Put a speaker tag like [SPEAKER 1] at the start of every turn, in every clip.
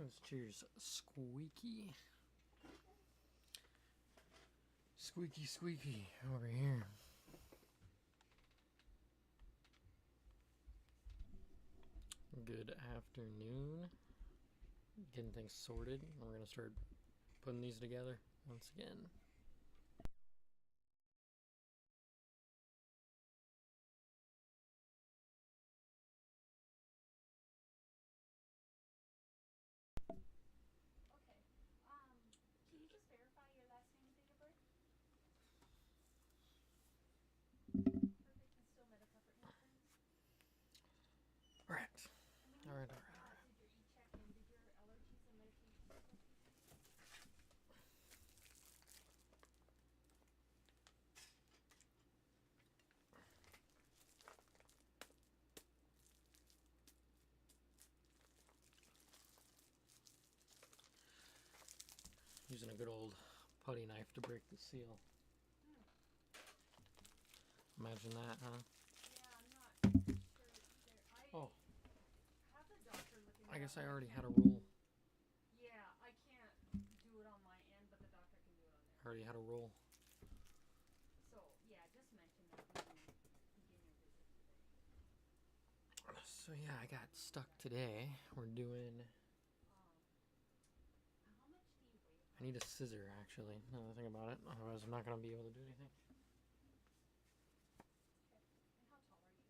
[SPEAKER 1] This chair's squeaky. Squeaky, squeaky over here. Good afternoon. Getting things sorted. We're going to start putting these together once again.
[SPEAKER 2] Can you just verify your last name and date of birth? Perfect, and still Medicare for insurance?
[SPEAKER 1] Alright.
[SPEAKER 2] And when you did your e-check in, did your allergies and medications look okay for you?
[SPEAKER 1] Using a good old putty knife to break the seal. Imagine that, huh?
[SPEAKER 2] Yeah, I'm not sure either.
[SPEAKER 1] Oh.
[SPEAKER 2] Have the doctor look into
[SPEAKER 1] I guess
[SPEAKER 2] that.
[SPEAKER 1] I already had a roll.
[SPEAKER 2] Yeah, I can't do it on my end, but the doctor can do it on
[SPEAKER 1] I
[SPEAKER 2] there.
[SPEAKER 1] already had a roll.
[SPEAKER 2] So, yeah, just mention that when you begin your visit today.
[SPEAKER 1] So yeah, I got stuck today. We're doing...
[SPEAKER 2] How much do you weigh?
[SPEAKER 1] I need a scissor, actually, now that I think about it. Otherwise, I'm not going to be able to do anything.
[SPEAKER 2] Okay. And how tall are you?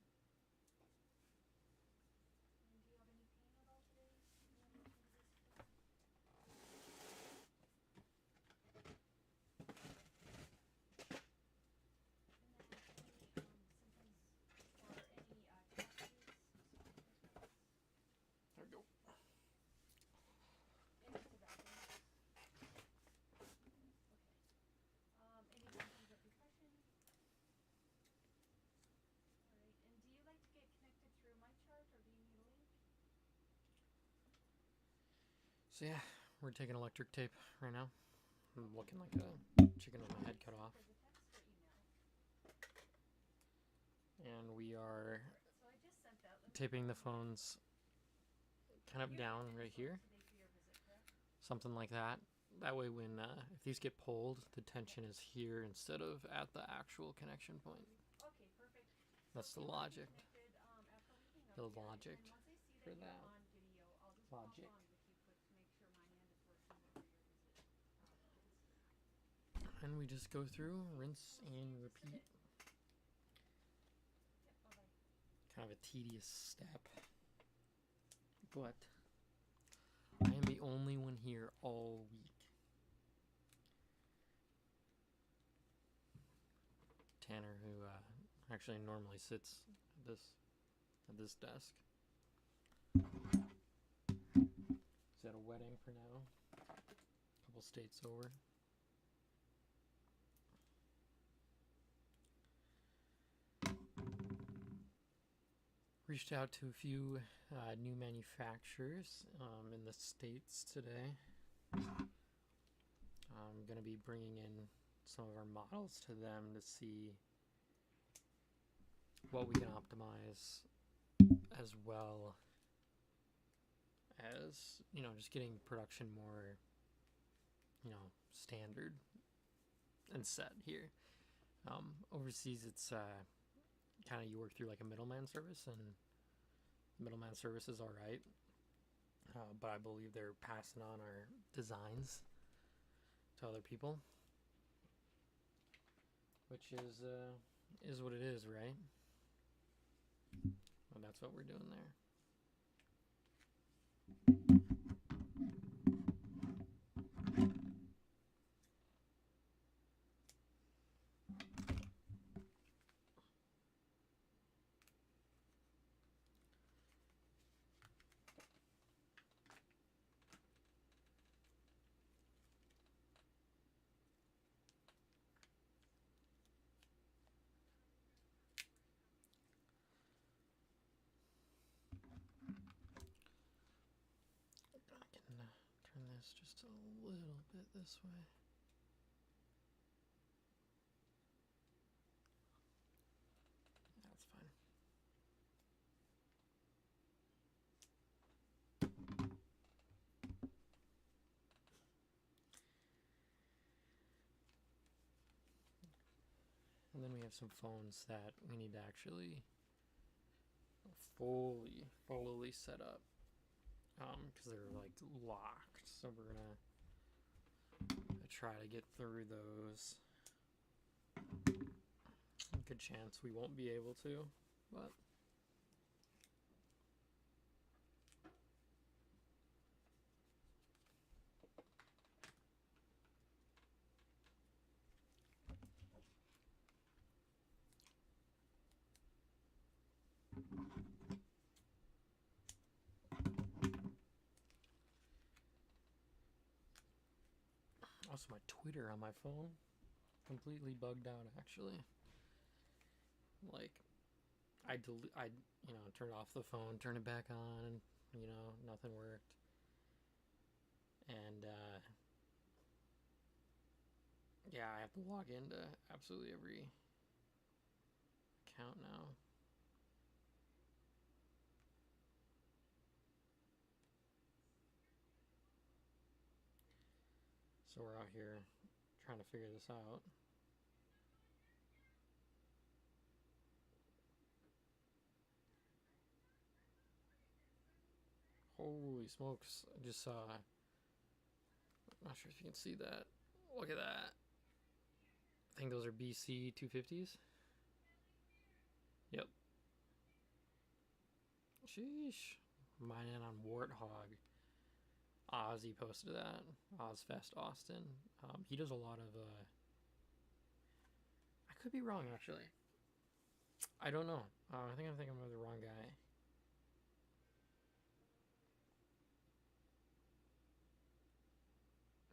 [SPEAKER 2] And do you have any pain at all today? Any motion sickness? And then any symptoms or any tattoos?
[SPEAKER 1] There we go.
[SPEAKER 2] Any tobacco use? Okay. Any symptoms of depression? Alright, and do you like to get connected through my chart or do you need a link?
[SPEAKER 1] So yeah, we're taking electric tape right now. I'm looking like a chicken with my head cut off.
[SPEAKER 2] As a text or email?
[SPEAKER 1] And we are
[SPEAKER 2] So I just sent that.
[SPEAKER 1] taping the phones kind of down right here.
[SPEAKER 2] Today for your visit, correct?
[SPEAKER 1] Something like that. That way when, if these get pulled, the tension is here instead of at the actual connection point.
[SPEAKER 2] Okay, perfect.
[SPEAKER 1] That's the logic.
[SPEAKER 2] Connected, after we hang up
[SPEAKER 1] The
[SPEAKER 2] here,
[SPEAKER 1] logic
[SPEAKER 2] and once I see
[SPEAKER 1] for
[SPEAKER 2] that you're
[SPEAKER 1] that.
[SPEAKER 2] on video, I'll just
[SPEAKER 1] Logic.
[SPEAKER 2] pop on with you quick to make sure my hand is working before your visit begins.
[SPEAKER 1] And we just go through, rinse and repeat.
[SPEAKER 2] Yep, bye-bye.
[SPEAKER 1] Kind of a tedious step. But I am the only one here all week. Tanner, who actually normally sits at this desk, is at a wedding for now. A couple states over. Reached out to a few new manufacturers in the States today. I'm going to be bringing in some of our models to them to see what we can optimize, as well as, you know, just getting production more, you know, standard and set here. Overseas, it's kind of you work through like a middleman service, and middleman service is all right, but I believe they're passing on our designs to other people, which is what it is, right? And that's what we're doing there. I can turn this just a little bit this way. That's fine. And then we have some phones that we need to actually fully set up because they're like locked. So we're gonna try to get through those. Good chance we won't be able to, but also my Twitter on my phone completely bugged out actually. Like I turned off the phone, turn it back on, and nothing worked. And yeah, I have to log into absolutely every account now. So we're out here trying to figure this out. Holy smokes, I just saw, I'm not sure if you can see that. Look at that. I think those are BC 250s. Yep. Sheesh. Mining on Warthog. Ozzy posted that. Ozfest Austin. He does a lot of, I could be wrong actually. I don't know. I think I'm thinking of the wrong guy.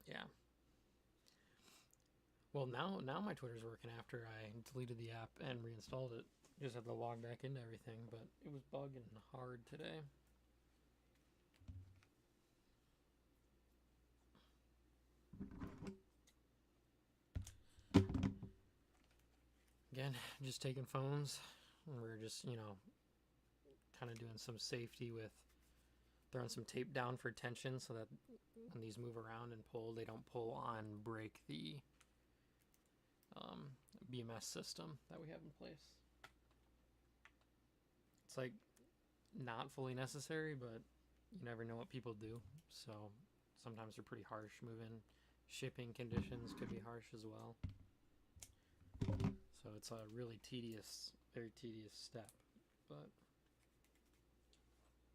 [SPEAKER 1] Yeah. Well, now my Twitter's working after I deleted the app and reinstalled it. Just had to log back into everything, but it was bugging hard today. Again, just taking phones, and we're just, kind of doing some safety with throwing some tape down for tension so that when these move around and pull, they don't pull on break the BMS system that we have in place. It's like not fully necessary, but you never know what people do. So sometimes they're pretty harsh. Moving shipping conditions could be harsh as well. So it's a really tedious, very tedious step, but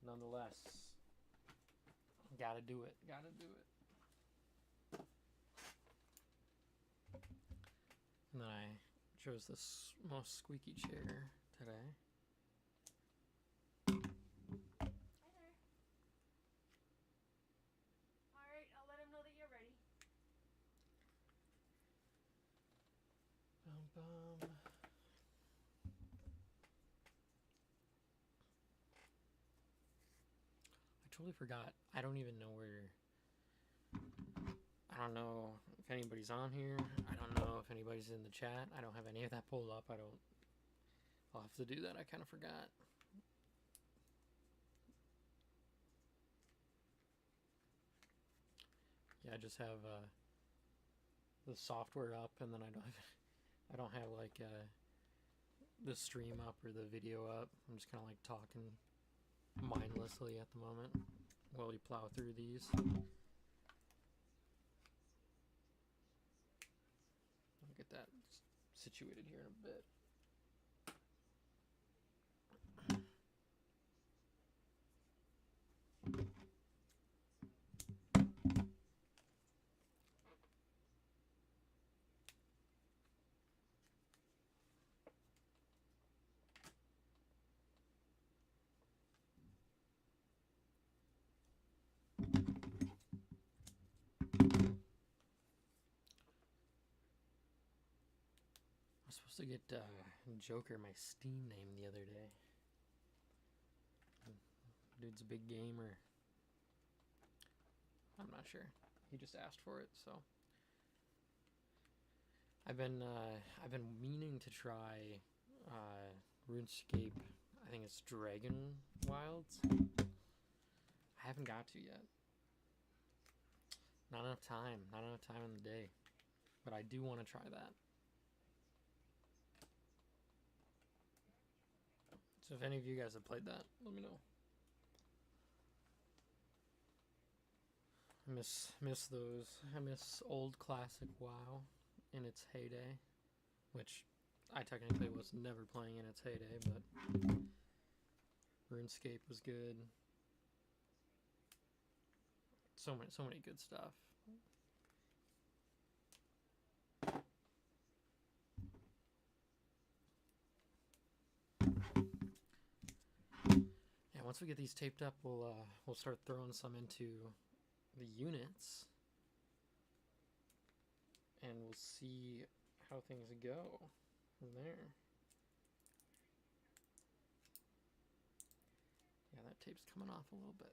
[SPEAKER 1] nonetheless, gotta do it. And then I chose this most squeaky chair today.
[SPEAKER 2] Hi there. Alright, I'll let him know that you're ready.
[SPEAKER 1] I totally forgot. I don't even know where. I don't know if anybody's on here. I don't know if anybody's in the chat. I don't have any of that pulled up. I'll have to do that. I kind of forgot. Yeah, I just have the software up, and then I don't have like the stream up or the video up. I'm just kind of like talking mindlessly at the moment while we plow through these. I'll get that situated here in a bit. I was supposed to get Joker my Steam name the other day. Dude's a big gamer. I'm not sure. He just asked for it, so I've been meaning to try RuneScape. I think it's Dragon Wilds. I haven't got to yet. Not enough time in the day, but I do want to try that. So if any of you guys have played that, let me know. I miss those. I miss old classic WoW in its heyday, which I technically was never playing in its heyday, but RuneScape was good. So many good stuff. Yeah, once we get these taped up, we'll start throwing some into the units, and we'll see how things go from there. Yeah, that tape's coming off a little bit.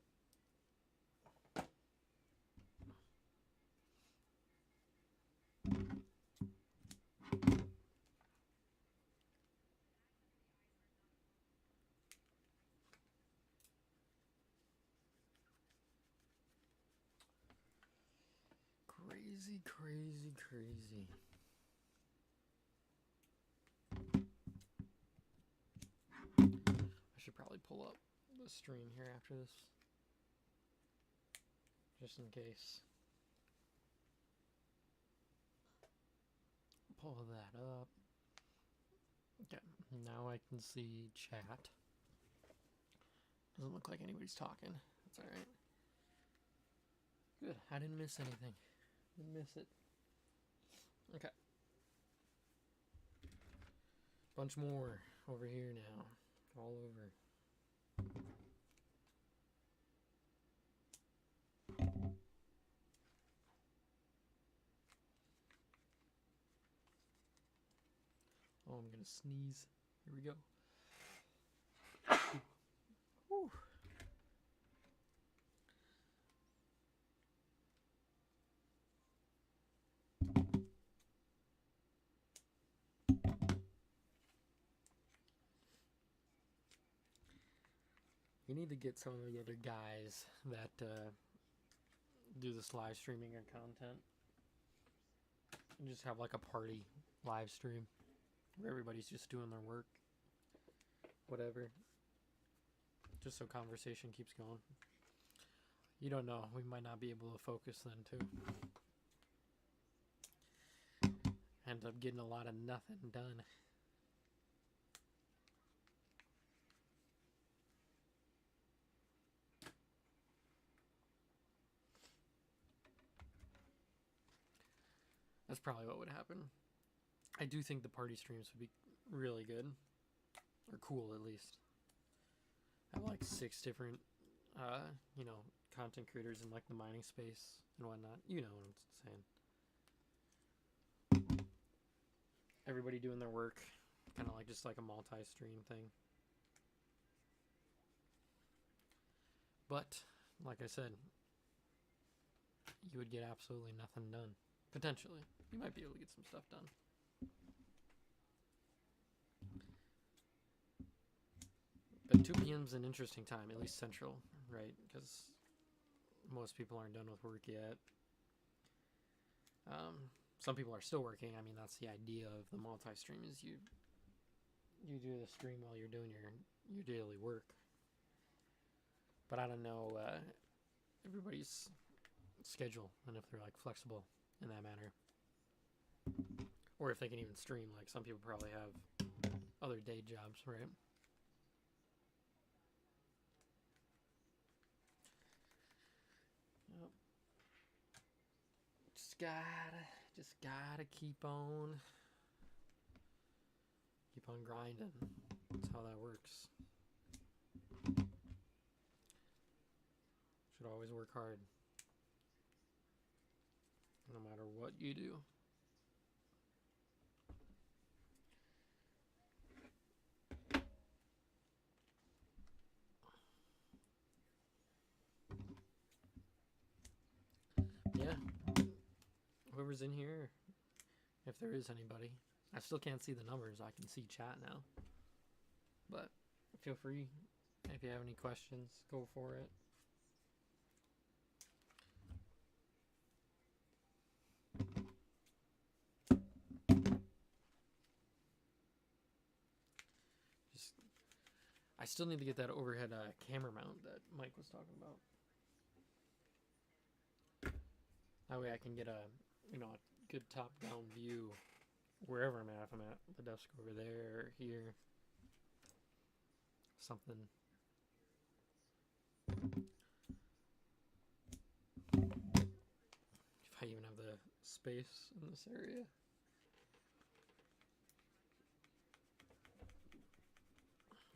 [SPEAKER 1] Crazy, crazy, crazy. I should probably pull up the stream here after this, just in case. Pull that up. Okay, now I can see chat. Doesn't look like anybody's talking. That's alright. Good, I didn't miss anything. Didn't miss it. Okay. Bunch more over here now. All over. Oh, I'm gonna sneeze. Here we go. Whew. You need to get some of the other guys that do this live streaming of content and just have like a party live stream where everybody's just doing their work, whatever, just so conversation keeps going. You don't know, we might not be able to focus then too. End up getting a lot of nothing done. That's probably what would happen. I do think the party streams would be really good. Or cool, at least. I have like 6 different, content creators in like the mining space and whatnot. You know what I'm saying. Everybody doing their work. Kind of like just like a multi-stream thing. But, like I said, you would get absolutely nothing done. Potentially. You might be able to get some stuff done. But 2 p.m. is an interesting time, at least central, right? Because most people aren't done with work yet. Some people are still working. I mean, that's the idea of the multi-stream is you do the stream while you're doing your daily work. But I don't know everybody's schedule and if they're like flexible in that manner, or if they can even stream. Like some people probably have other day jobs, right? Yep. Just gotta keep on grinding. That's how that works. Should always work hard, no matter what you do. Yeah. Whoever's in here, if there is anybody. I still can't see the numbers. I can see chat now. But feel free. If you have any questions, go for it. still need to get that overhead camera mount that Mike was talking about. That way I can get a good top-down view wherever I'm at. If I'm at the desk over there or here, something. If I even have the space in this area.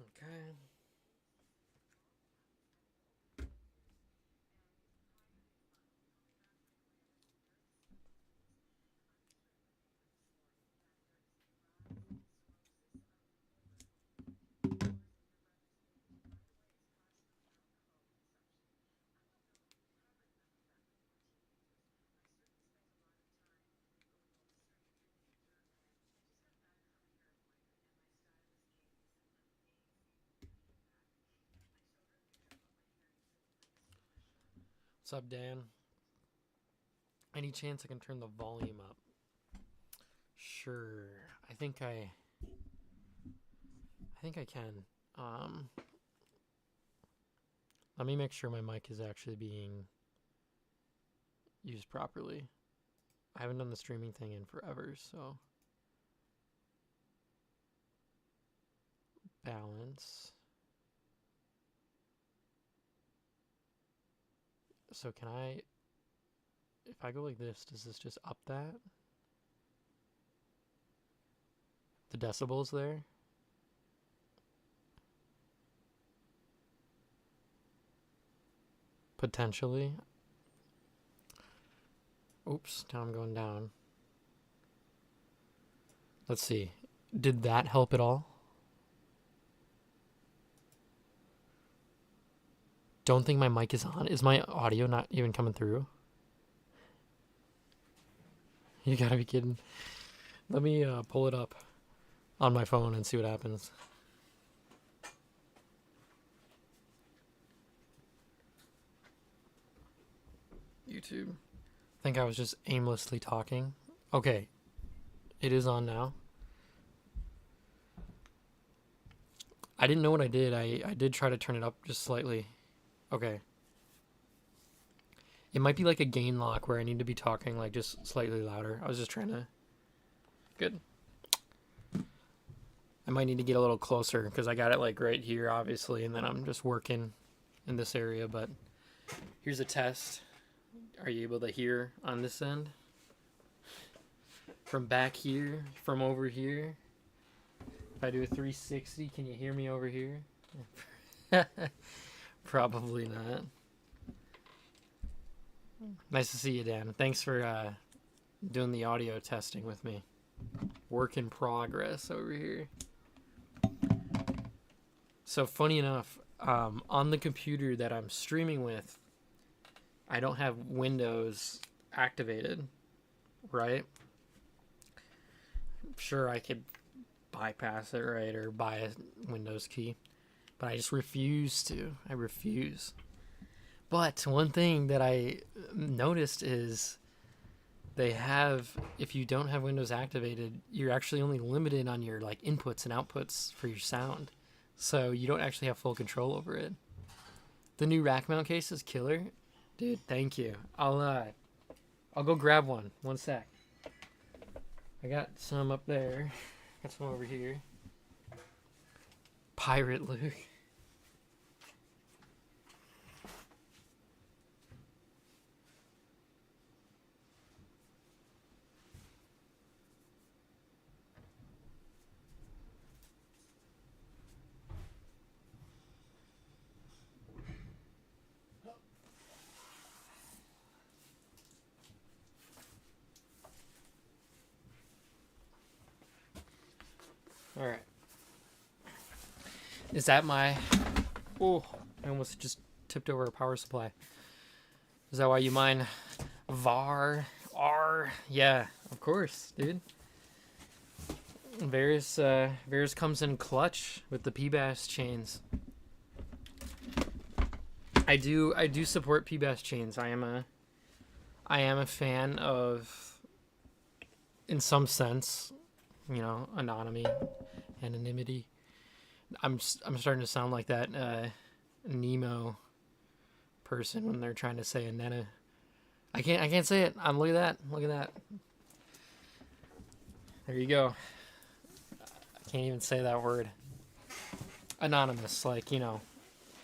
[SPEAKER 1] Okay. What's up, Dan? Any chance I can turn the volume up? Sure. I think I can. Let me make sure my mic is actually being used properly. I haven't done the streaming thing in forever, so balance. So can I, if I go like this, does this just up that? The decibels there? Potentially. Oops, now I'm going down. Let's see. Did that help at all? Don't think my mic is on. Is my audio not even coming through? You gotta be kidding. Let me pull it up on my phone and see what happens. YouTube. I think I was just aimlessly talking. Okay. It is on now. I didn't know what I did. I did try to turn it up just slightly. Okay. It might be like a gain lock where I need to be talking like just slightly louder. I was just trying to... Good. I might need to get a little closer because I got it like right here, obviously, and then I'm just working in this area, but here's a test. Are you able to hear on this end? From back here, from over here. If I do a 360, can you hear me over here? Probably not. Nice to see you, Dan. Thanks for doing the audio testing with me. Work in progress over here. So funny enough, on the computer that I'm streaming with, I don't have Windows activated, right? Sure, I could bypass it, right, or buy a Windows key, but I just refuse to. I refuse. But one thing that I noticed is they have, if you don't have Windows activated, you're actually only limited on your like inputs and outputs for your sound. So you don't actually have full control over it. The new rack mount case is killer. Dude, thank you. I'll go grab one. One sec. I got some up there. Got some over here. Pirate Luke. All right. Is that my... Oh, I almost just tipped over a power supply. Is that why you mine VAR? R? Yeah, of course, dude. Varus comes in clutch with the P-Bass chains. I do support P-Bass chains. I am a fan of, in some sense, anonymity. I'm starting to sound like that Nemo person when they're trying to say Anena. I can't say it. Look at that. Look at that. There you go. I can't even say that word. Anonymous, like, you know,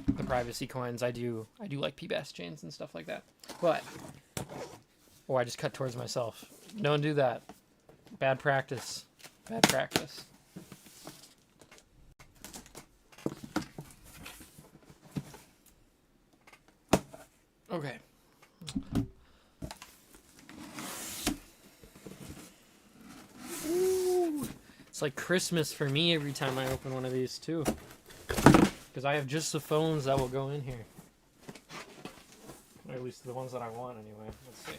[SPEAKER 1] the privacy coins. I do like PBAS chains and stuff like that. But I just cut towards myself. Don't do that. Bad practice. Bad practice. Okay. Ooh. It's like Christmas for me every time I open one of these too. Because I have just the phones that will go in here. Or at least the ones that I want anyway. Let's see.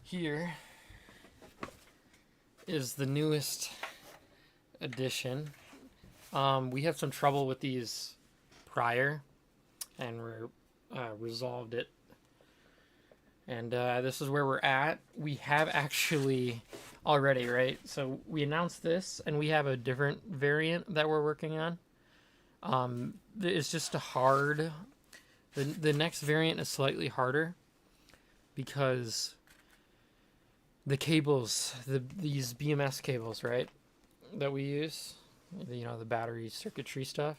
[SPEAKER 1] Here is the newest edition. We had some trouble with these prior, and we resolved it. And this is where we're at. We have actually already, right? So we announced this, and we have a different variant that we're working on. It's just a hard. The next variant is slightly harder because the cables, these BMS cables, right, that we use, you know, the battery circuitry stuff.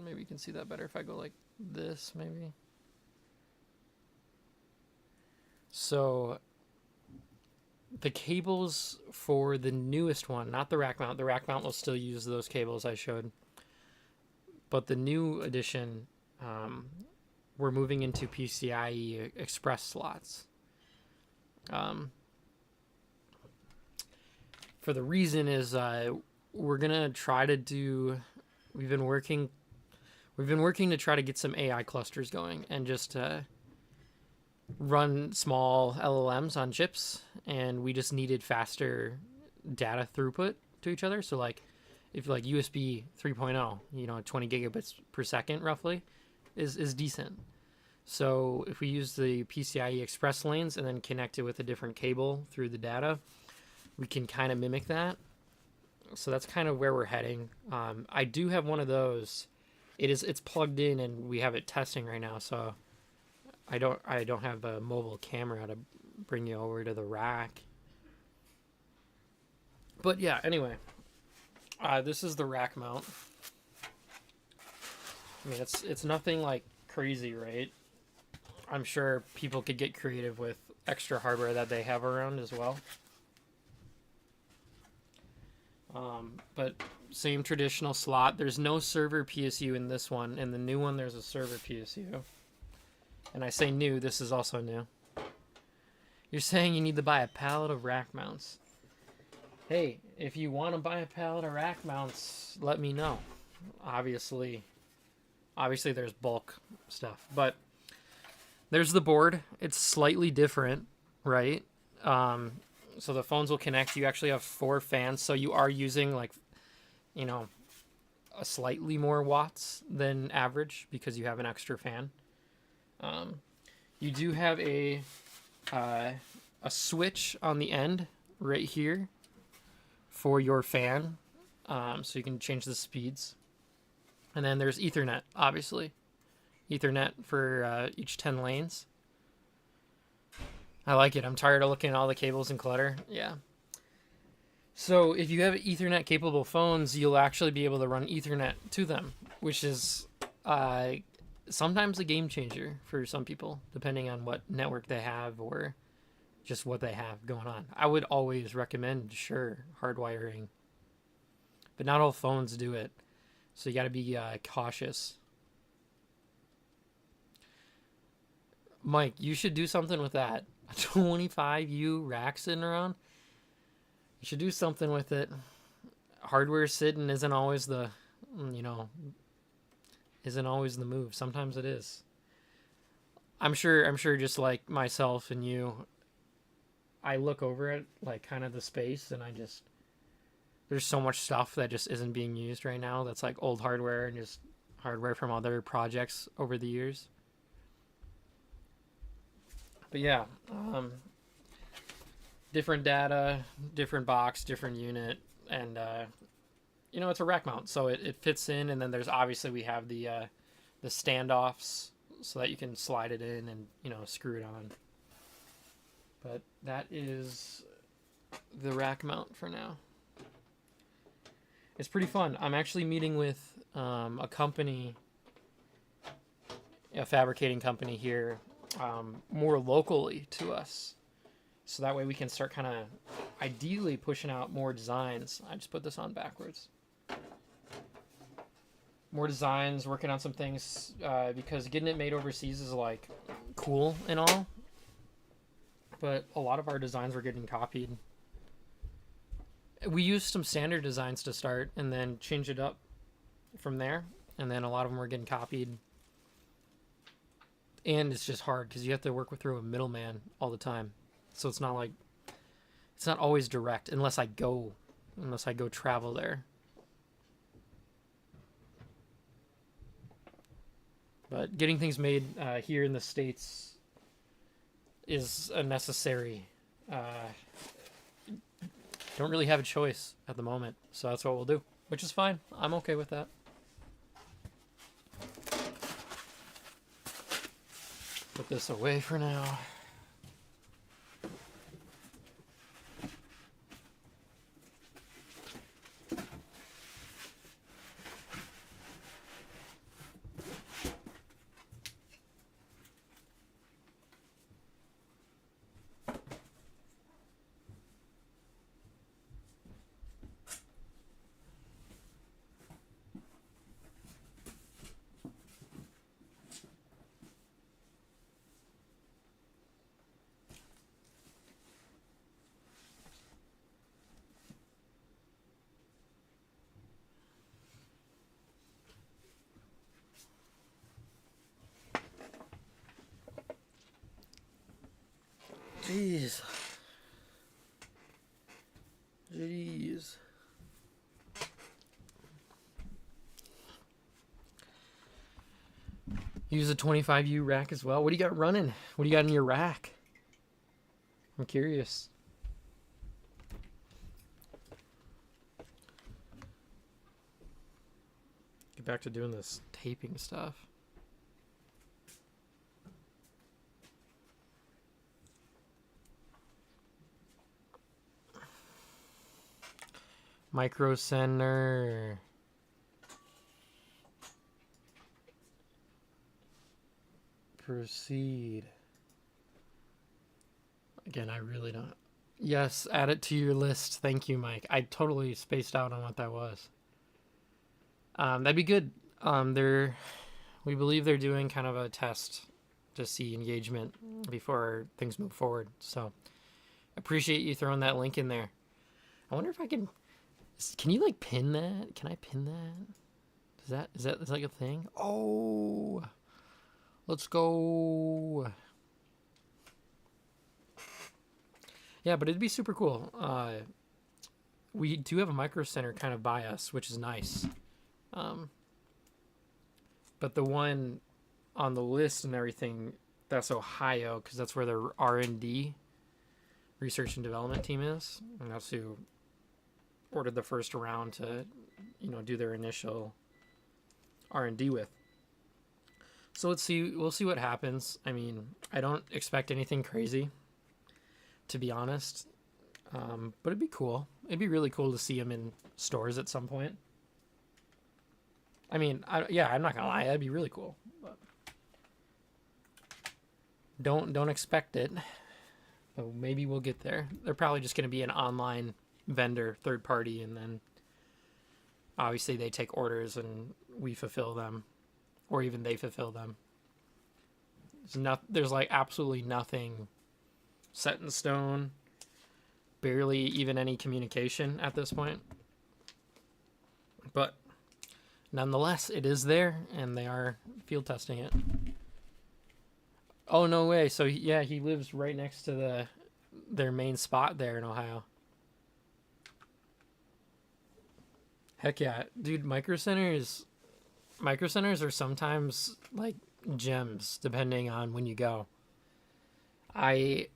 [SPEAKER 1] Maybe you can see that better if I go like this, maybe. So the cables for the newest one, not the rack mount. The rack mount will still use those cables I showed. But the new edition, we're moving into PCIe Express slots. For the reason is we're gonna try to do. We've been working to try to get some AI clusters going and just run small LLMs on chips, and we just needed faster data throughput to each other. So like, if like USB 3.0, you know, 20 gigabits per second roughly, is decent. So if we use the PCIe Express lanes and then connect it with a different cable through the data, we can kind of mimic that. So that's kind of where we're heading. I do have one of those. It's plugged in and we have it testing right now. So I don't have a mobile camera to bring you over to the rack. But yeah, anyway, this is the rack mount. I mean, it's nothing like crazy, right? I'm sure people could get creative with extra hardware that they have around as well. But same traditional slot. There's no server PSU in this one. In the new one, there's a server PSU. And I say new, this is also new. You're saying you need to buy a pallet of rack mounts. Hey, if you want to buy a pallet of rack mounts, let me know. Obviously there's bulk stuff. But there's the board. It's slightly different, right? So the phones will connect. You actually have 4 fans, so you are using, like, you know, a slightly more watts than average because you have an extra fan. You do have a switch on the end right here for your fan, so you can change the speeds. And then there's Ethernet, obviously. Ethernet for each 10 lanes. I like it. I'm tired of looking at all the cables and clutter. Yeah. So if you have Ethernet capable phones, you'll actually be able to run Ethernet to them, which is sometimes a game changer for some people, depending on what network they have or just what they have going on. I would always recommend, sure, hardwiring, but not all phones do it. So you got to be cautious. Mike, you should do something with that. A 25U rack sitting around. You should do something with it. Hardware sitting isn't always the, isn't always the move. Sometimes it is. I'm sure just like myself and you, I look over at like kind of the space and there's so much stuff that just isn't being used right now. That's like old hardware and just hardware from other projects over the years. But yeah, different data, different box, different unit, and it's a rack mount, so it fits in. And then there's obviously we have the standoffs so that you can slide it in and screw it on. But that is the rack mount for now. It's pretty fun. I'm actually meeting with a company, a fabricating company here, more locally to us. So that way we can start kind of ideally pushing out more designs. I just put this on backwards. More designs, working on some things, because getting it made overseas is like cool and all. But a lot of our designs were getting copied. We used some standard designs to start and then change it up from there. And then a lot of them were getting copied. And it's just hard because you have to work through a middleman all the time. So it's not always direct unless I go travel there. But getting things made here in the States is a necessary. Don't really have a choice at the moment, so that's what we'll do, which is fine. I'm okay with that. Put this away for now. Jeez. Use a 25U rack as well. What do you got running? What do you got in your rack? I'm curious. Get back to doing this taping stuff. Micro Center. Proceed. Again, I really don't. Yes, add it to your list. Thank you, Mike. I totally spaced out on what that was. That'd be good. We believe they're doing kind of a test to see engagement before things move forward. So, appreciate you throwing that link in there. I wonder if I can. Can you like pin that? Can I pin that? Is that like a thing? Oh, let's go. Yeah, but it'd be super cool. We do have a micro center kind of by us, which is nice. But the one on the list and everything, that's Ohio, because that's where their R&D, research and development team is, and that's who ordered the first round to, do their initial R&D with. So we'll see what happens. I mean, I don't expect anything crazy, to be honest. But it'd be cool. It'd be really cool to see them in stores at some point. I mean, I'm not gonna lie, that'd be really cool. But don't expect it. But maybe we'll get there. They're probably just gonna be an online vendor, third party, and then obviously they take orders and we fulfill them, or even they fulfill them. There's like absolutely nothing set in stone. Barely even any communication at this point. But nonetheless, it is there, and they are field testing it. Oh, no way. So, yeah, he lives right next to their main spot there in Ohio. Heck yeah. Dude, micro centers are sometimes, like, gems, depending on when you go. I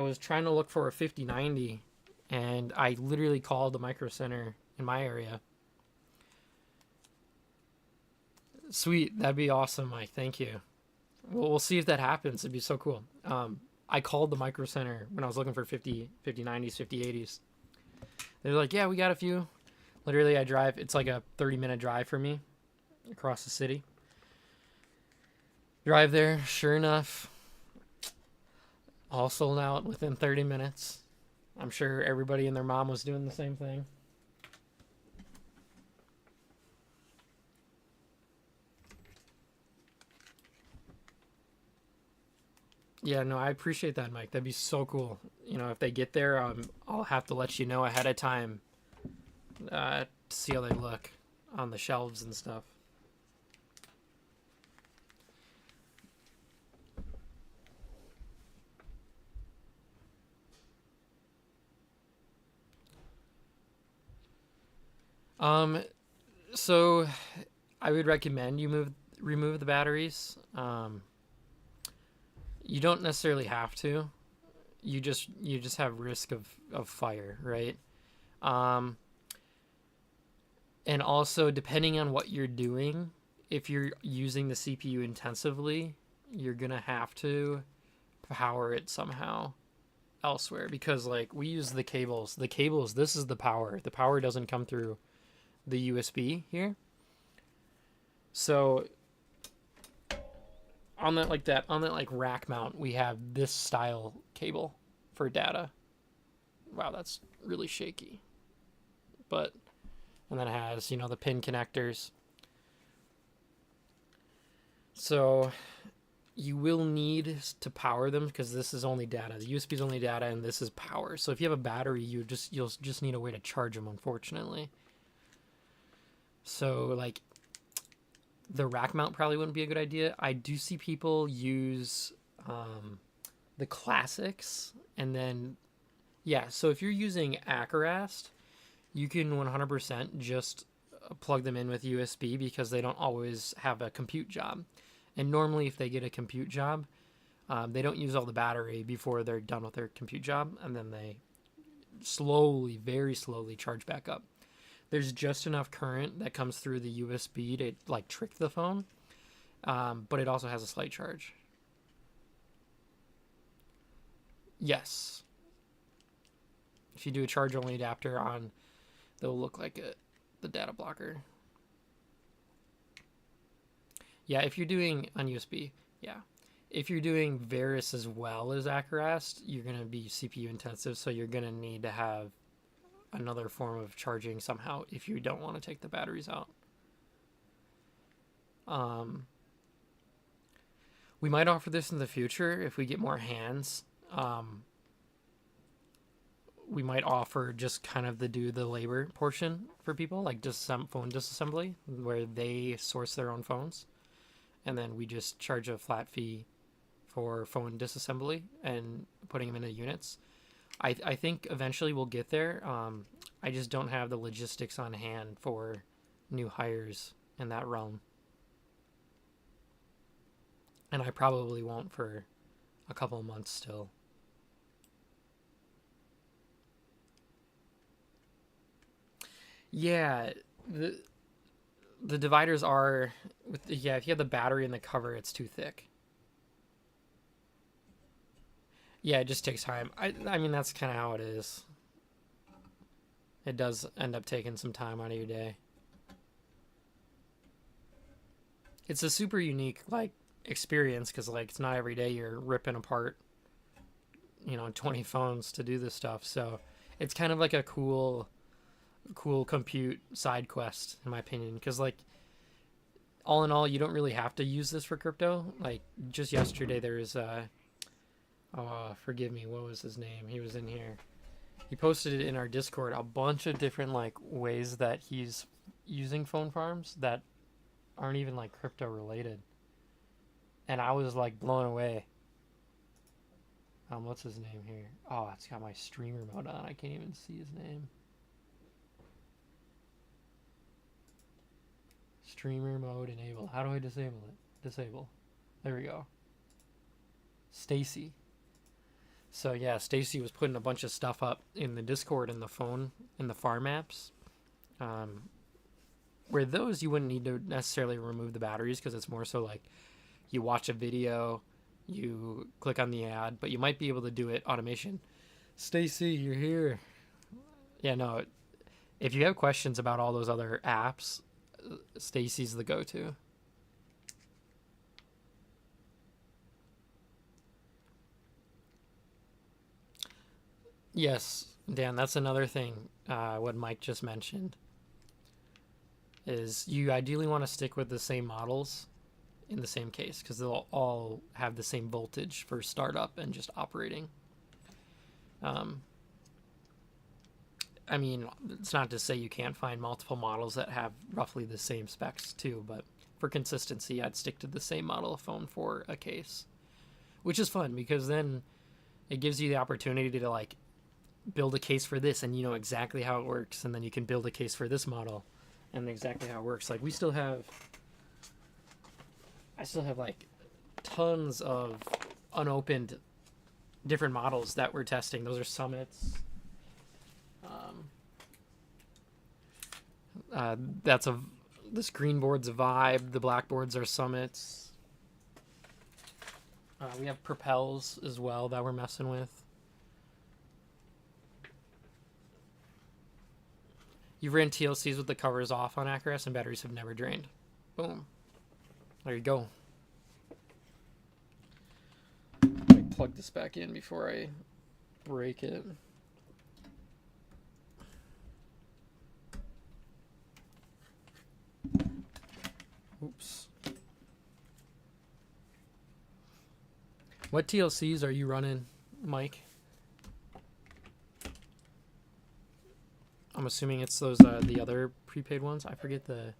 [SPEAKER 1] was trying to look for a 5090, and I literally called the Micro Center in my area. Sweet, that'd be awesome, Mike. Thank you. Well, we'll see if that happens. It'd be so cool. I called the Micro Center when I was looking for 5090s, 5080s. They're like, yeah, we got a few. Literally, I drive. It's like a 30-minute drive for me across the city. Drive there. Sure enough, all sold out within 30 minutes. I'm sure everybody and their mom was doing the same thing. Yeah, no, I appreciate that, Mike. That'd be so cool. If they get there, I'll have to let you know ahead of time to see how they look on the shelves and stuff. So I would recommend you remove the batteries. You don't necessarily have to. You just have risk of fire, right? And also, depending on what you're doing, if you're using the CPU intensively, you're gonna have to power it somehow elsewhere, because like we use the cables. This is the power. The power doesn't come through the USB here. So on that rack mount, we have this style cable for data. Wow, that's really shaky. And then it has, the pin connectors. So you will need to power them, because this is only data. The USB is only data, and this is power. So if you have a battery, you'll just need a way to charge them, unfortunately. So like the rack mount probably wouldn't be a good idea. I do see people use the classics, and then so if you're using Accurast, you can 100% just plug them in with USB, because they don't always have a compute job. And normally if they get a compute job, they don't use all the battery before they're done with their compute job, and then they very slowly charge back up. There's just enough current that comes through the USB to like trick the phone, but it also has a slight charge. Yes. If you do a charge-only adapter on, they'll look like the data blocker. Yeah, if you're doing on USB, yeah. If you're doing Veris as well as Accurast, you're going to be CPU intensive, so you're going to need to have another form of charging somehow if you don't want to take the batteries out. We might offer this in the future if we get more hands. We might offer just kind of do the labor portion for people, like just some phone disassembly, where they source their own phones, and then we just charge a flat fee for phone disassembly and putting them into units. I think eventually we'll get there. I just don't have the logistics on hand for new hires in that realm. And I probably won't for a couple of months still. Yeah, the dividers are if you have the battery in the cover, it's too thick. Yeah, it just takes time. I mean, that's kind of how it is. It does end up taking some time out of your day. It's a super unique experience, because it's not every day you're ripping apart 20 phones to do this stuff. So it's kind of like a cool compute side quest, in my opinion, because all in all, you don't really have to use this for crypto. Just yesterday there was forgive me, what was his name? He was in here. He posted it in our Discord, a bunch of different ways that he's using phone farms that aren't even crypto related. And I was blown away. What's his name here? Oh, it's got my streamer mode on. I can't even see his name. Streamer mode enable. How do I disable it? Disable. There we go. Stacy. So yeah, Stacy was putting a bunch of stuff up in the Discord and the phone in the farm apps. Where those you wouldn't need to necessarily remove the batteries because it's more so like you watch a video, you click on the ad, but you might be able to do it automation. Stacy, you're here. Yeah, no. If you have questions about all those other apps, Stacy's the go-to. Yes, Dan, that's another thing. What Mike just mentioned is you ideally want to stick with the same models in the same case because they'll all have the same voltage for startup and just operating. I mean, it's not to say you can't find multiple models that have roughly the same specs too, but for consistency, I'd stick to the same model of phone for a case, which is fun because then it gives you the opportunity to like build a case for this and you know exactly how it works, and then you can build a case for this model and exactly how it works. Like I still have like tons of unopened different models that we're testing. Those are Summits. This green board's a Vibe. The black boards are Summits. We have Propels as well that we're messing with. You've ran TLCs with the covers off on Acros and batteries have never drained. Boom. There you go. Let me plug this back in before I break it. Oops. What TLCs are you running, Mike? I'm assuming it's those the other prepaid ones. I forget the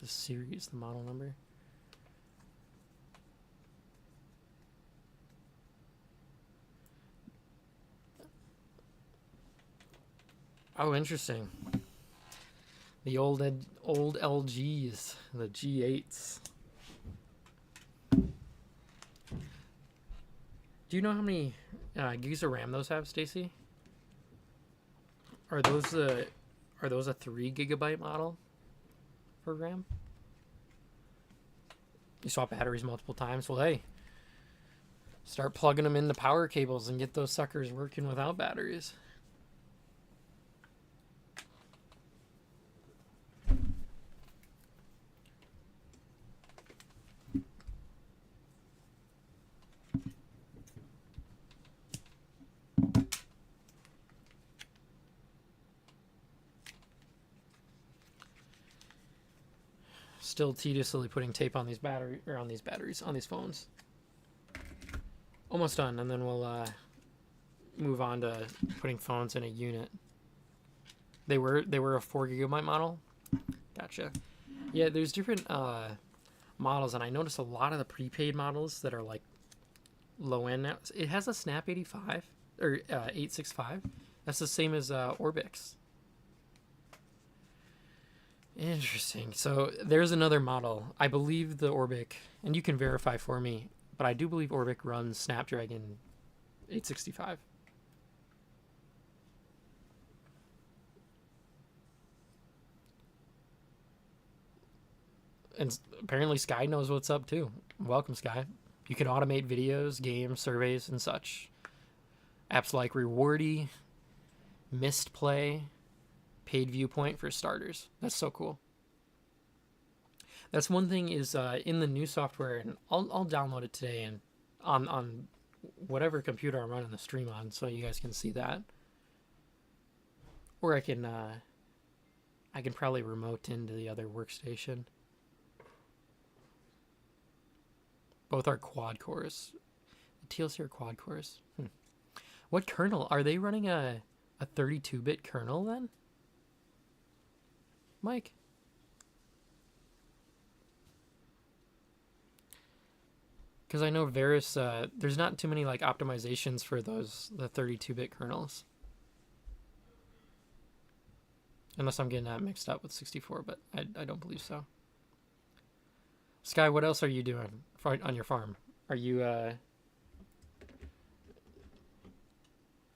[SPEAKER 1] series, the model number. Oh, interesting. The old LGs, the G8s. Do you know how many gigs of RAM those have, Stacy? Are those a 3 gigabyte model for RAM? You swap batteries multiple times. Well, hey, start plugging them into power cables and get those suckers working without batteries. Still tediously putting tape on these on these phones. Almost done, and then we'll move on to putting phones in a unit. They were a 4 gigabyte model. Gotcha. Yeah, there's different models, and I noticed a lot of the prepaid models that are like low end now. It has a Snap 85 or 865. That's the same as Orbix. Interesting. So there's another model. I believe the Orbic, and you can verify for me, but I do believe Orbic runs Snapdragon 865. And apparently Sky knows what's up too. Welcome, Sky. You can automate videos, games, surveys, and such. Apps like Rewardy, Mist Play, Paid Viewpoint for starters. That's so cool. That's one thing is in the new software, and I'll download it today and on whatever computer I'm running the stream on, so you guys can see that. Or I can probably remote into the other workstation. Both are quad cores. The TLC are quad cores. What kernel? Are they running a 32-bit kernel then? Mike? Because I know Varus, there's not too many like optimizations for the 32-bit kernels. Unless I'm getting that mixed up with 64, but I don't believe so. Sky, what else are you doing on your farm? Are you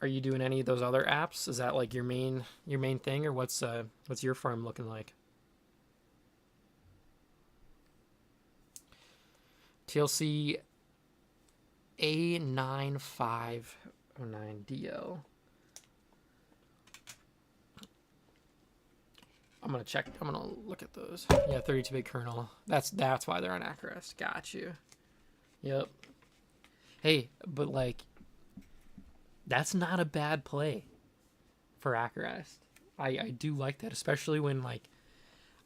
[SPEAKER 1] Are you doing any of those other apps? Is that like your main thing, or what's your farm looking like? TLC A9509DL. I'm gonna check. I'm gonna look at those. Yeah, 32-bit kernel. That's why they're on Acorest. Got you. Yep. Hey, but like, that's not a bad play for Acorest. I do like that, especially when like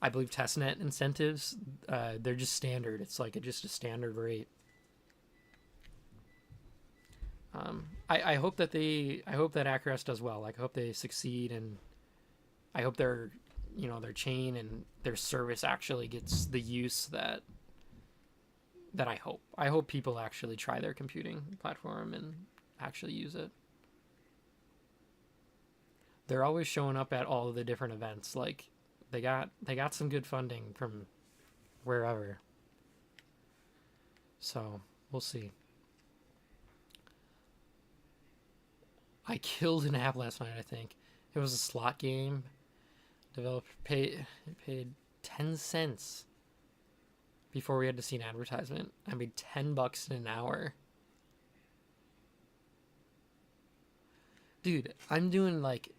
[SPEAKER 1] I believe testnet incentives, they're just standard. It's like just a standard rate. I hope that Acorest does well. Like, I hope they succeed, and I hope their chain and their service actually gets the use that I hope. I hope people actually try their computing platform and actually use it. They're always showing up at all of the different events. Like, they got some good funding from wherever. So we'll see. I killed an app last night, I think. It was a slot game. Developer paid 10 cents before we had to see an advertisement. I made $10 in an hour. Dude, I'm doing like,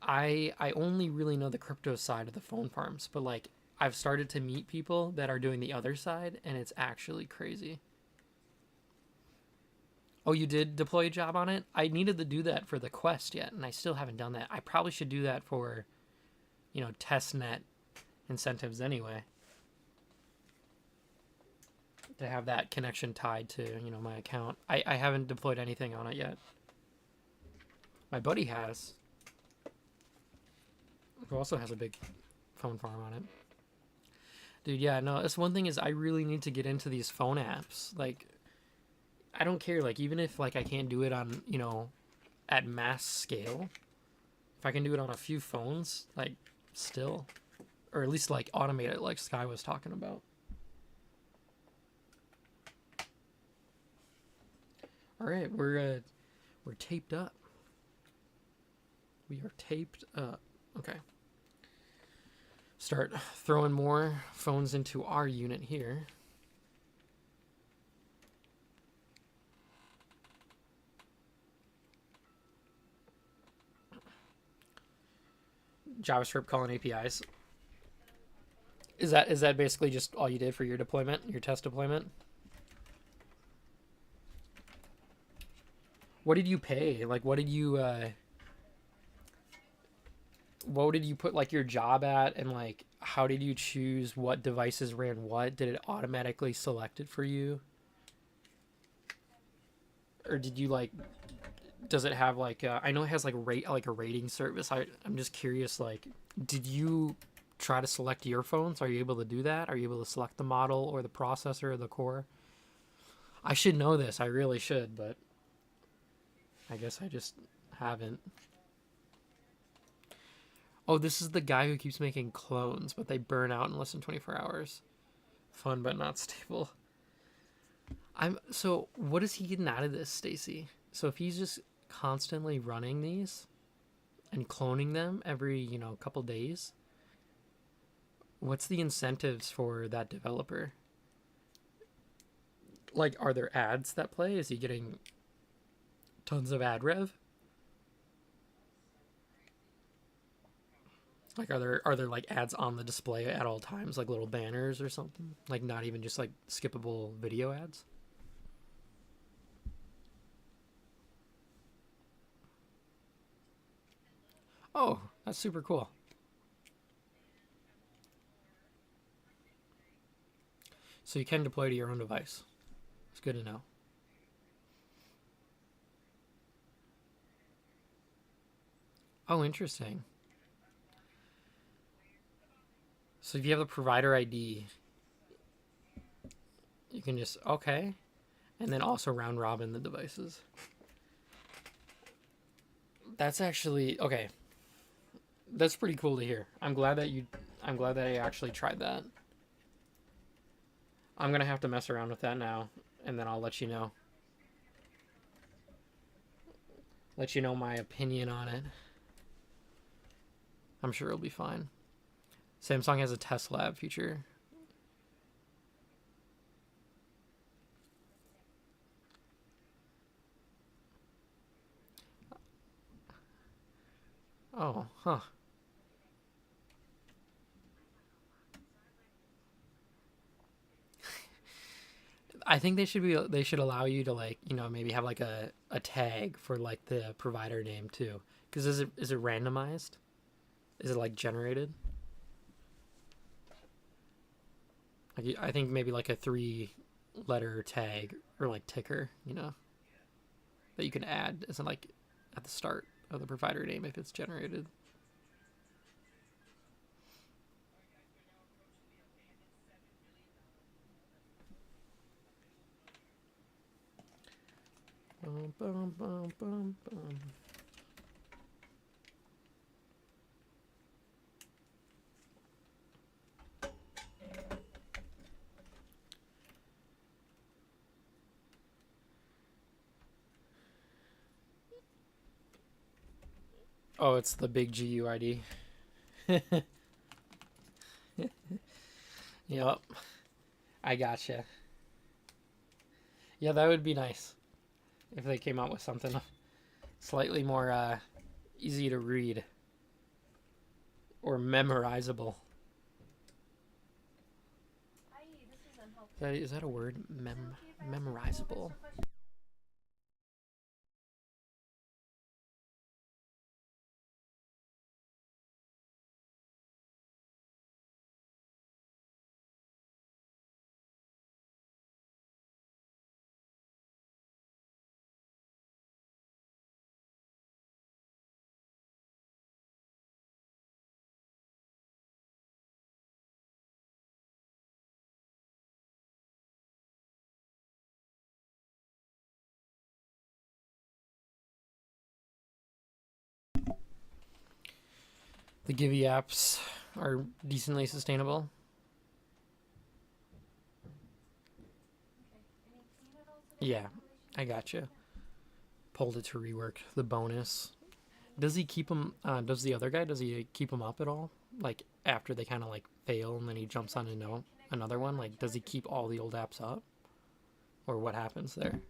[SPEAKER 1] I only really know the crypto side of the phone farms, but like, I've started to meet people that are doing the other side, and it's actually crazy. Oh, you did deploy a job on it? I needed to do that for the quest yet, and I still haven't done that. I probably should do that for, testnet incentives anyway. To have that connection tied to, my account. I haven't deployed anything on it yet. My buddy has. Who also has a big phone farm on it. Dude, yeah, no, that's one thing is I really need to get into these phone apps. Like, I don't care, like, even if, like, I can't do it on, at mass scale, if I can do it on a few phones, like, still, or at least, like, automate it like Sky was talking about. All right, we're taped up. We are taped up. Okay. Start throwing more phones into our unit here. JavaScript calling APIs. Is that basically just all you did for your deployment, your test deployment? What did you pay? Like, what did you put like your job at, and like how did you choose what devices ran what? Did it automatically select it for you? Or did you like, does it have like I know it has like a rating service. I'm just curious, like, did you try to select your phones? Are you able to do that? Are you able to select the model or the processor or the core? I should know this. I really should, but I guess I just haven't. Oh, this is the guy who keeps making clones, but they burn out in less than 24 hours. Fun, but not stable. So what is he getting out of this, Stacy? So if he's just constantly running these and cloning them every, couple days, what's the incentives for that developer? Like, are there ads that play? Is he getting tons of ad rev? Like, are there like ads on the display at all times, like little banners or something? Like, not even just like skippable video ads? Oh, that's super cool. So you can deploy to your own device. It's good to know. Oh, interesting. So if you have the provider ID, you can just, okay. And then also round robin the devices. That's actually, okay. That's pretty cool to hear. I'm glad that I actually tried that. I'm going to have to mess around with that now, and then I'll let you know. let you know my opinion on it. I'm sure it'll be fine. Samsung has a test lab feature. Oh, huh. I think they should allow you to, like, maybe have like a tag for like the provider name too. Because is it randomized? Is it like generated? Like, I think maybe like a 3-letter tag or like ticker, that you can add as in like at the start of the provider name if it's generated. Bum, bum, bum, bum, bum. Oh, it's the big GUID. Yep, I gotcha. Yeah, that would be nice if they came out with something slightly more easy to read or memorizable.
[SPEAKER 2] Hi, this is unhelpful.
[SPEAKER 1] Is that a word?
[SPEAKER 2] Is it okay if I ask a couple of
[SPEAKER 1] Memorizable.
[SPEAKER 2] extra questions?
[SPEAKER 1] The Givey apps are decently sustainable.
[SPEAKER 2] Okay. Any Canada
[SPEAKER 1] Yeah, I gotcha. Pulled it to rework the bonus. Does he keep them? Does the other guy? Does he keep them up at all? Like after they kind of like fail and then he jumps on another one. Like, does he keep all the old apps up, or what happens there?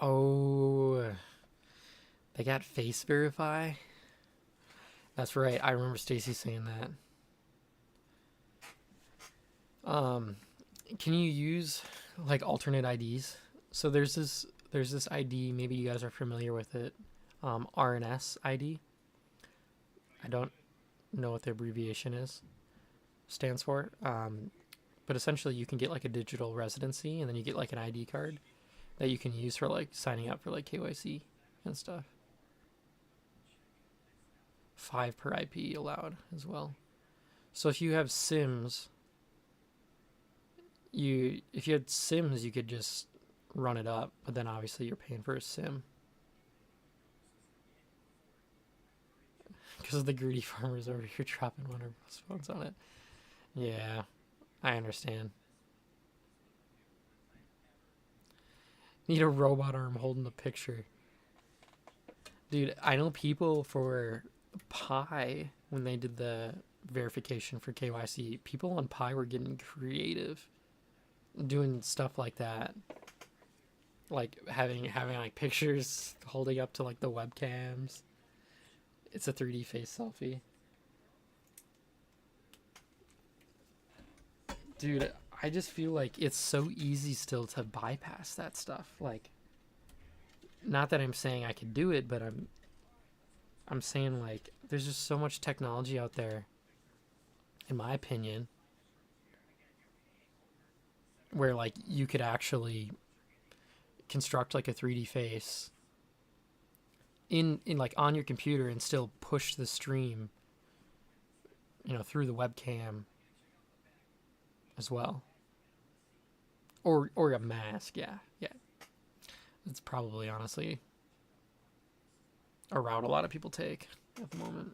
[SPEAKER 1] Oh, they got face verify. That's right. I remember Stacy saying that. Can you use like alternate IDs? So there's this ID. Maybe you guys are familiar with it. RNS ID. I don't know what the abbreviation stands for. But essentially, you can get like a digital residency, and then you get like an ID card that you can use for like signing up for like KYC and stuff. 5 per IP allowed as well. So if you have Sims, if you had Sims, you could just run it up, but then obviously you're paying for a Sim because of the greedy farmers over here dropping one of those phones on it. Yeah, I understand. Need a robot arm holding the picture. Dude, I know people for Pi, when they did the verification for KYC, people on Pi were getting creative doing stuff like that. Like having like pictures holding up to like the webcams. It's a 3D face selfie. Dude, I just feel like it's so easy still to bypass that stuff. Like, not that I'm saying I could do it, but I'm saying like there's just so much technology out there, in my opinion. where like you could actually construct like a 3D face in like on your computer and still push the stream, through the webcam as well. Or a mask, yeah. Yeah. It's probably honestly a route a lot of people take at the moment.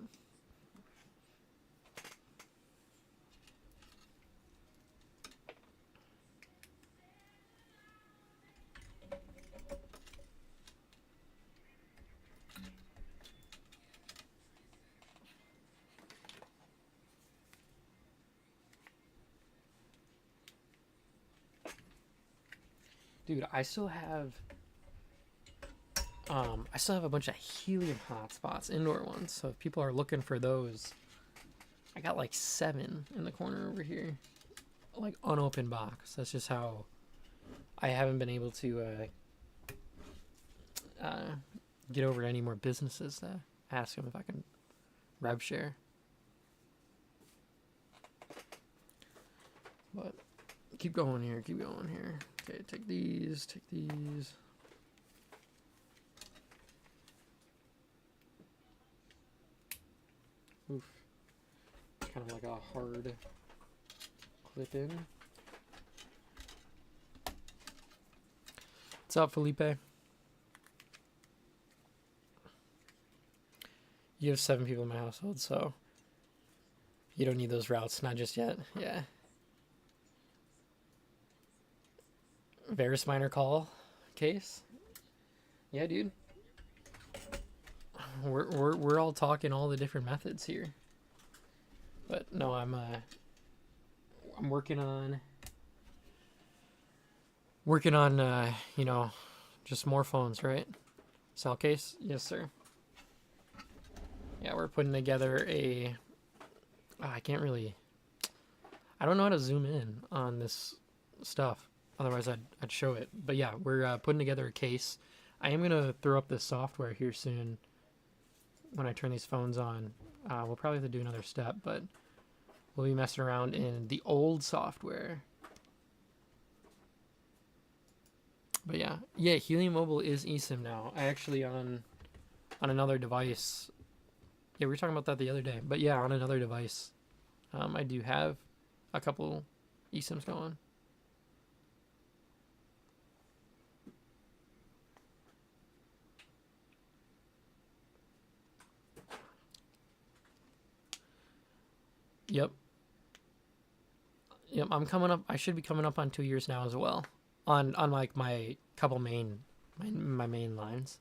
[SPEAKER 1] Dude, I still have a bunch of helium hotspots, indoor ones. So if people are looking for those, I got like 7 in the corner over here, like unopened box. That's just how I haven't been able to get over to any more businesses to ask them if I can rev share. But keep going here, keep going here. Okay, take these, take these. Oof. It's kind of like a hard clip in. What's up, Felipe? You have 7 people in my household, so you don't need those routes, not just yet. Yeah. Varus minor call case. Yeah, dude. We're all talking all the different methods here. But no, I'm working on just more phones, right? Cell case? Yes, sir. Yeah, we're putting together I don't know how to zoom in on this stuff. Otherwise, I'd show it. But yeah, we're putting together a case. I am going to throw up this software here soon when I turn these phones on. We'll probably have to do another step, but we'll be messing around in the old software. But yeah, Helium Mobile is eSIM now. I actually on another device. Yeah, we were talking about that the other day. But yeah, on another device, I do have a couple eSIMs going. Yep. I'm coming up. I should be coming up on 2 years now as well. On like my couple my main lines.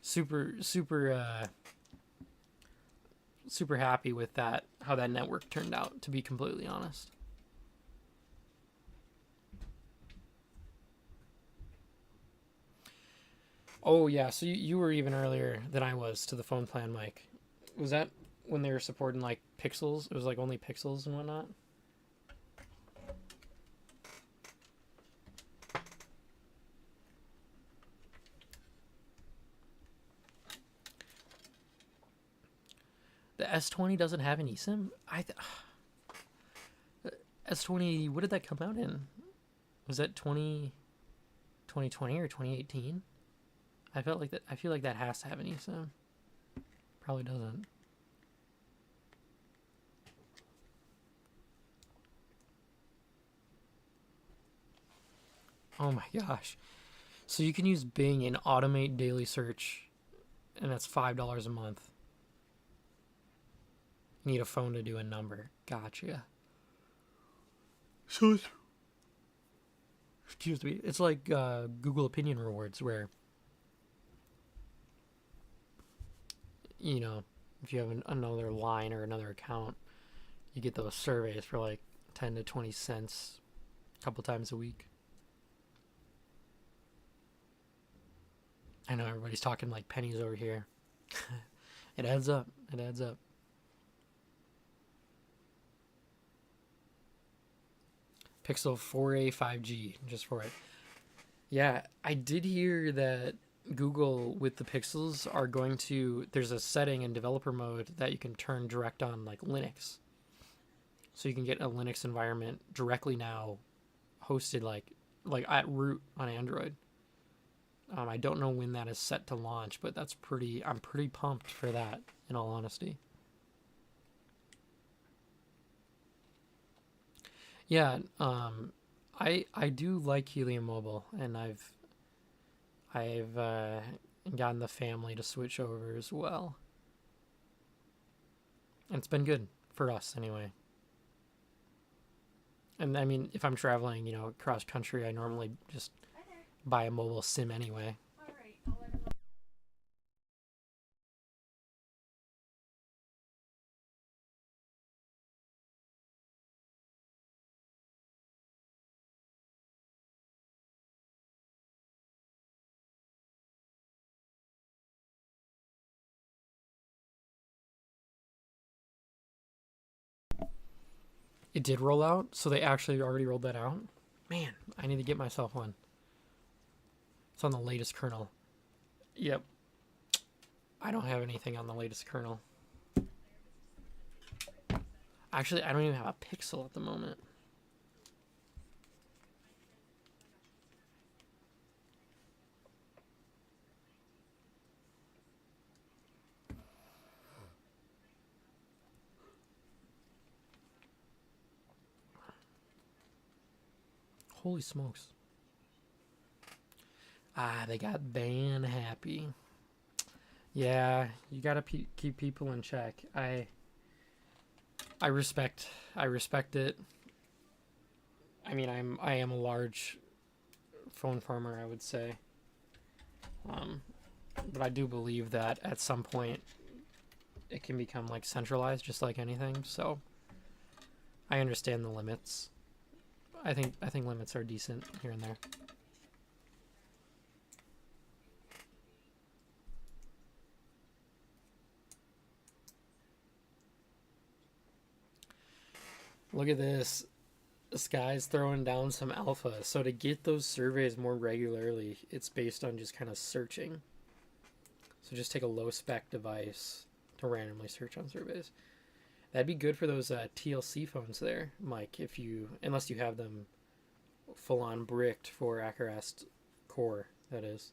[SPEAKER 1] Super happy with that, how that network turned out, to be completely honest. Oh yeah, so you were even earlier than I was to the phone plan, Mike. Was that when they were supporting like pixels? It was like only pixels and whatnot? The S20 doesn't have an eSIM? S20, what did that come out in? Was that 2020 or 2018? I feel like that has to have an eSIM. Probably doesn't. Oh my gosh. So you can use Bing and automate daily search, and that's $5 a month. You need a phone to do a number. Gotcha. So excuse me. It's like Google Opinion Rewards, where if you have another line or another account, you get those surveys for like 10 to 20 cents a couple times a week. I know everybody's talking like pennies over here. It adds up. It adds up. Pixel 4a 5G, just for it. Yeah, I did hear that Google with the Pixels are going to, there's a setting in developer mode that you can turn direct on like Linux. so you can get a Linux environment directly now, hosted like at root on Android. I don't know when that is set to launch, but I'm pretty pumped for that, in all honesty. Yeah, I do like Helium Mobile, and I've gotten the family to switch over as well. And it's been good for us anyway. And I mean, if I'm traveling, cross country, I normally just buy a mobile SIM anyway.
[SPEAKER 2] All right, I'll let him know.
[SPEAKER 1] It did roll out, so they actually already rolled that out. Man, I need to get myself one. It's on the latest kernel. Yep. I don't have anything on the latest kernel. Actually, I don't even have a Pixel at the moment. Holy smokes. Ah, they got ban happy. Yeah, you gotta keep people in check. I respect it. I mean, I am a large phone farmer, I would say. But I do believe that at some point it can become like centralized, just like anything. So I understand the limits. I think limits are decent here and there. Look at this. This guy's throwing down some alpha. So to get those surveys more regularly, it's based on just kind of searching. So just take a low spec device to randomly search on surveys. That'd be good for those TLC phones there, Mike, unless you have them full on bricked for Acroast Core, that is.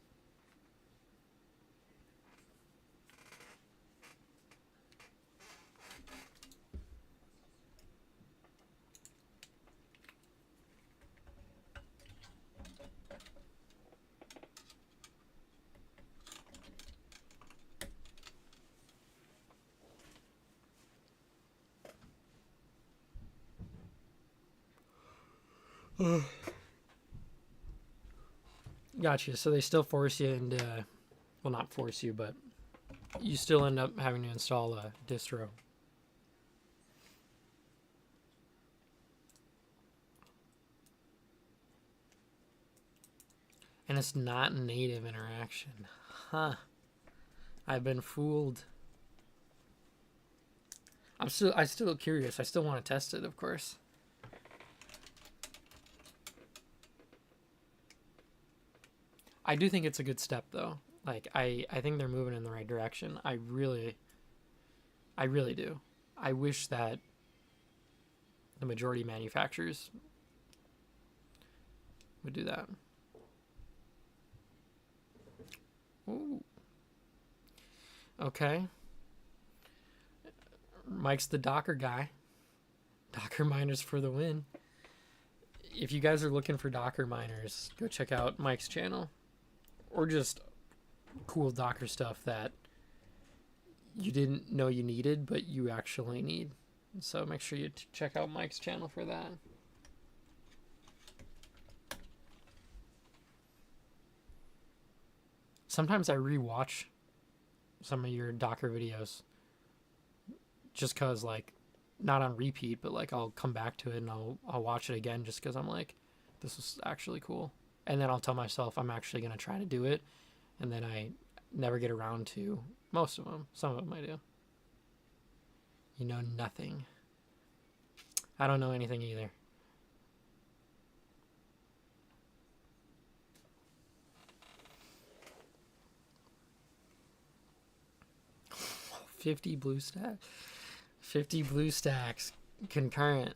[SPEAKER 1] Gotcha. So they still force you into, well, not force you, but you still end up having to install a distro. And it's not native interaction. Huh. I've been fooled. I'm still curious. I still want to test it, of course. I do think it's a good step, though. Like, I think they're moving in the right direction. I really do. I wish that the majority of manufacturers would do that. Ooh. Okay. Mike's the Docker guy. Docker miners for the win. If you guys are looking for Docker miners, go check out Mike's channel. Or just cool Docker stuff that you didn't know you needed, but you actually need. So make sure you check out Mike's channel for that. Sometimes I rewatch some of your Docker videos just cause, like, not on repeat, but like I'll come back to it and I'll watch it again just because I'm like, this is actually cool. And then I'll tell myself I'm actually gonna try to do it, and then I never get around to most of them. Some of them I do. You know nothing. I don't know anything either. $50 BlueStack. 50 BlueStacks. concurrent.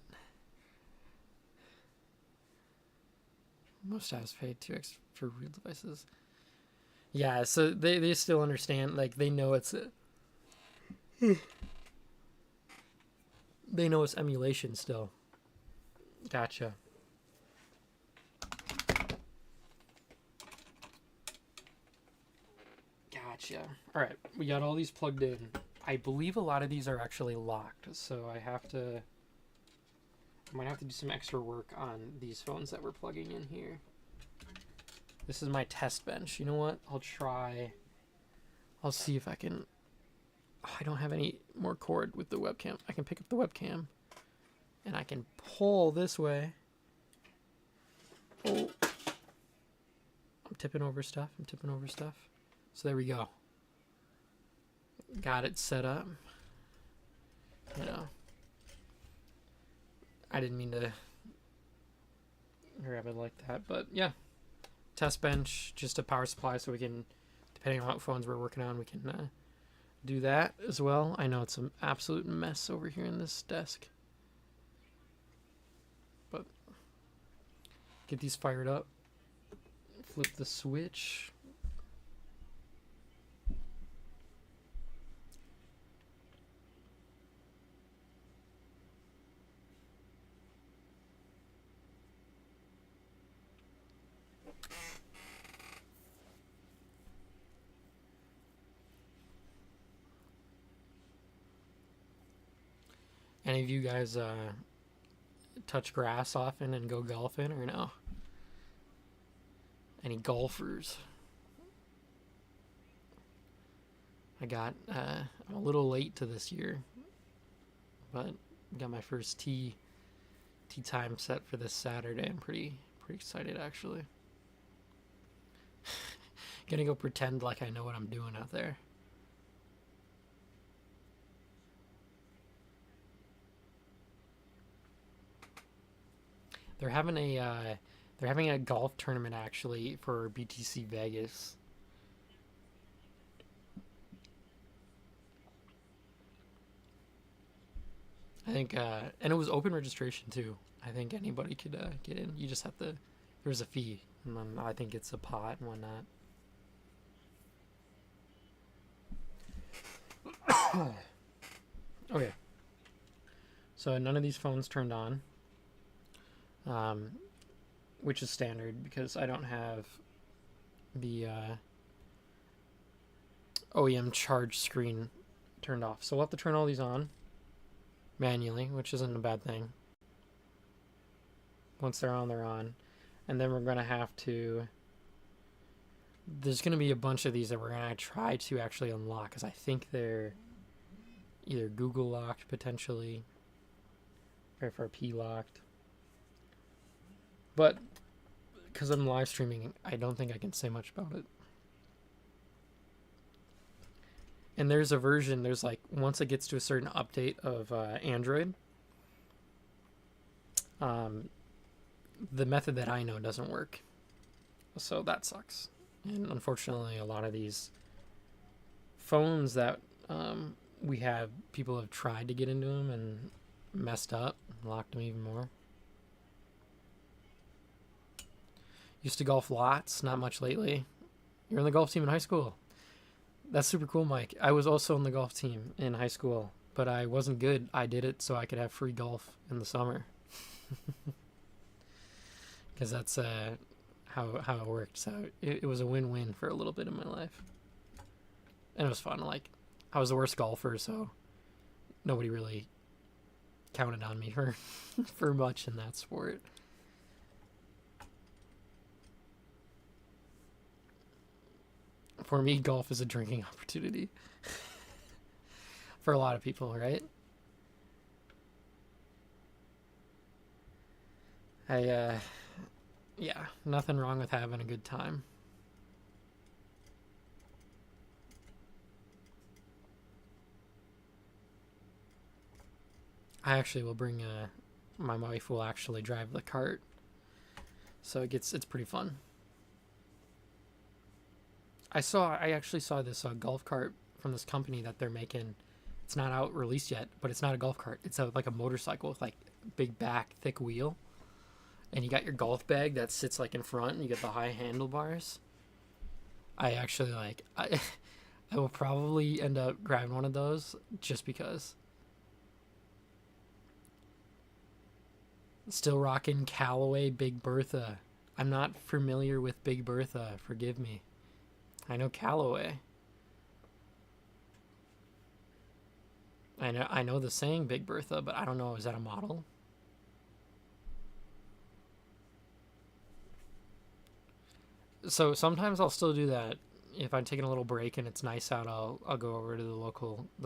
[SPEAKER 1] Most apps pay 2x for real devices. Yeah, so they still understand. Like, they know it's they know it's emulation still. Gotcha. Gotcha. All right, we got all these plugged in. I believe a lot of these are actually locked, so I might have to do some extra work on these phones that we're plugging in here. This is my test bench. You know what? I'll see if I can. Oh, I don't have any more cord with the webcam. I can pick up the webcam and I can pull this way. Oh, I'm tipping over stuff. So there we go. Got it set up. You know, I didn't mean to grab it like that, but yeah. Test bench, just a power supply, so we can, depending on what phones we're working on, we can do that as well. I know it's an absolute mess over here in this desk, but get these fired up, flip the switch. Any of you guys touch grass often and go golfing, or no? Any golfers? I'm a little late to this year, but got my first tee time set for this Saturday. I'm pretty excited, actually. Gonna go pretend like I know what I'm doing out there. They're having a golf tournament actually for BTC Vegas. I think, and it was open registration too. I think anybody could get in. You just have to. There's a fee, and then I think it's a pot and whatnot. Okay. So none of these phones turned on. Which is standard because I don't have the OEM charge screen turned off. So we'll have to turn all these on manually, which isn't a bad thing. Once they're on, they're on. And then we're going to have to... There's going to be a bunch of these that we're going to try to actually unlock because I think they're either Google locked potentially or FRP locked. But because I'm live streaming, I don't think I can say much about it. And there's a version, there's like, once it gets to a certain update of Android, the method that I know doesn't work. So that sucks. And unfortunately, a lot of these phones that we have, people have tried to get into them and messed up, locked them even more. Used to golf lots, not much lately. You're on the golf team in high school. That's super cool, Mike. I was also on the golf team in high school, but I wasn't good. I did it so I could have free golf in the summer. Because that's how it worked. So it was a win-win for a little bit in my life. And it was fun. Like, I was the worst golfer, so nobody really counted on me for much in that sport. For me, golf is a drinking opportunity. For a lot of people, right? Yeah, nothing wrong with having a good time. I actually will bring, my wife will actually drive the cart. So it's pretty fun. I actually saw this golf cart from this company that they're making It's not out released yet, but it's not a golf cart. It's like a motorcycle with like big back, thick wheel, and you got your golf bag that sits like in front, and you get the high handlebars. I actually like. I will probably end up grabbing one of those just because. Still rocking Callaway Big Bertha. I'm not familiar with Big Bertha. Forgive me. I know Callaway. I know the saying Big Bertha, but I don't know. Is that a model? So sometimes I'll still do that. If I'm taking a little break and it's nice out, I'll go over to the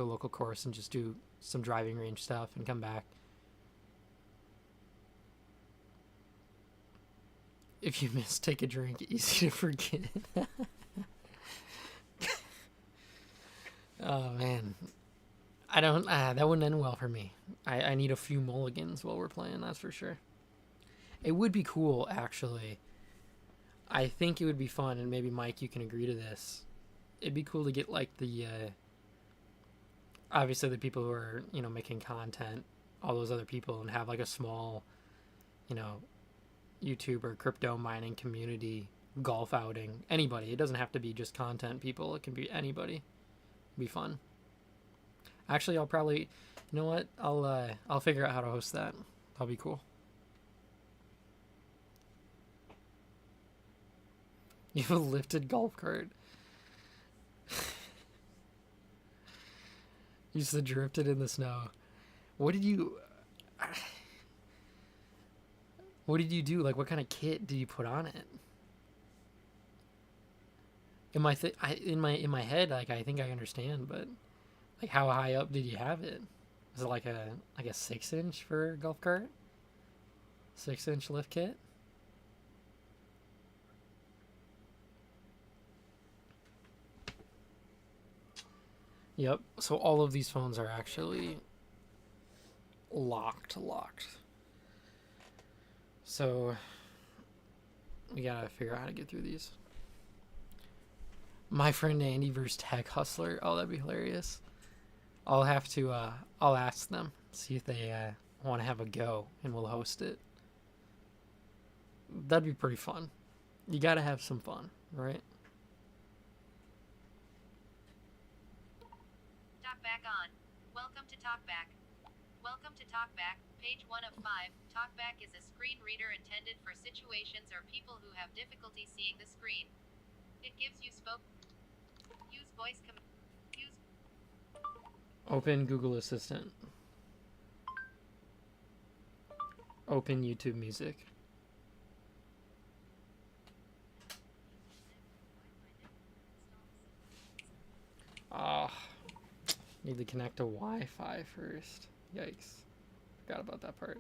[SPEAKER 1] local course and just do some driving range stuff and come back. If you miss, take a drink. Easy to forget. Oh man, I don't. That wouldn't end well for me. I need a few mulligans while we're playing. That's for sure. It would be cool, actually. I think it would be fun, and maybe Mike, you can agree to this. It'd be cool to get like the obviously the people who are making content, all those other people, and have like a small, YouTube or crypto mining community golf outing. Anybody. It doesn't have to be just content people. It can be anybody. It'd be fun. Actually, I'll probably, you know what? I'll figure out how to host that. That'll be cool. You have a lifted golf cart. You just drifted in the snow. What did you do? Like, what kind of kit did you put on it? In my head, like, I think I understand, but like, how high up did you have it? Was it like a 6-inch for a golf cart? 6-inch lift kit? Yep. So all of these phones are actually locked. So we gotta figure out how to get through these. My friend Andy versus Tech Hustler. Oh, that'd be hilarious. I'll have to. I'll ask them, see if they want to have a go, and we'll host it. That'd be pretty fun. You gotta have some fun, right?
[SPEAKER 3] Talkback on. Welcome to Talkback. Welcome to Talkback, page 1 of 5. Talkback is a screen reader intended for situations or people who have difficulty seeing the screen. It gives you use voice use.
[SPEAKER 1] Open Google Assistant. Open YouTube Music. Need to connect to Wi-Fi first. Yikes. Forgot about that part.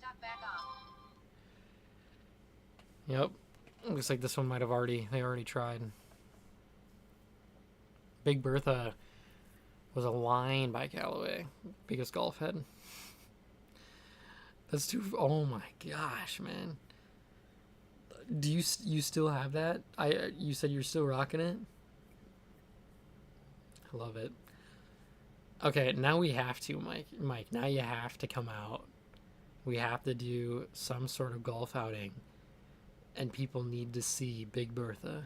[SPEAKER 3] Talkback off.
[SPEAKER 1] Yep. Looks like this one might have they already tried. Big Bertha was a line by Callaway. Biggest golf head. That's too. Oh my gosh, man. Do you still have that? You said you're still rocking it? I love it. Okay, now we have to, Mike, now you have to come out. We have to do some sort of golf outing. And people need to see Big Bertha.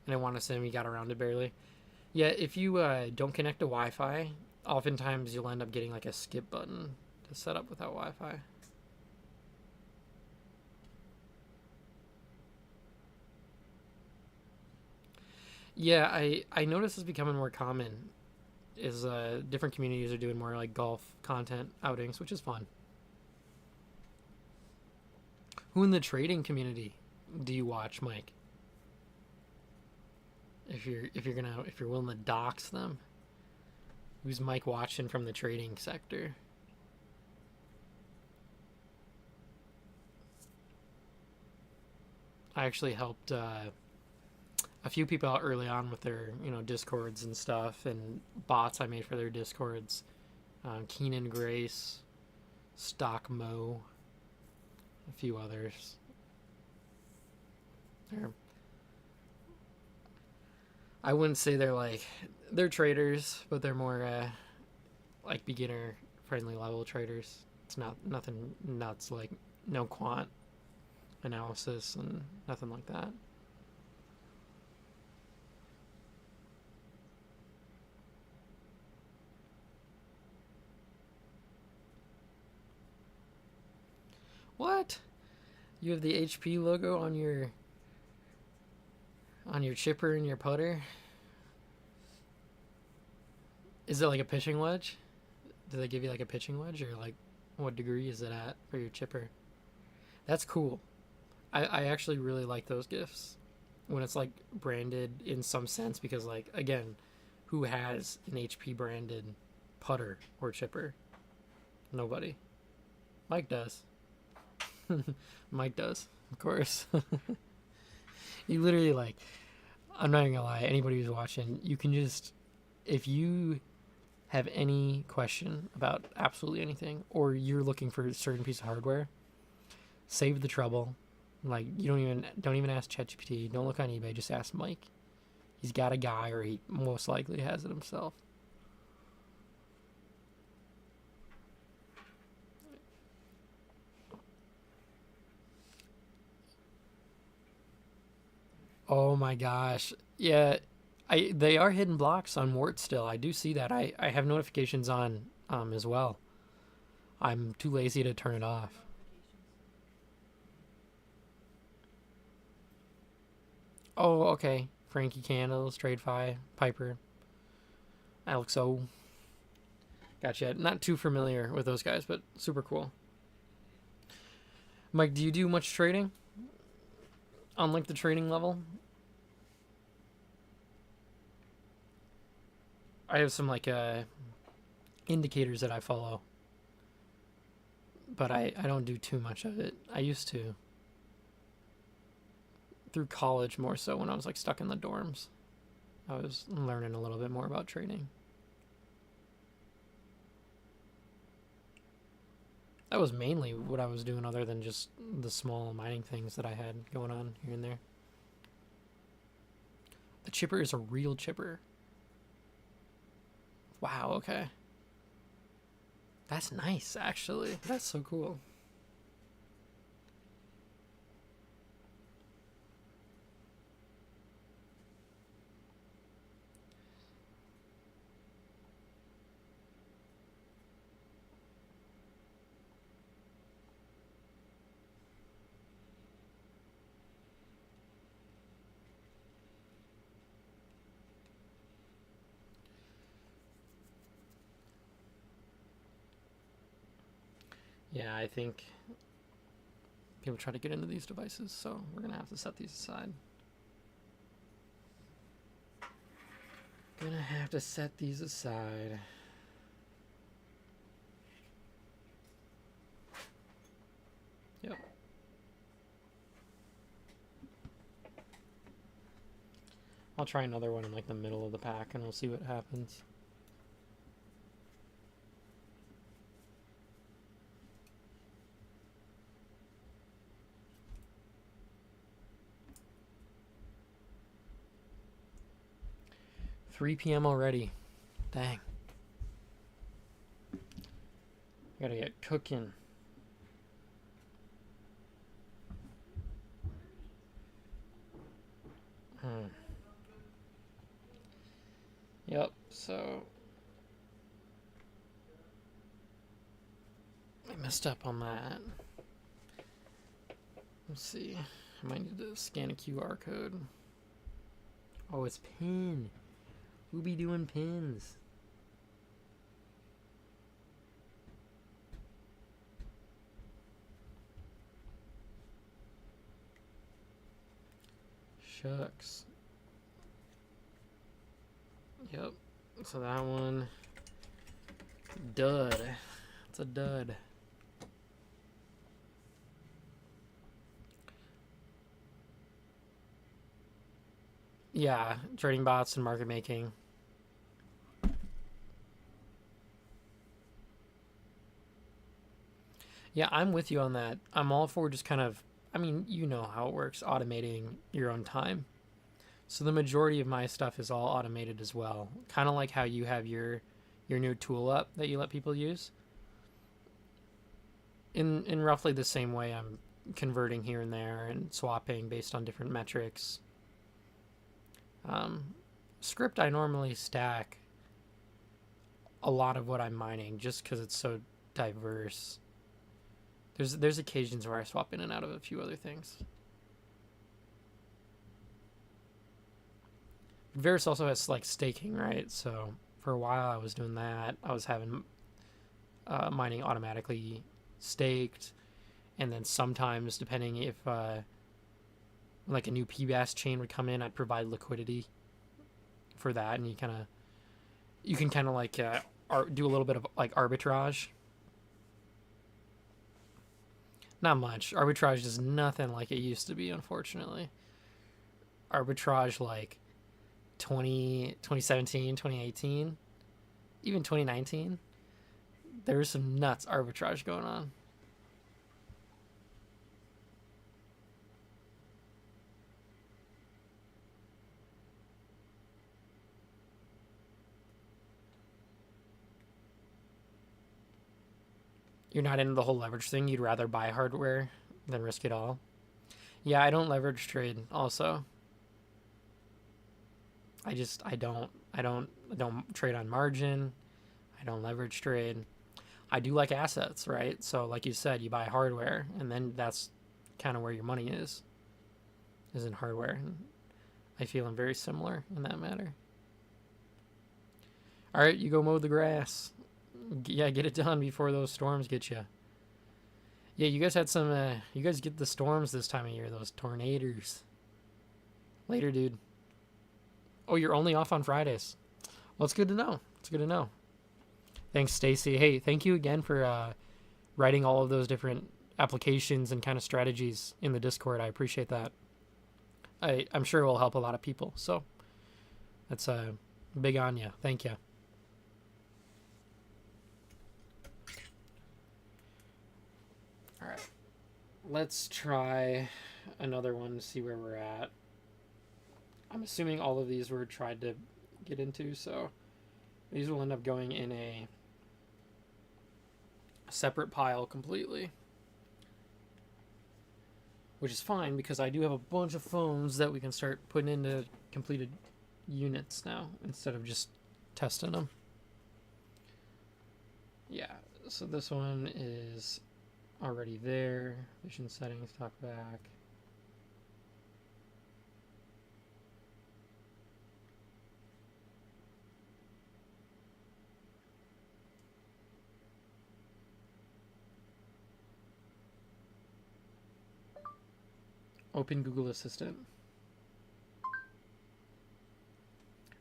[SPEAKER 1] And I want to say we got around it barely. Yeah, if you don't connect to Wi-Fi, oftentimes you'll end up getting like a skip button to set up without Wi-Fi. Yeah, I notice it's becoming more common. Is different communities are doing more like golf content outings, which is fun. Who in the trading community do you watch, Mike? If you're willing to dox them, who's Mike watching from the trading sector? I actually helped a few people out early on with their discords and stuff and bots I made for their discords, Keenan Grace, Stock Mo, a few others. I wouldn't say they're traders, but they're more like beginner friendly level traders. It's nothing nuts, like no quant analysis and nothing like that. What? You have the HP logo on your chipper and your putter? Is it like a pitching wedge? Do they give you like a pitching wedge, or like what degree is it at for your chipper? That's cool. I actually really like those gifts when it's like branded in some sense, because like again, who has an HP branded putter or chipper? Nobody. Mike does. Mike does, of course. You literally, like, I'm not gonna lie, anybody who's watching, you can just, if you have any question about absolutely anything, or you're looking for a certain piece of hardware, save the trouble. Like, you don't even ask ChatGPT, don't look on eBay, just ask Mike. He's got a guy, or he most likely has it himself. Oh my gosh. Yeah, they are hidden blocks on Wart still. I do see that. I have notifications on as well. I'm too lazy to turn it off. Oh, okay. Frankie Candles, Trade Fi, Piper, Alex O. Gotcha. Not too familiar with those guys, but super cool. Mike, do you do much trading? On like the trading level? I have some like indicators that I follow, but I don't do too much of it. I used to. Through college more so, when I was like stuck in the dorms. I was learning a little bit more about trading. That was mainly what I was doing, other than just the small mining things that I had going on here and there. The chipper is a real chipper. Wow, okay. That's nice, actually. That's so cool. Yeah, I think people try to get into these devices, so we're gonna have to set these aside. Gonna have to set these aside. Yep. I'll try another one in like the middle of the pack and we'll see what happens. PM already. Dang. Gotta get cooking. Yep, so I messed up on that. Let's see. I might need to scan a QR code. Oh, it's pin. Who be doing pins? Shucks. Yep. So that one, dud. It's a dud. Yeah, trading bots and market making. Yeah, I'm with you on that. I'm all for just kind of, I mean, you know how it works, automating your own time. So the majority of my stuff is all automated as well. Kind of like how you have your new tool up that you let people use. In roughly the same way, I'm converting here and there and swapping based on different metrics. Script, I normally stack a lot of what I'm mining just because it's so diverse. There's occasions where I swap in and out of a few other things. Verus also has like staking, right? So for a while I was doing that. I was having mining automatically staked, and then sometimes depending if like a new PBAS chain would come in, I'd provide liquidity for that, and you can kind of like do a little bit of like arbitrage. Not much. Arbitrage is nothing like it used to be, unfortunately. Arbitrage like 2017, 2018, even 2019, there was some nuts arbitrage going on. You're not into the whole leverage thing. You'd rather buy hardware than risk it all. Yeah, I don't leverage trade also. I don't trade on margin. I don't leverage trade. I do like assets, right? So like you said, you buy hardware and then that's kind of where your money is in hardware. And I feel I'm very similar in that matter. All right, you go mow the grass. Yeah, get it done before those storms get you. Yeah, you guys had some, you guys get the storms this time of year, those tornadoes. Later, dude. Oh, you're only off on Fridays. Well, it's good to know. It's good to know. Thanks, Stacy. Hey, thank you again for writing all of those different applications and kind of strategies in the Discord. I appreciate that. I'm sure it will help a lot of people. So that's big on you. Thank you. All right. Let's try another one to see where we're at. I'm assuming all of these were tried to get into, so these will end up going in a separate pile completely. Which is fine because I do have a bunch of phones that we can start putting into completed units now instead of just testing them. Yeah, so this one is already there. Vision settings, talk back. Open Google Assistant.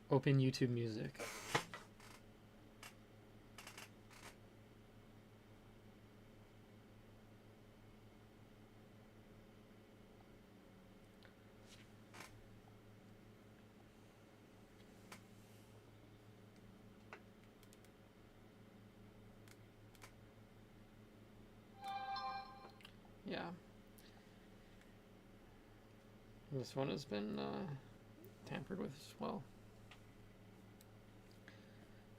[SPEAKER 1] Open YouTube Music. Yeah. This one has been tampered with as well.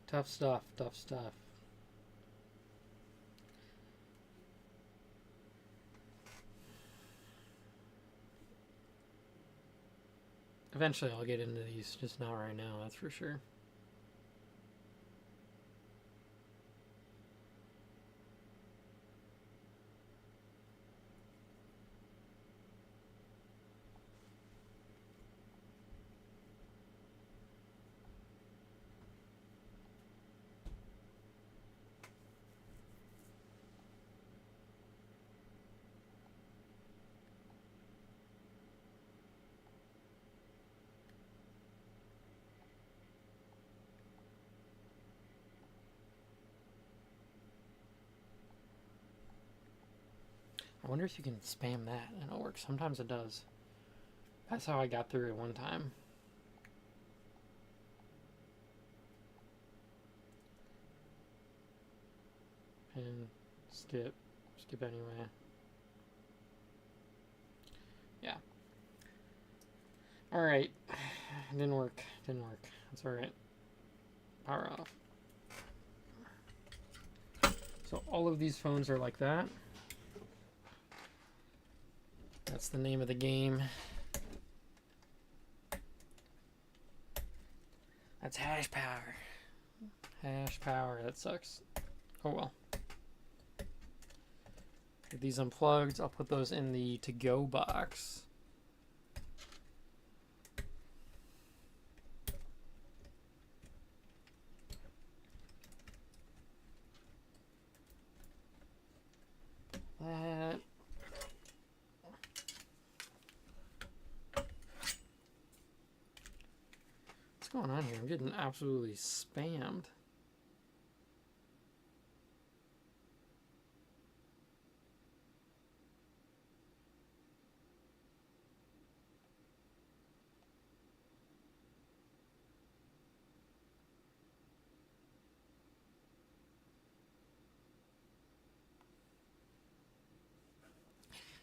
[SPEAKER 1] Tough stuff, tough stuff. Eventually I'll get into these, just not right now, that's for sure. I wonder if you can spam that and it'll work. Sometimes it does. That's how I got through it one time. Pin, skip, skip anyway. Yeah. Alright. Didn't work. That's alright. Power off. So all of these phones are like that. That's the name of the game. That's hash power. Hash power. That sucks. Oh well. Get these unplugged. I'll put those in the to-go box. That. What's going on here? I'm getting absolutely spammed.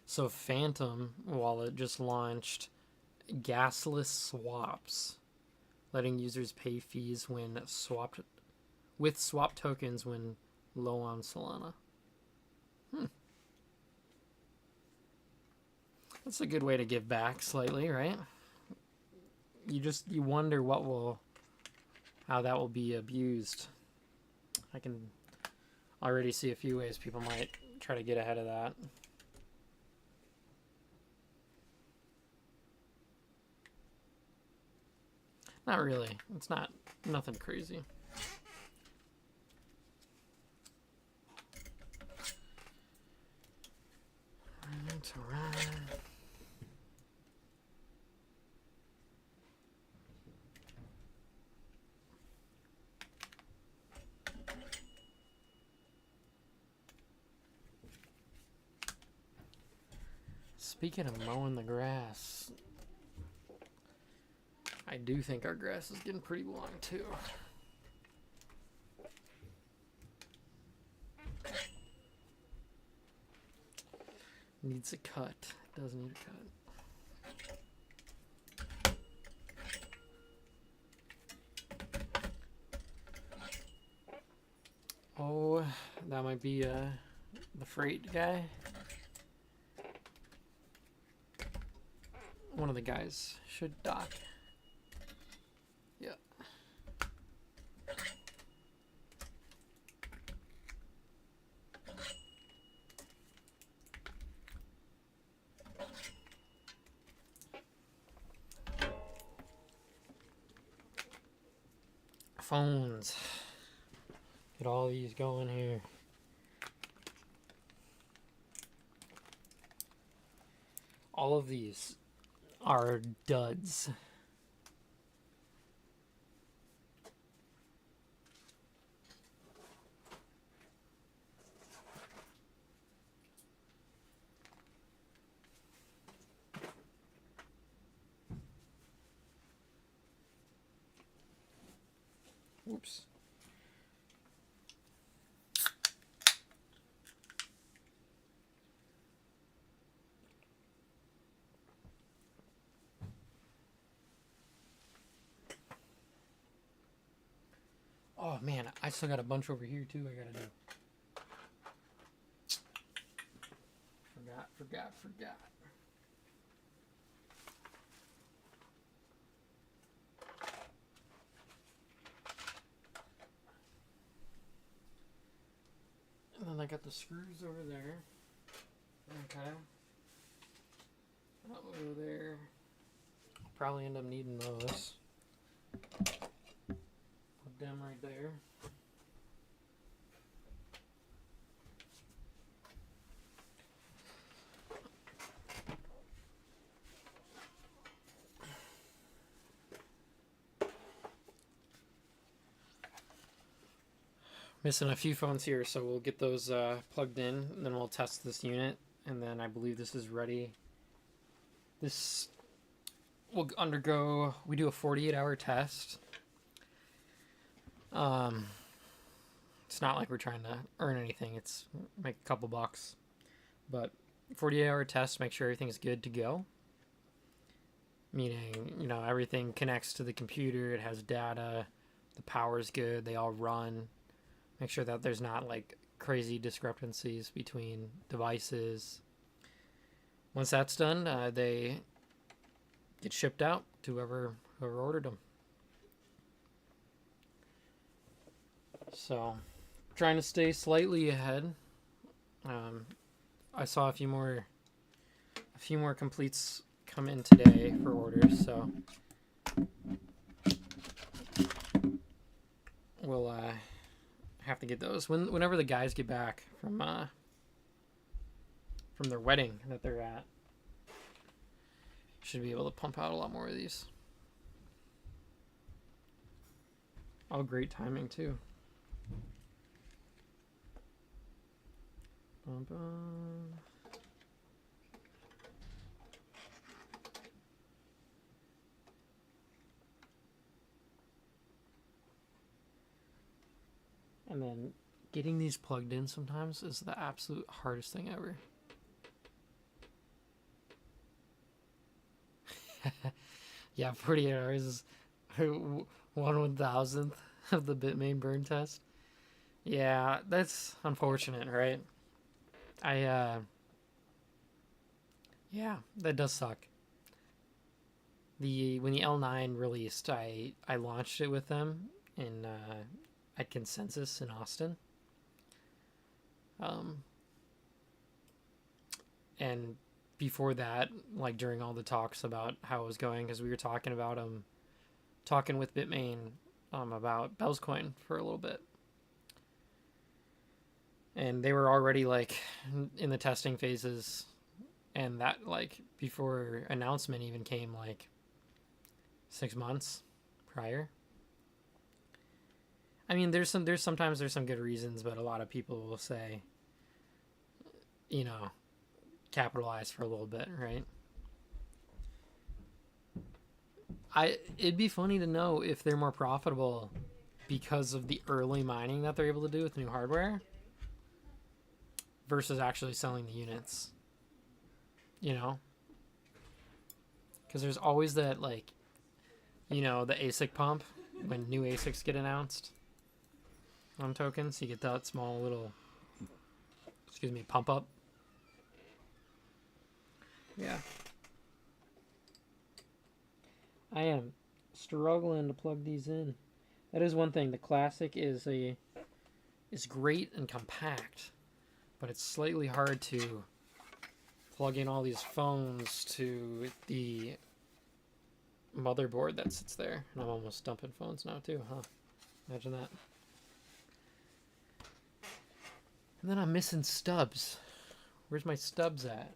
[SPEAKER 1] So Phantom Wallet just launched gasless swaps, letting users pay fees when swapped with swap tokens when low on Solana. That's a good way to give back slightly, right? You wonder how that will be abused. I can already see a few ways people might try to get ahead of that. Not really. It's nothing crazy. That's alright. Speaking of mowing the grass, I do think our grass is getting pretty long too. Needs a cut. It does need a cut. Oh, that might be the freight guy. One of the guys should dock. Yeah. Phones. Get all these going here. All of these are duds. Oops. Oh man, I still got a bunch over here too I gotta do. Forgot. And then I got the screws over there. Okay. That over there. I'll probably end up needing those. Put them right there. Missing a few phones here, so we'll get those plugged in, and then we'll test this unit, and then I believe this is ready. This will undergo, we do a 48-hour test. It's not like we're trying to earn anything, it's make a couple bucks. But 48-hour test, make sure everything's good to go. Meaning, you know, everything connects to the computer, it has data, the power's good, they all run. Make sure that there's not like crazy discrepancies between devices. Once that's done, they get shipped out to whoever ordered them. So, trying to stay slightly ahead. I saw a few more completes come in today for orders, so we'll have to get those whenever the guys get back from their wedding that they're at. Should be able to pump out a lot more of these. All great timing too. Bum, bum. And then getting these plugged in sometimes is the absolute hardest thing ever. Yeah, 48 hours is 1/1000th of the Bitmain burn test. Yeah, that's unfortunate, right? Yeah, that does suck. When the L9 released, I launched it with them in at Consensus in Austin. And before that, like during all the talks about how it was going, because we were talking with Bitmain about Bellscoin for a little bit. And they were already like in the testing phases, and that like before announcement even came, like 6 months prior. I mean, there's sometimes some good reasons, but a lot of people will say, you know, capitalize for a little bit, right? It'd be funny to know if they're more profitable because of the early mining that they're able to do with new hardware versus actually selling the units, you know? Because there's always that, like, you know, the ASIC pump when new ASICs get announced on tokens. You get that small little, pump up. Yeah. I am struggling to plug these in. That is one thing. The Classic is great and compact, but it's slightly hard to plug in all these phones to the motherboard that sits there. And I'm almost dumping phones now too, huh? Imagine that. And then I'm missing stubs. Where's my stubs at?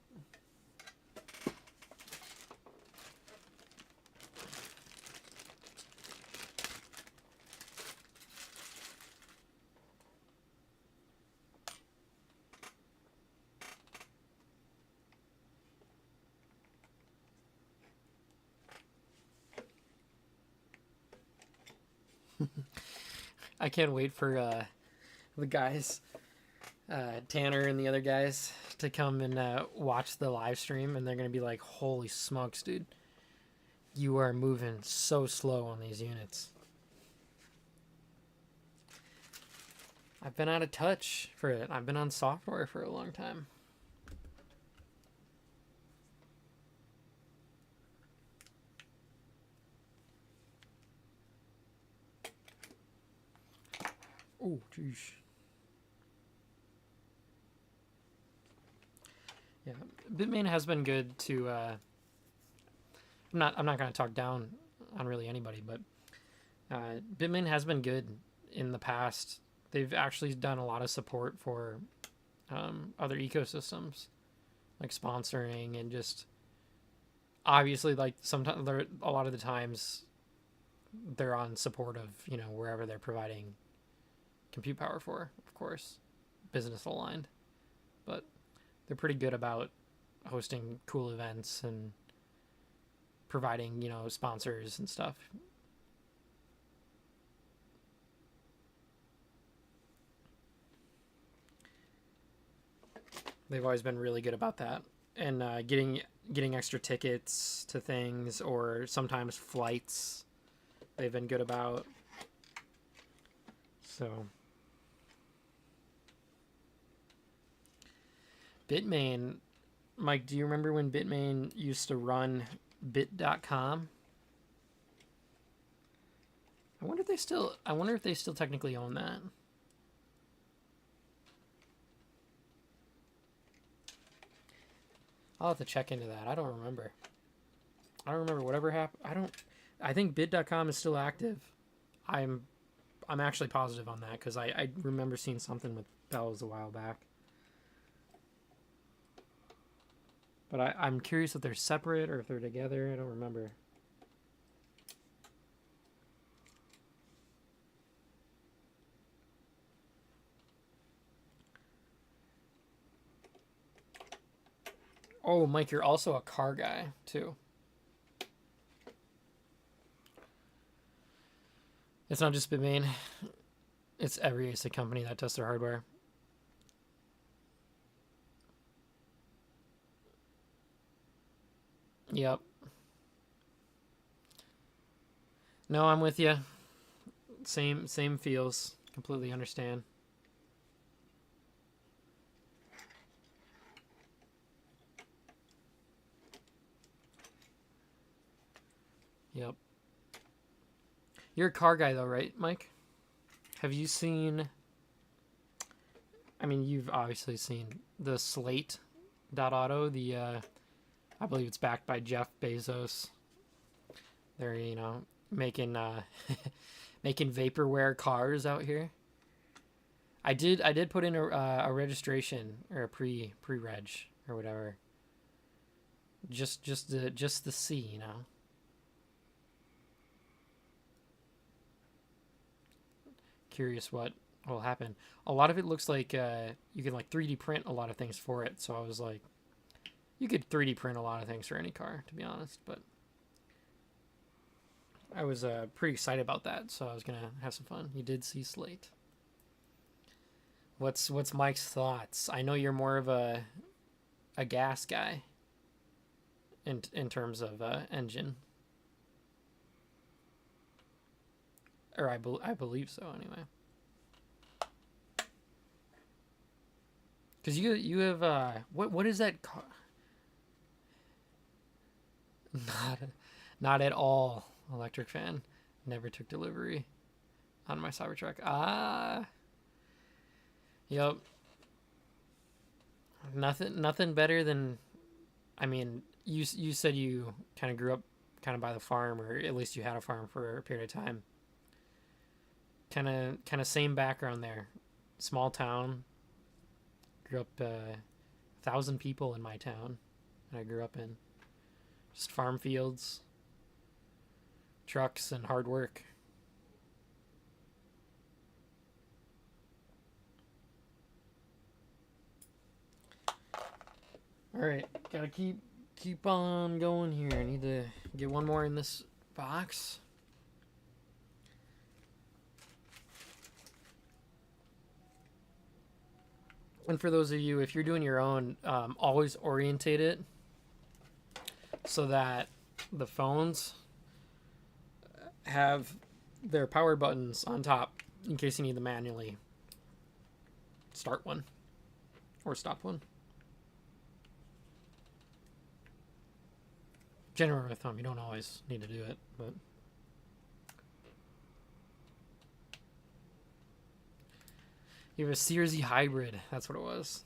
[SPEAKER 1] I can't wait for the guys, Tanner and the other guys, to come and watch the live stream, and they're going to be like, holy smokes, dude. You are moving so slow on these units. I've been out of touch for it. I've been on software for a long time. Oh, jeez. Yeah, Bitmain has been good to. I'm not going to talk down on really anybody, but Bitmain has been good in the past. They've actually done a lot of support for other ecosystems, like sponsoring and just obviously like sometimes a lot of the times they're on support of, you know, wherever they're providing compute power for, of course, business aligned, but they're pretty good about hosting cool events and providing, you know, sponsors and stuff. They've always been really good about that, and getting extra tickets to things, or sometimes flights. They've been good about. So, Bitmain, Mike, do you remember when Bitmain used to run bit.com? I wonder if they still technically own that. I'll have to check into that. I don't remember. Whatever happened. I think bit.com is still active. I'm actually positive on that because I remember seeing something with Bells a while back. But I'm curious if they're separate or if they're together. I don't remember. Oh, Mike, you're also a car guy, too. It's not just Bitmain. It's every ASIC company that tests their hardware. Yep. No, I'm with you. Same feels. Completely understand. Yep. You're a car guy though, right, Mike? Have you seen... I mean, you've obviously seen the Slate.auto, the I believe it's backed by Jeff Bezos. They're, making making vaporware cars out here. I did put in a registration or a pre-reg or whatever. Just to see, Curious what will happen. A lot of it looks like you can like 3D print a lot of things for it. So I was like, you could 3D print a lot of things for any car, to be honest. But I was pretty excited about that, so I was gonna have some fun. You did see Slate. What's Mike's thoughts? I know you're more of a gas guy in terms of engine, or I believe so anyway. Because you have what is that car? Not at all electric fan. Never took delivery on my Cybertruck. Yep. Nothing better than, I mean, you said you kind of grew up kind of by the farm, or at least you had a farm for a period of time. Kind of same background there. Small town. Grew up 1,000 people in my town that I grew up in. Just farm fields, trucks, and hard work. All right, gotta keep on going here. I need to get one more in this box. And for those of you, if you're doing your own, always orientate it so that the phones have their power buttons on top in case you need to manually start one or stop one. General rule of thumb, you don't always need to do it, but you have a Series E hybrid. That's what it was.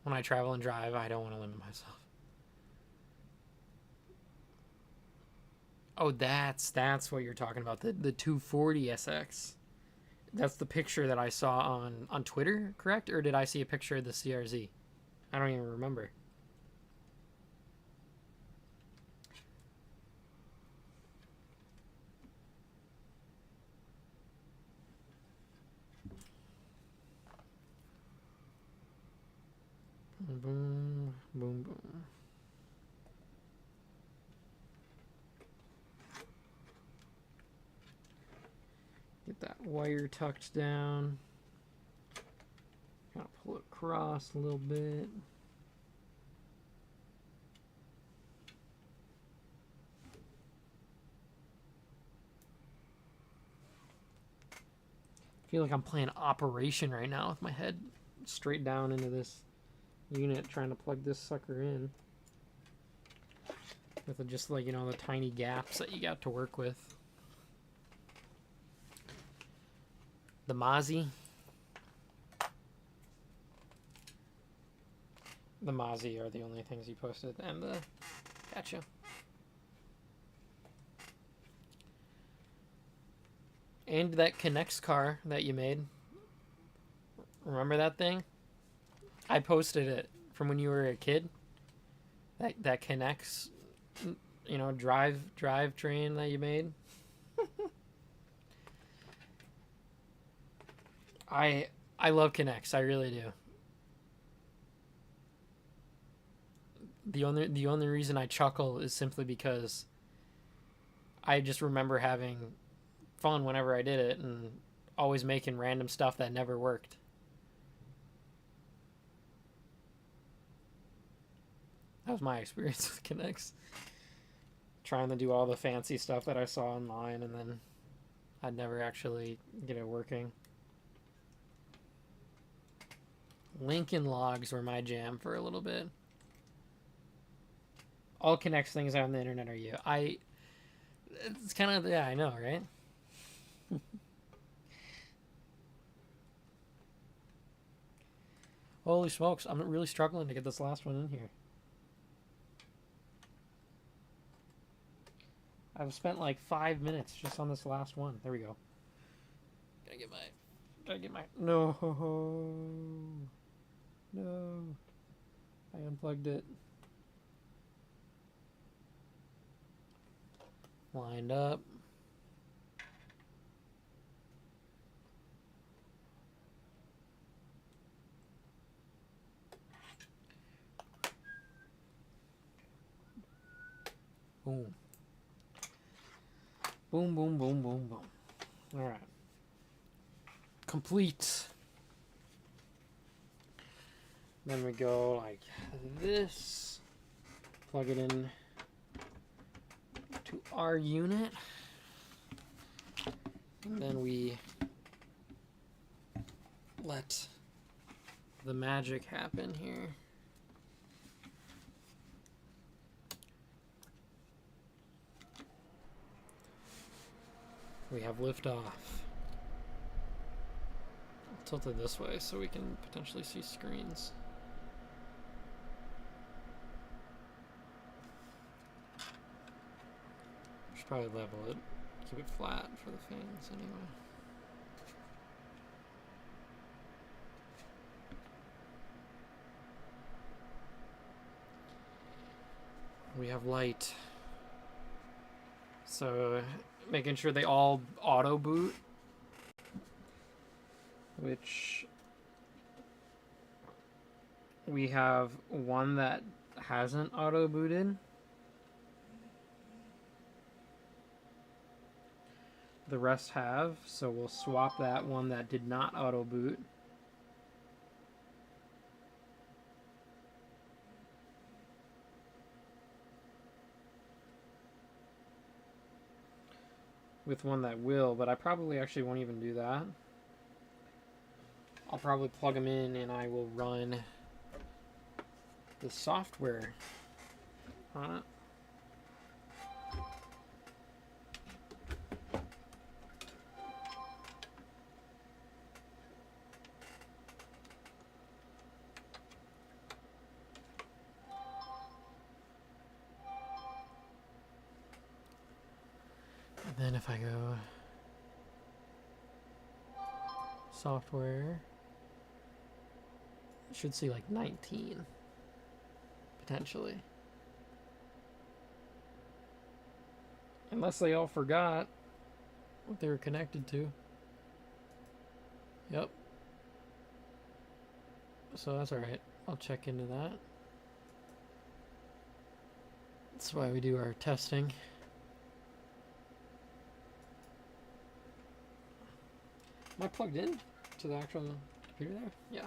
[SPEAKER 1] When I travel and drive, I don't want to limit myself. Oh, that's what you're talking about. The 240 SX. That's the picture that I saw on Twitter, correct? Or did I see a picture of the CRZ? I don't even remember. Boom, boom, boom. Get that wire tucked down. across a little bit. I feel like I'm playing Operation right now with my head straight down into this unit trying to plug this sucker in. With just like, you know, the tiny gaps that you got to work with. The Mozzie. The Mozzie are the only things he posted. And the... Gotcha. And that Connects car that you made. Remember that thing? I posted it from when you were a kid. That Connects, you know, drive train that you made. I love Connects. I really do. The only reason I chuckle is simply because I just remember having fun whenever I did it and always making random stuff that never worked. That was my experience with Connects. Trying to do all the fancy stuff that I saw online, and then I'd never actually get it working. Lincoln logs were my jam for a little bit. All Connects things on the internet are you. It's kind of, yeah, I know, right? Holy smokes, I'm really struggling to get this last one in here. I've spent like 5 minutes just on this last one. There we go. Gotta get my, no. I unplugged it. Lined up. Boom. Boom, boom, boom, boom, boom. All right. Complete. Then we go like this. Plug it in to our unit. And then we let the magic happen here. We have liftoff. I'll tilt it this way so we can potentially see screens. Should probably level it, keep it flat for the fans anyway. We have light. So making sure they all auto boot, which we have one that hasn't auto booted. The rest have, so we'll swap that one that did not auto boot. With one that will, but I probably actually won't even do that. I'll probably plug them in and I will run the software on it. And then if I go software, I should see like 19 potentially. Unless they all forgot what they were connected to. Yep. So that's alright. I'll check into that. That's why we do our testing. Am I plugged in to the actual computer there? Yeah.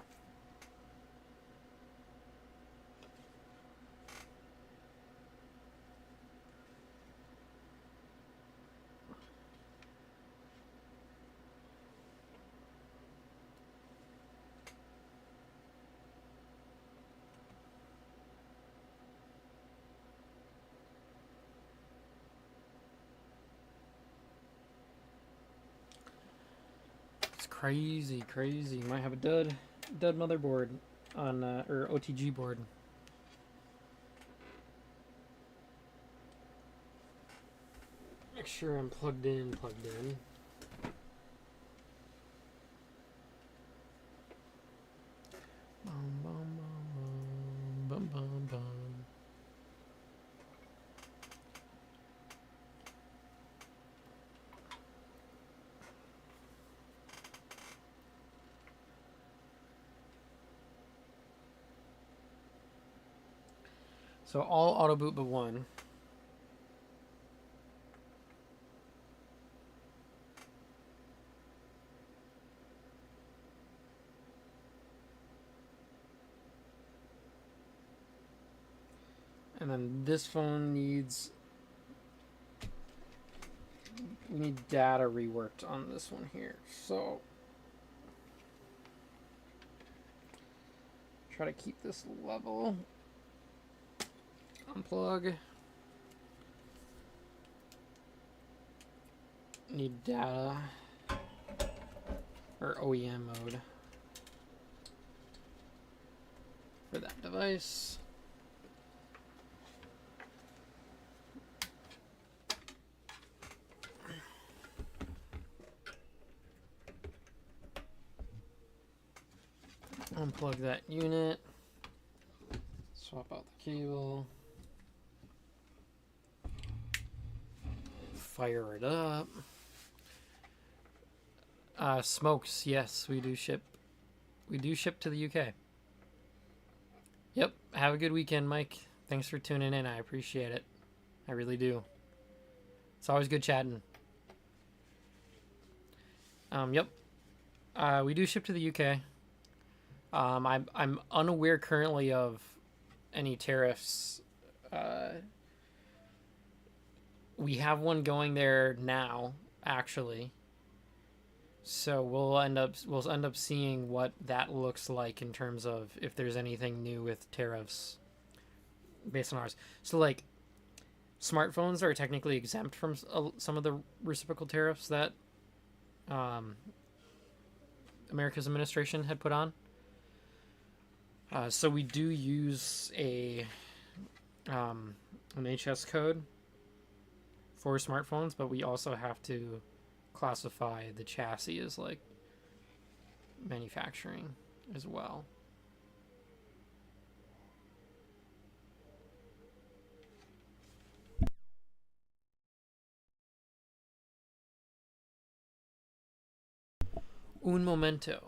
[SPEAKER 1] It's crazy, crazy. Might have a dud motherboard on or OTG board. Make sure I'm plugged in. Bum, bum, bum, bum, bum, bum. So all auto boot but one. And then this phone needs, we need data reworked on this one here. So try to keep this level. Unplug. Need data or OEM mode for that device. Unplug that unit. Swap out the cable. Fire it up. Smokes, yes, we do ship. We do ship to the UK. Yep. Have a good weekend, Mike. Thanks for tuning in. I appreciate it. I really do. It's always good chatting. Yep. We do ship to the UK. I'm unaware currently of any tariffs. We have one going there now, actually. So we'll end up seeing what that looks like in terms of if there's anything new with tariffs based on ours. So like, smartphones are technically exempt from some of the reciprocal tariffs that America's administration had put on. So we do use an HS code for smartphones, but we also have to classify the chassis as like manufacturing as well. Un momento.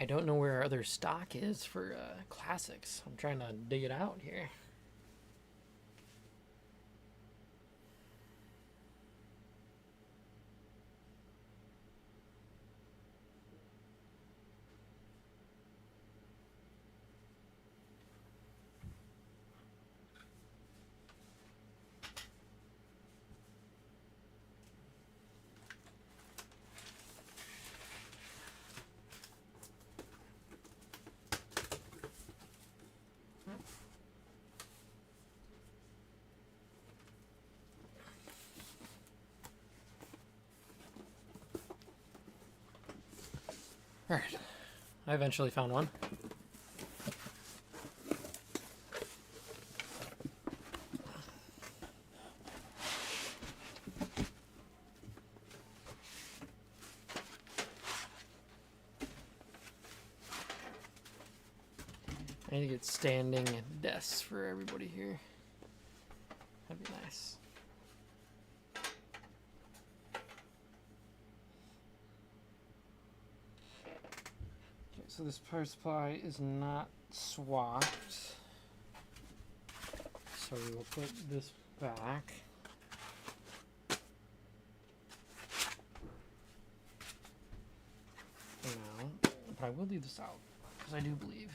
[SPEAKER 1] I don't know where our other stock is for classics. I'm trying to dig it out here. Alright, I eventually found one. I need to get standing desks for everybody here. That'd be nice. Okay, so this power supply is not swapped. So we will put this back. For now. But I will leave this out, because I do believe.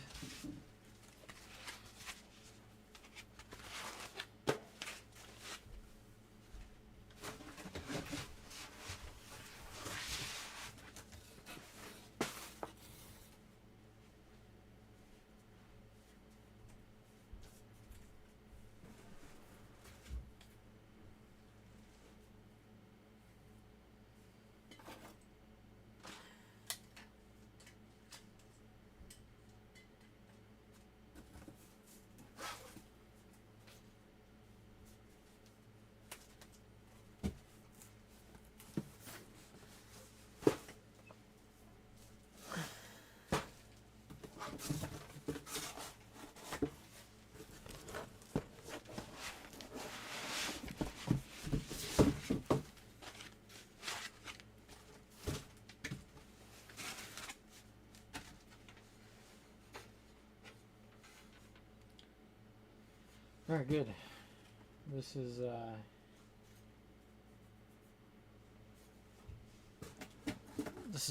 [SPEAKER 1] Alright, good. This is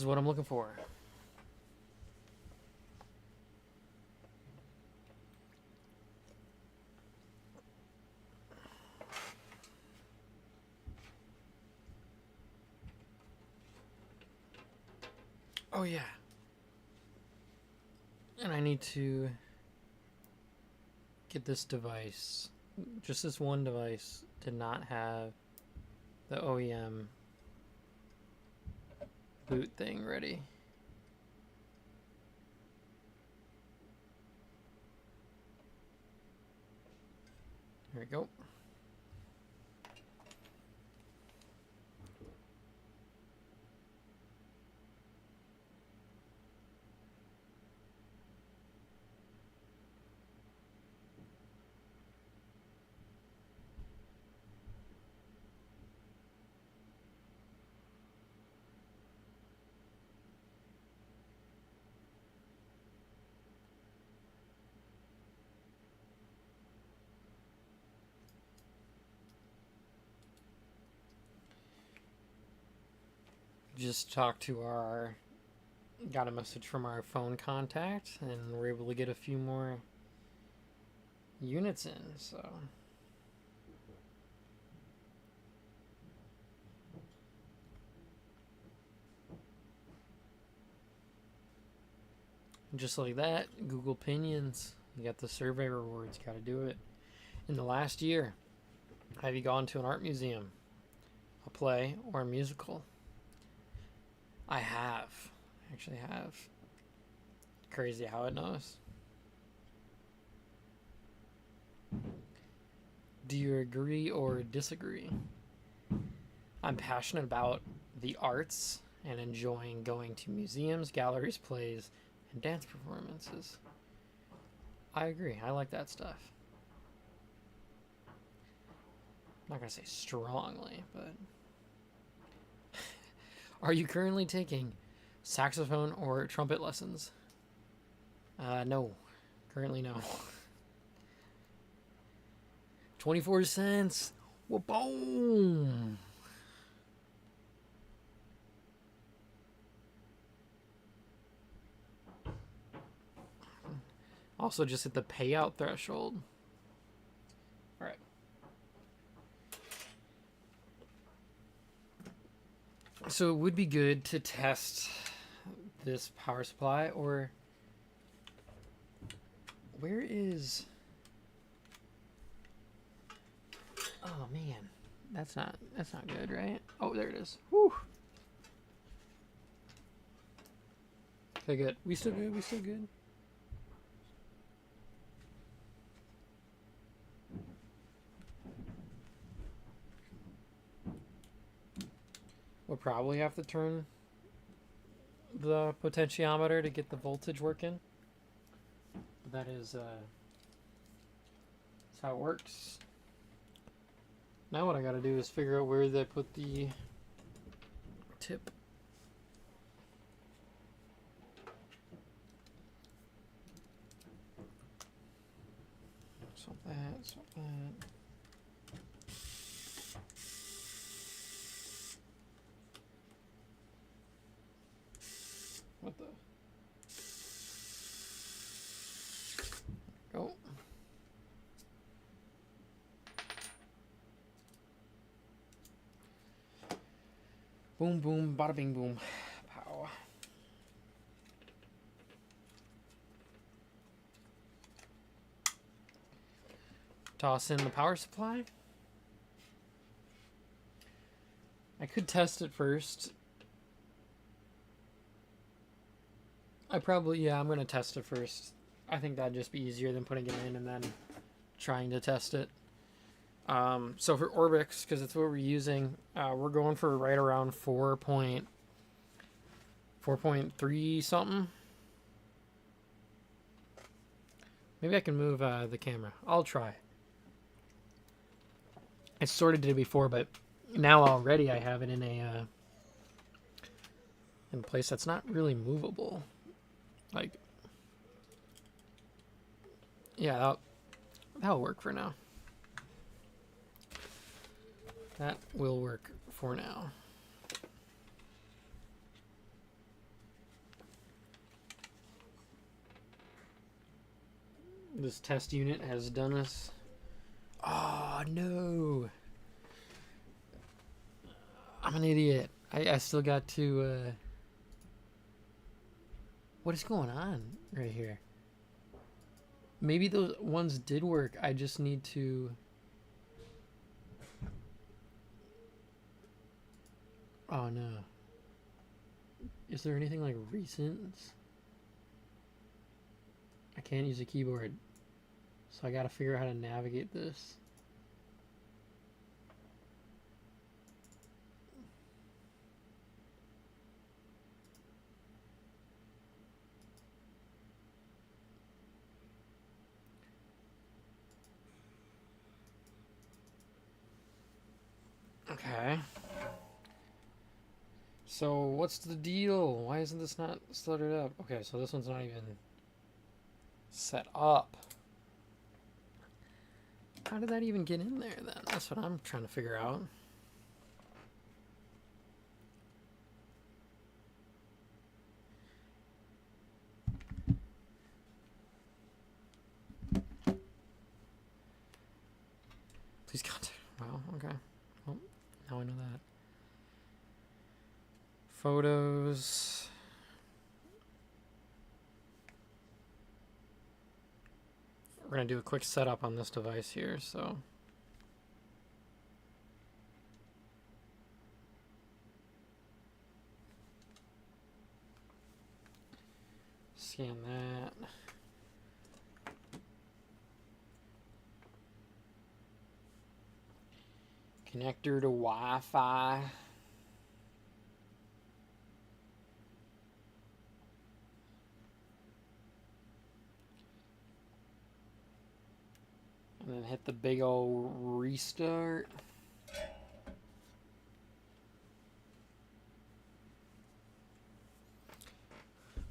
[SPEAKER 1] what I'm looking for. Oh yeah. And I need to get this device. Just this one device did not have the OEM boot thing ready. There we go. Just talked to got a message from our phone contact, and we're able to get a few more units in, so. Just like that, Google Pinions. You got the survey rewards, gotta do it. In the last year, have you gone to an art museum, a play, or a musical? I have. I actually have. Crazy how it knows. Do you agree or disagree? I'm passionate about the arts and enjoying going to museums, galleries, plays, and dance performances. I agree. I like that stuff. I'm not going to say strongly, but... Are you currently taking saxophone or trumpet lessons? No. Currently, no. 24 cents. Whoa, boom. Also, just hit the payout threshold. All right. So it would be good to test this power supply, or where is? Oh man, that's not good, right? Oh, there it is. Whew. Okay, good. We still good. We still good. We'll probably have to turn the potentiometer to get the voltage working. That is that's how it works. Now what I gotta do is figure out where they put the tip. Swap that, swap that. What the? Go. Boom, boom, bada bing, boom. Pow. Toss in the power supply. I could test it first. I'm going to test it first. I think that'd just be easier than putting it in and then trying to test it. So for Orbix, because it's what we're using, we're going for right around 4.3 something. Maybe I can move the camera. I'll try. I sorted it before, but now already I have it in a place that's not really movable. Like, yeah, that'll work for now. That will work for now. This test unit has done us. Oh no! I'm an idiot. I still got to. What is going on right here? Maybe those ones did work. I just need to. Oh no. Is there anything like recent? I can't use a keyboard. So I gotta figure out how to navigate this. Okay. So what's the deal? Why isn't this not started up? Okay, so this one's not even set up. How did that even get in there then? That's what I'm trying to figure out. Please contact. Wow, okay. Well, now I know that. Photos. We're going to do a quick setup on this device here, so. Scan that. Connector to Wi-Fi. And then hit the big old restart.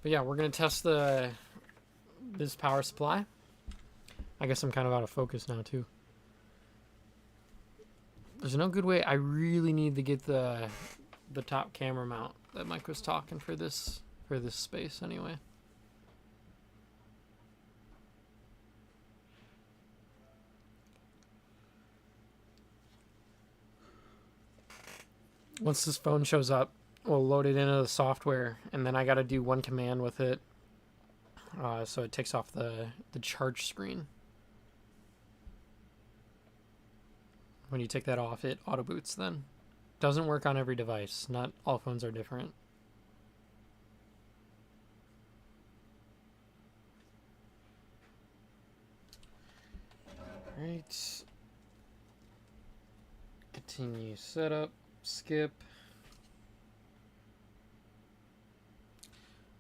[SPEAKER 1] But yeah, we're going to test the this power supply. I guess I'm kind of out of focus now too. There's no good way. I really need to get the top camera mount that Mike was talking for this space anyway. Once this phone shows up, we'll load it into the software, and then I got to do one command with it, so it takes off the charge screen. When you take that off, it auto boots then. Doesn't work on every device. Not all phones are different. Alright. Continue setup. Skip.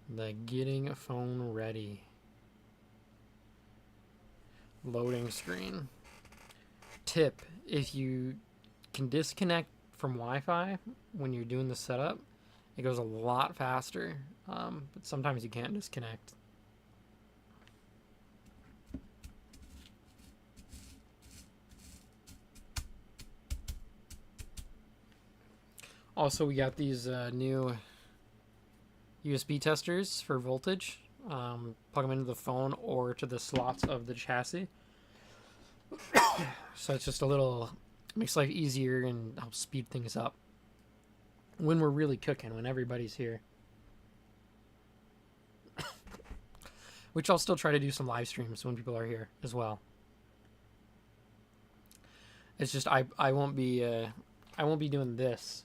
[SPEAKER 1] The getting a phone ready. Loading screen. Tip: if you can disconnect from Wi-Fi when you're doing the setup, it goes a lot faster, but sometimes you can't disconnect. Also, we got these new USB testers for voltage. Plug them into the phone or to the slots of the chassis. So it's just a little, makes life easier and helps speed things up when we're really cooking, when everybody's here. Which I'll still try to do some live streams when people are here as well. It's just I won't be doing this,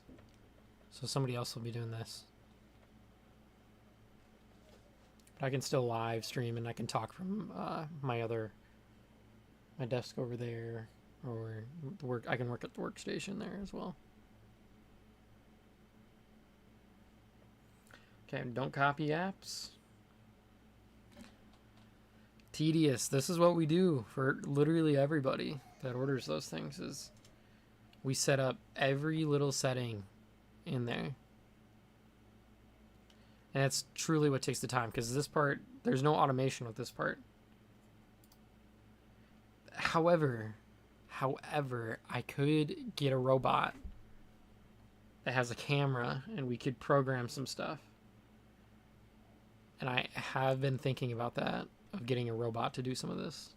[SPEAKER 1] so somebody else will be doing this. But I can still live stream and I can talk from my desk over there, or I can work at the workstation there as well. Okay, don't copy apps. Tedious. This is what we do for literally everybody that orders those things, is we set up every little setting in there. And that's truly what takes the time, because this part, there's no automation with this part. However, I could get a robot that has a camera and we could program some stuff. And I have been thinking about that, of getting a robot to do some of this.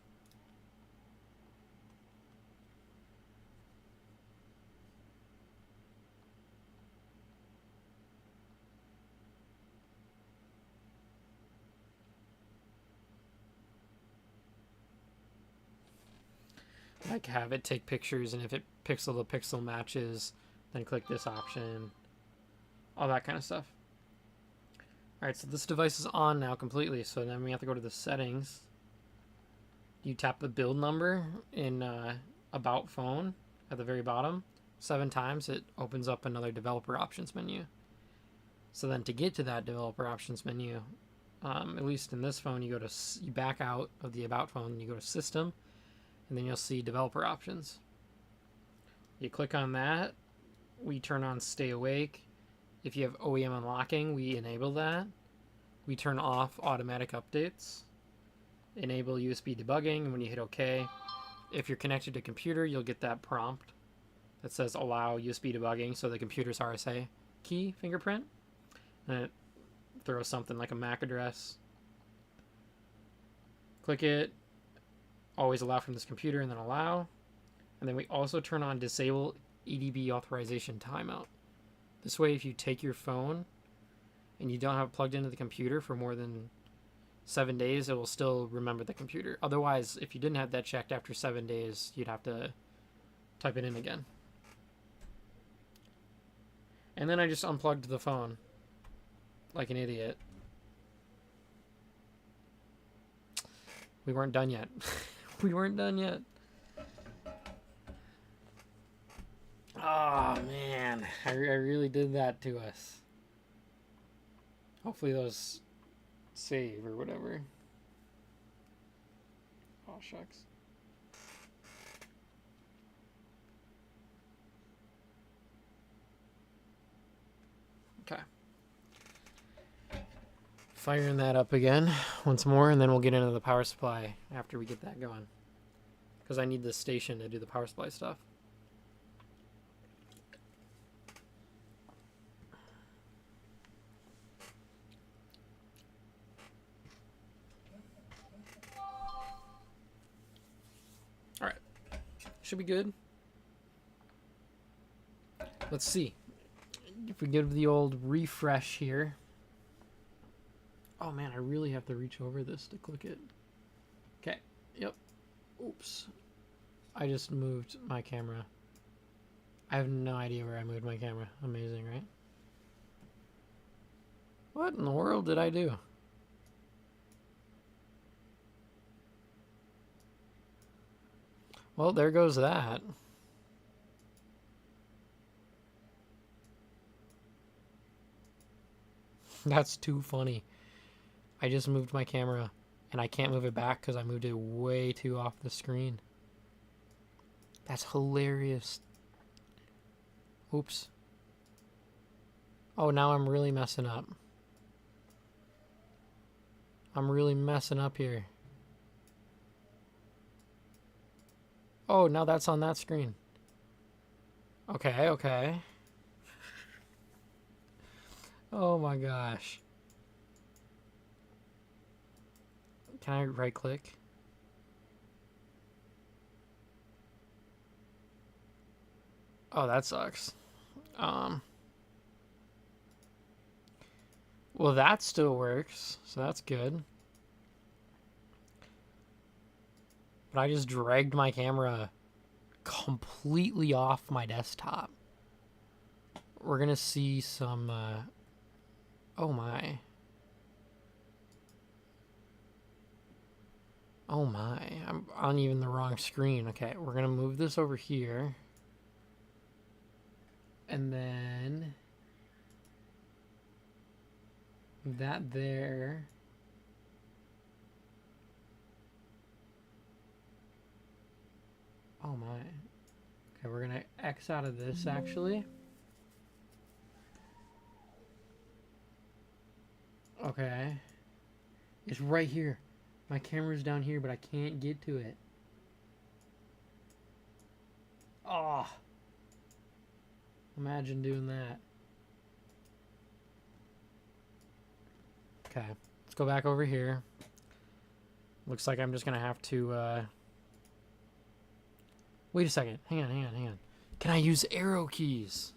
[SPEAKER 1] Like have it take pictures, and if it pixel to pixel matches, then click this option. All that kind of stuff. Alright, so this device is on now completely, so then we have to go to the settings. You tap the build number in About Phone at the very bottom 7 times, it opens up another developer options menu. So then to get to that developer options menu, at least in this phone, you back out of the About Phone, you go to System, and then you'll see developer options. You click on that, we turn on Stay Awake. If you have OEM unlocking, we enable that. We turn off automatic updates. Enable USB debugging, and when you hit OK, if you're connected to a computer, you'll get that prompt that says allow USB debugging, so the computer's RSA key fingerprint. And it throws something like a MAC address. Click it, always allow from this computer, and then allow. And then we also turn on disable EDB authorization timeout. This way, if you take your phone and you don't have it plugged into the computer for more than 7 days, it will still remember the computer. Otherwise, if you didn't have that checked after 7 days, you'd have to type it in again. And then I just unplugged the phone like an idiot. We weren't done yet. We weren't done yet. Oh man, I really did that to us. Hopefully those save or whatever. Oh shucks. Okay. firing that up again once more, and then we'll get into the power supply after we get that going. Because I need this station to do the power supply stuff. Alright. Should be good. Let's see. If we give the old refresh here. Oh man, I really have to reach over this to click it. Okay. Yep. Oops. I just moved my camera. I have no idea where I moved my camera. Amazing, right? What in the world did I do? Well, there goes that. That's too funny. I just moved my camera and I can't move it back because I moved it way too off the screen. That's hilarious. Oops. Oh, now I'm really messing up. I'm really messing up here. Oh, now that's on that screen. Okay, okay. Oh my gosh. Can I right click? Oh, that sucks. Well, that still works, so that's good. But I just dragged my camera completely off my desktop. We're gonna see some, oh my. Oh my, I'm on even the wrong screen. Okay, we're gonna move this over here. And then that there. Oh my. Okay, we're gonna X out of this actually. Okay. It's right here. My camera's down here, but I can't get to it. Oh. Imagine doing that. Okay. Let's go back over here. Looks like I'm just going to have to... Wait a second. Hang on. Can I use arrow keys?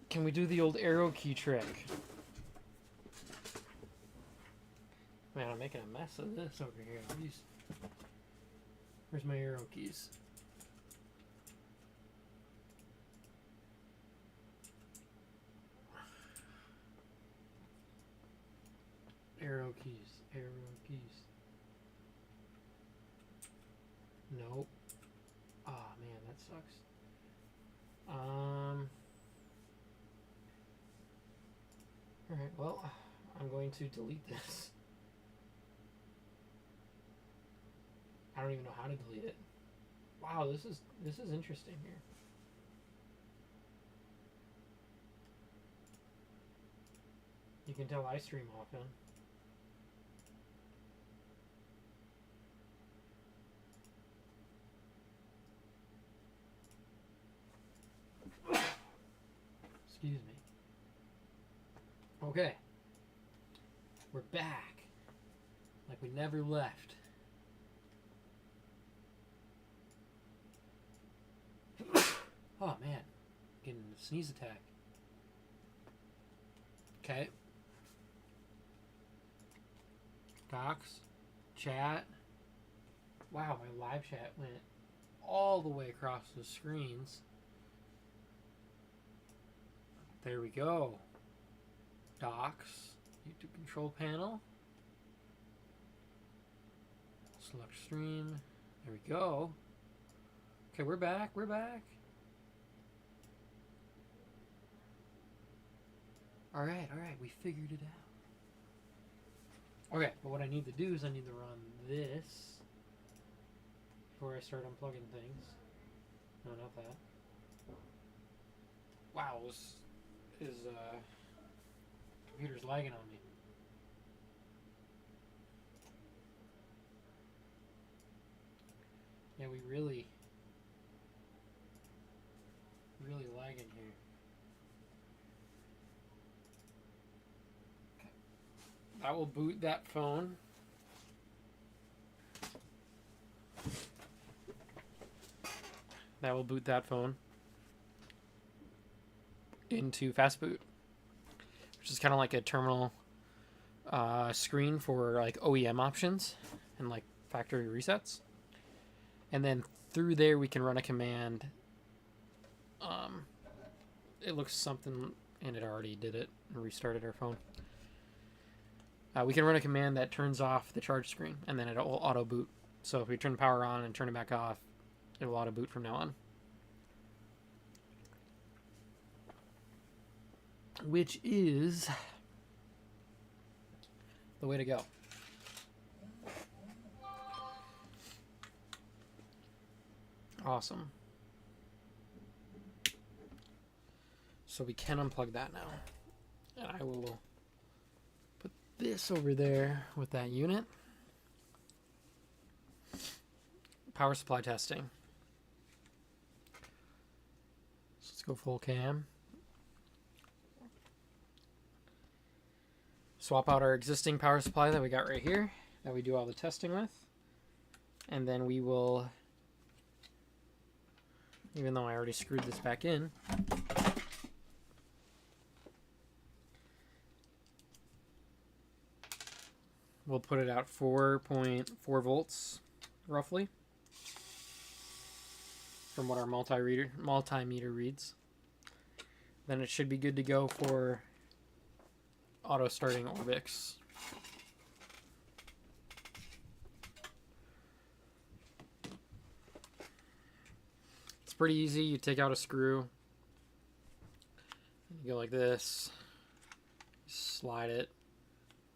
[SPEAKER 1] Can we do the old arrow key trick? Man, I'm making a mess of this over here. Where's my arrow keys? Arrow keys. Nope. Oh man, that sucks. Alright, well, I'm going to delete this. I don't even know how to delete it. Wow, this is interesting here. You can tell I stream often. Excuse me. Okay. We're back. Like we never left. Oh man. Getting a sneeze attack. Okay. Docs. Chat. Wow, my live chat went all the way across the screens. There we go. Docs. YouTube control panel. Select stream. There we go. Okay, we're back. Alright, we figured it out. Okay, but what I need to do is I need to run this before I start unplugging things. No, not that. Wow, this is Computer's lagging on me. Yeah, we really lagging here. Okay. I will boot that phone. That will boot that phone into fastboot, which is kind of like a terminal screen for like OEM options and like factory resets. And then through there we can run a command. It looks something, and it already did it and restarted our phone. We can run a command that turns off the charge screen, and then it'll auto boot. So if we turn the power on and turn it back off, it will auto boot from now on. Which is the way to go. Awesome. So we can unplug that now. And I will put this over there with that unit. Power supply testing. So let's go full cam. Swap out our existing power supply that we got right here, that we do all the testing with. And then we will, even though I already screwed this back in, we'll put it out 4.4 volts, roughly, from what our multimeter reads. Then it should be good to go for auto starting Orbix. It's pretty easy. You take out a screw, you go like this, slide it,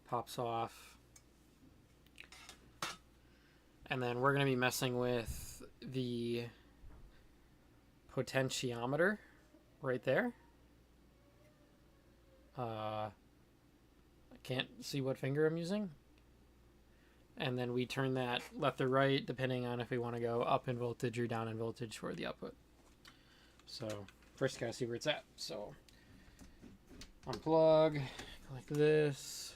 [SPEAKER 1] pops off. And then we're going to be messing with the potentiometer right there. I can't see what finger I'm using. And then we turn that left or right depending on if we want to go up in voltage or down in voltage for the output. So first gotta see where it's at. So unplug like this.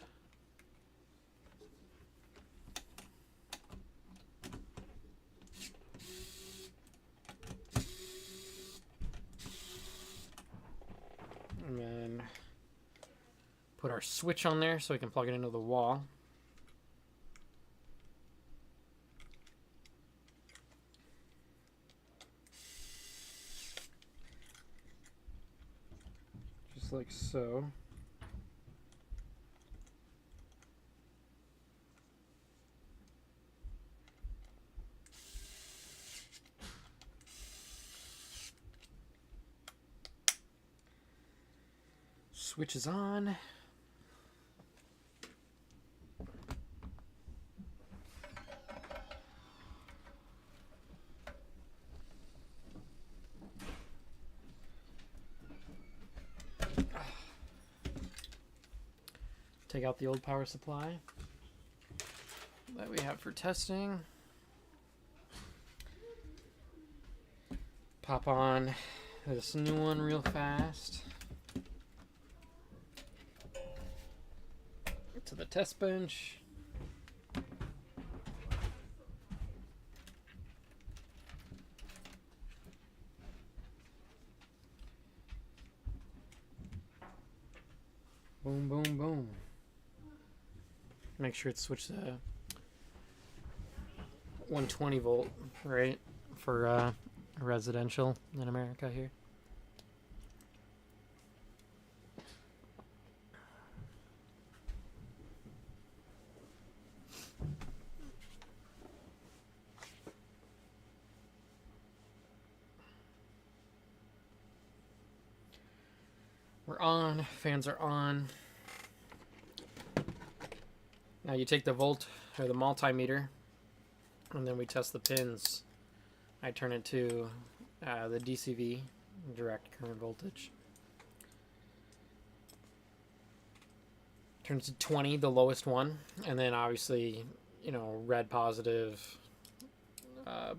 [SPEAKER 1] And then put our switch on there so we can plug it into the wall. Just like so. Switch is on. Take out the old power supply that we have for testing. Pop on this new one real fast. To the test bench. Boom, boom, boom. Make sure it's switched to 120 volt, right? For residential in America here. We're on, fans are on. Now you take the volt or the multimeter and then we test the pins. I turn it to the DCV, direct current voltage. turns to 20, the lowest one, and then obviously, you know, red positive,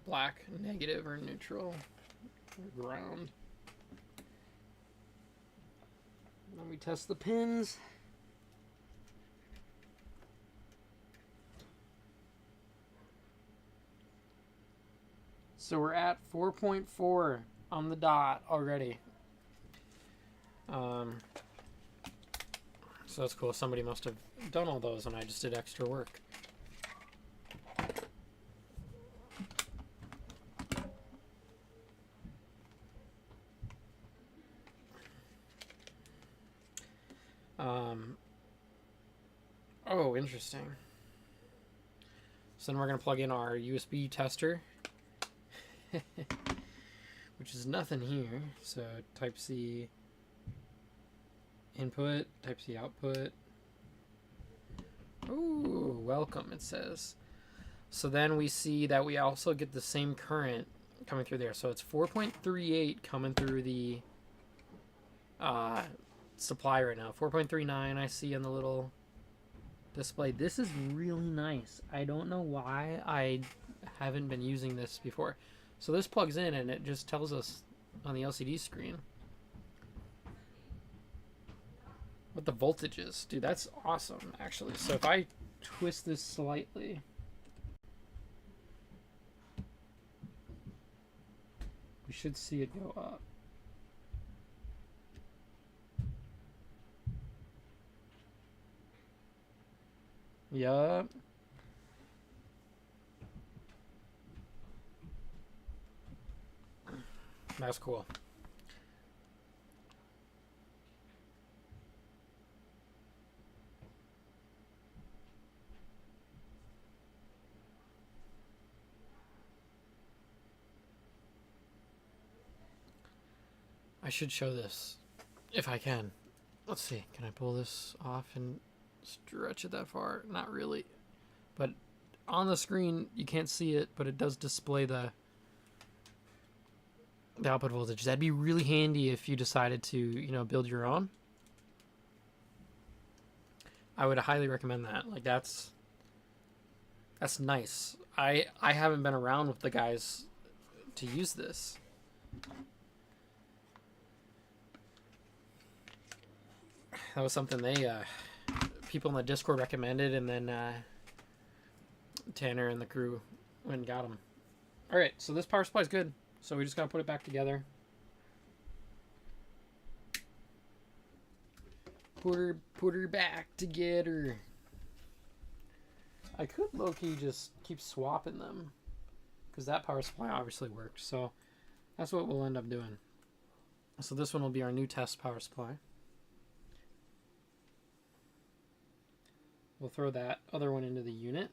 [SPEAKER 1] black negative or neutral, or ground. And then we test the pins. So we're at 4.4 on the dot already. So that's cool. Somebody must have done all those and I just did extra work. Oh, interesting. So then we're going to plug in our USB tester, which is nothing here. So Type-C input, Type-C output. Ooh, welcome, it says. So then we see that we also get the same current coming through there. So it's 4.38 coming through the supply right now. 4.39 I see on the little display. This is really nice. I don't know why I haven't been using this before. So this plugs in and it just tells us on the LCD screen what the voltage is. Dude, that's awesome, actually. So if I twist this slightly, we should see it go up. Yup. That's cool. I should show this if I can. Let's see. Can I pull this off and stretch it that far? Not really. But on the screen, you can't see it, but it does display the output voltage. That'd be really handy if you decided to, you know, build your own. I would highly recommend that. Like, that's nice. I haven't been around with the guys to use this. That was something they people in the Discord recommended, and then Tanner and the crew went and got them. All right, so this power supply is good. So we just gotta put it back together. Put her back together. I could low-key just keep swapping them, because that power supply obviously worked. So that's what we'll end up doing. So this one will be our new test power supply. We'll throw that other one into the unit.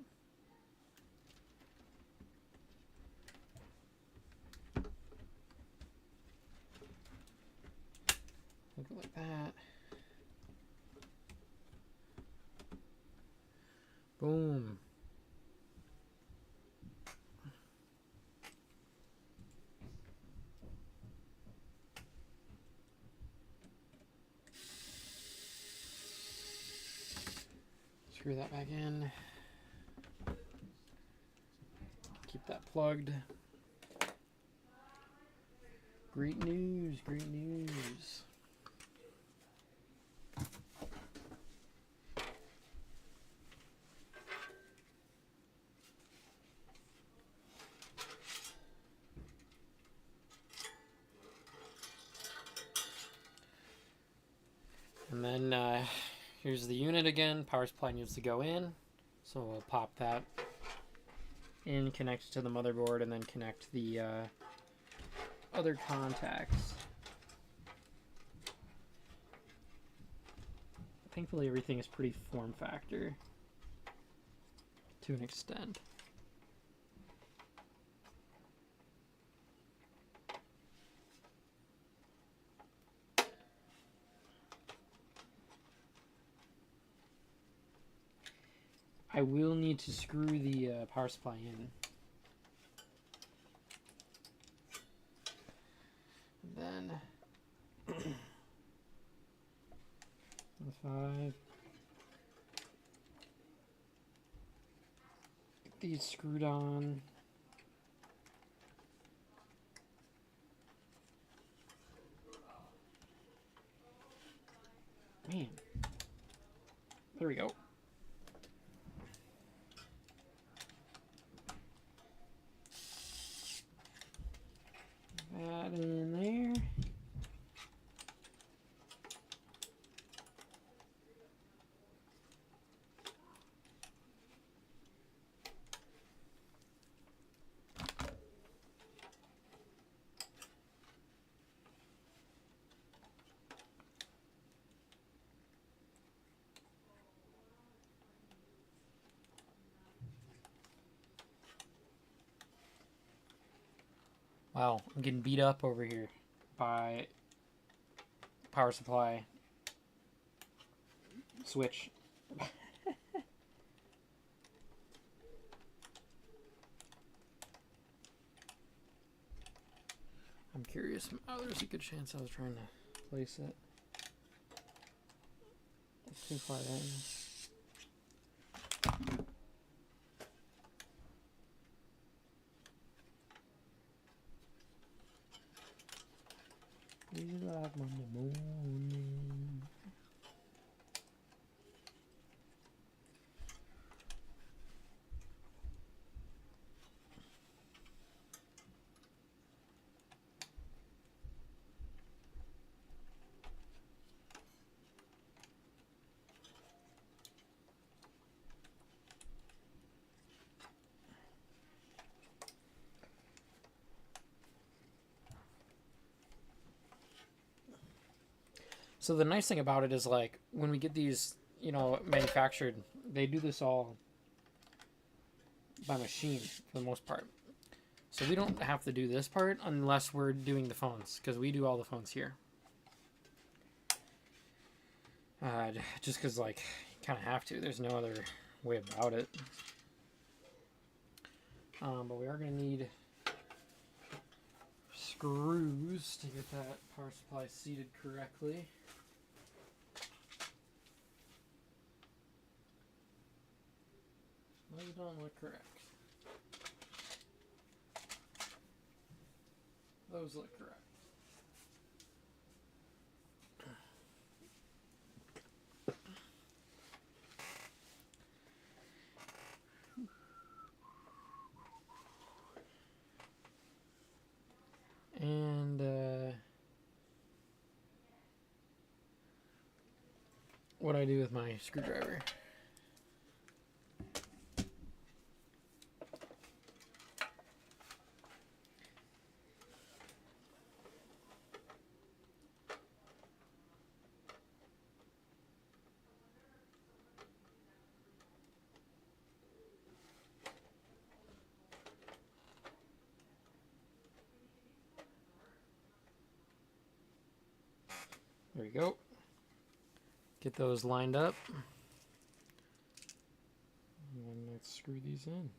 [SPEAKER 1] Look like that. Boom. Screw that back in. Keep that plugged. Great news, great news. And then here's the unit again. Power supply needs to go in. So we'll pop that in, connect to the motherboard, and then connect the other contacts. Thankfully everything is pretty form factor to an extent. I will need to screw the power supply in. And then 5. these screwed on. Man. There we go. That in there. Wow, I'm getting beat up over here by power supply switch. I'm curious. Oh, there's a good chance I was trying to place it. It's too far in. We love Monday morning. So the nice thing about it is, like, when we get these, you know, manufactured, they do this all by machine for the most part. So we don't have to do this part unless we're doing the phones, because we do all the phones here. Just because, like, you kind of have to. There's no other way about it. But we are going to need screws to get that power supply seated correctly. Those don't look correct. Those look correct. And what I do with my screwdriver. There you go. Get those lined up. And then let's screw these in.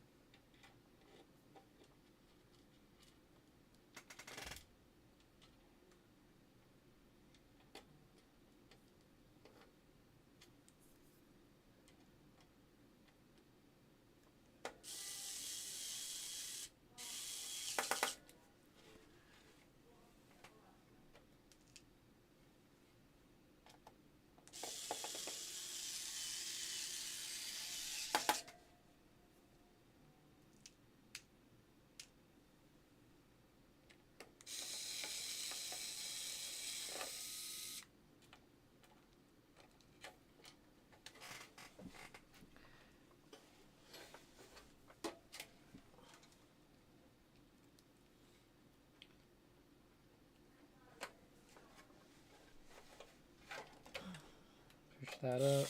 [SPEAKER 1] Push that up.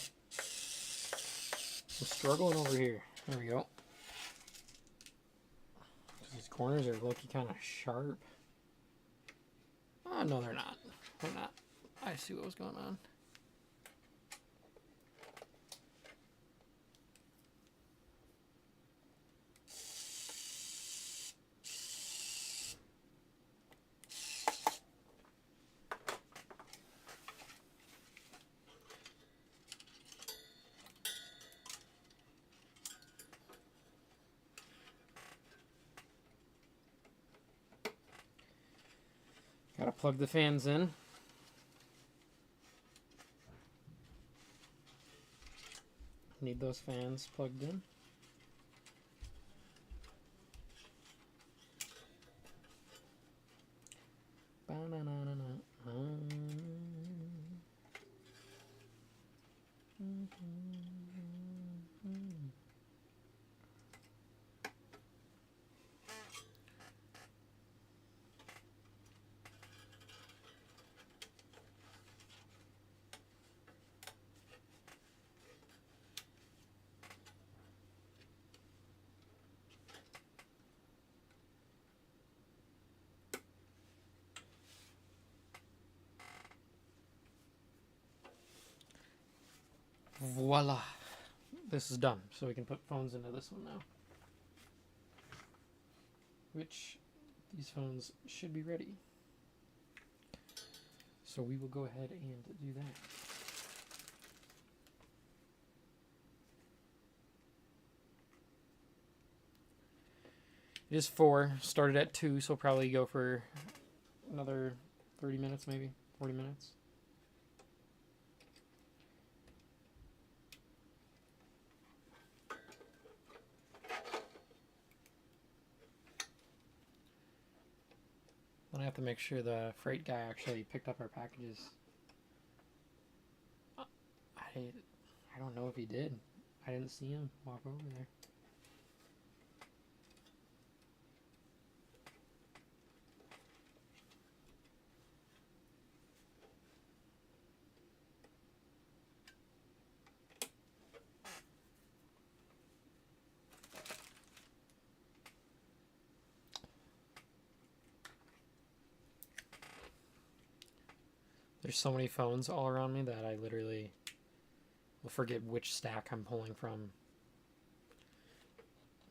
[SPEAKER 1] I'm struggling over here. There we go. These corners are looking kind of sharp. Oh, no, they're not. They're not. I see what was going on. plug the fans in. Need those fans plugged in. Voila. This is done. So we can put phones into this one now. Which these phones should be ready. So we will go ahead and do that. It is 4. Started at 2, so probably go for another 30 minutes, maybe 40 minutes. Then I have to make sure the freight guy actually picked up our packages. I don't know if he did. I didn't see him walk over there. There's so many phones all around me that I literally will forget which stack I'm pulling from.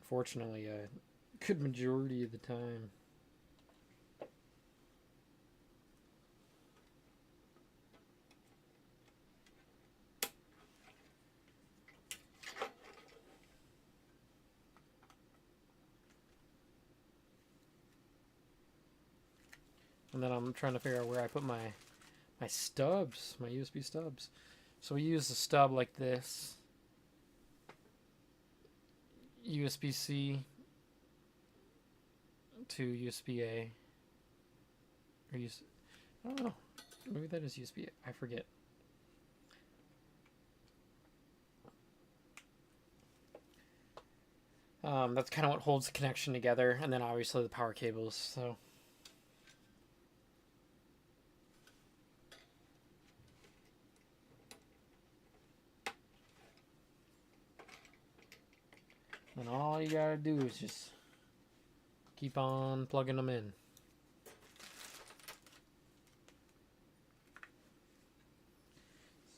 [SPEAKER 1] Fortunately, a good majority of the time. And then I'm trying to figure out where I put my stubs, my USB stubs. So we use a stub like this. USB-C to USB-A. Or I don't know. Maybe that is USB-A. I forget. That's kind of what holds the connection together. And then obviously the power cables. So. And all you gotta do is just keep on plugging them in.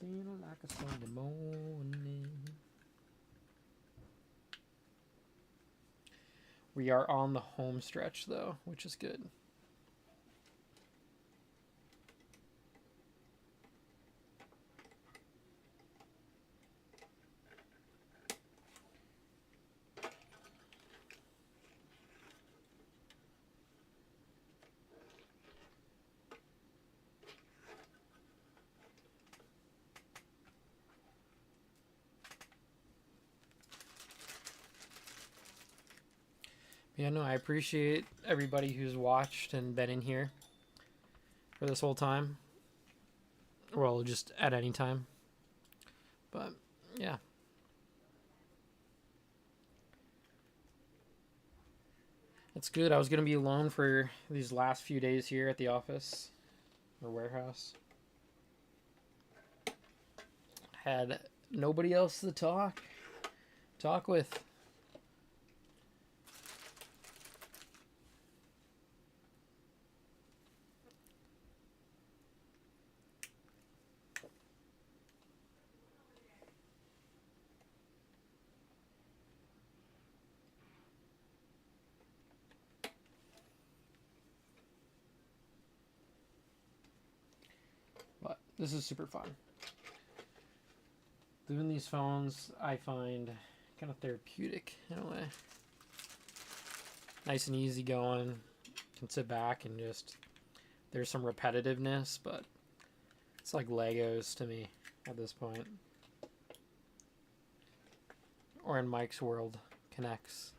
[SPEAKER 1] Seeing like a Sunday morning. We are on the home stretch though, which is good. Yeah, no, I appreciate everybody who's watched and been in here for this whole time. Well, just at any time. But, yeah. It's good. I was going to be alone for these last few days here at the office or warehouse. Had nobody else to talk with. But this is super fun. Doing these phones, I find kind of therapeutic in a way. Nice and easy going. Can sit back and just there's some repetitiveness, but it's like Legos to me at this point. Or in Mike's world, connects.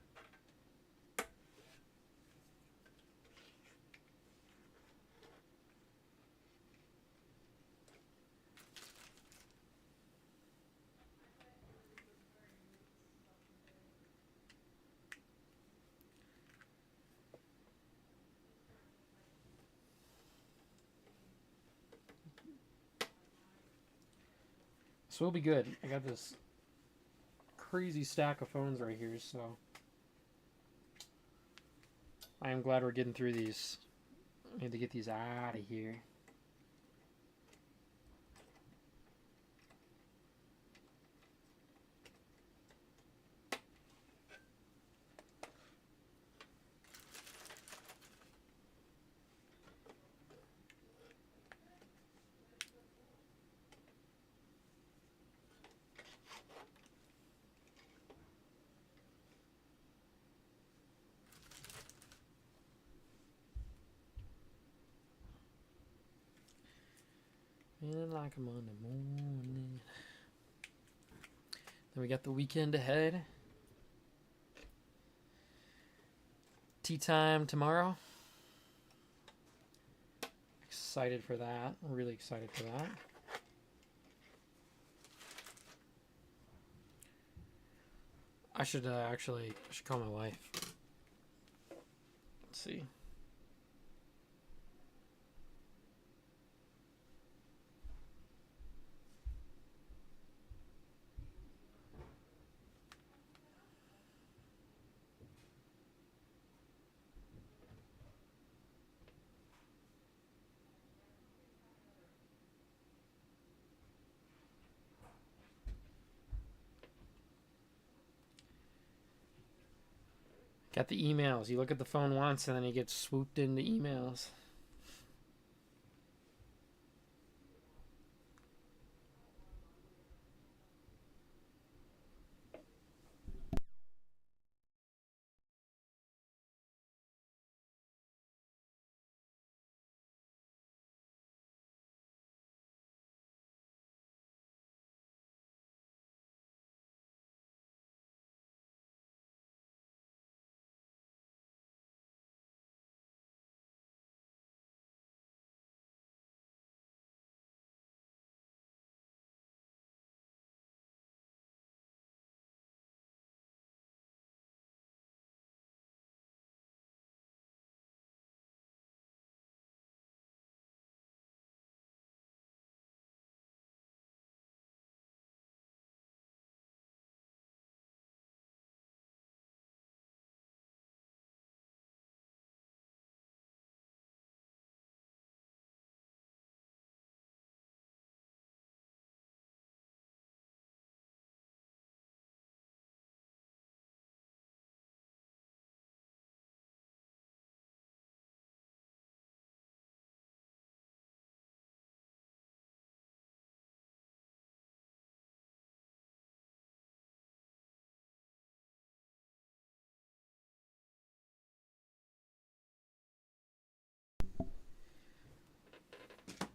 [SPEAKER 1] So we'll be good. I got this crazy stack of phones right here, so I am glad we're getting through these. I need to get these out of here. Feeling like a Monday morning. Then we got the weekend ahead. Tea time tomorrow. Excited for that. Really excited for that. I should actually call my wife. Let's see. Got the emails. You look at the phone once and then you get swooped into emails.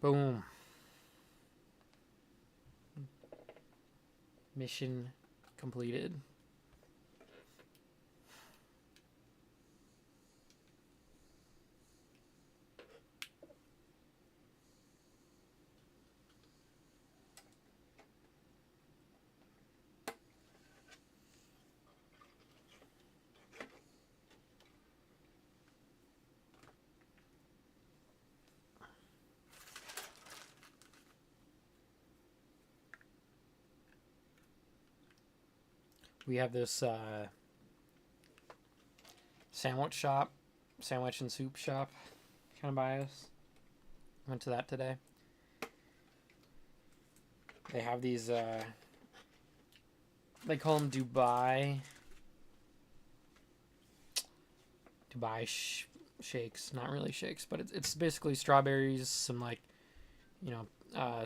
[SPEAKER 1] Boom. Mission completed. We have this sandwich and soup shop kind of by us. Went to that today. They have these, they call them Dubai shakes. Not really shakes, but it's basically strawberries, some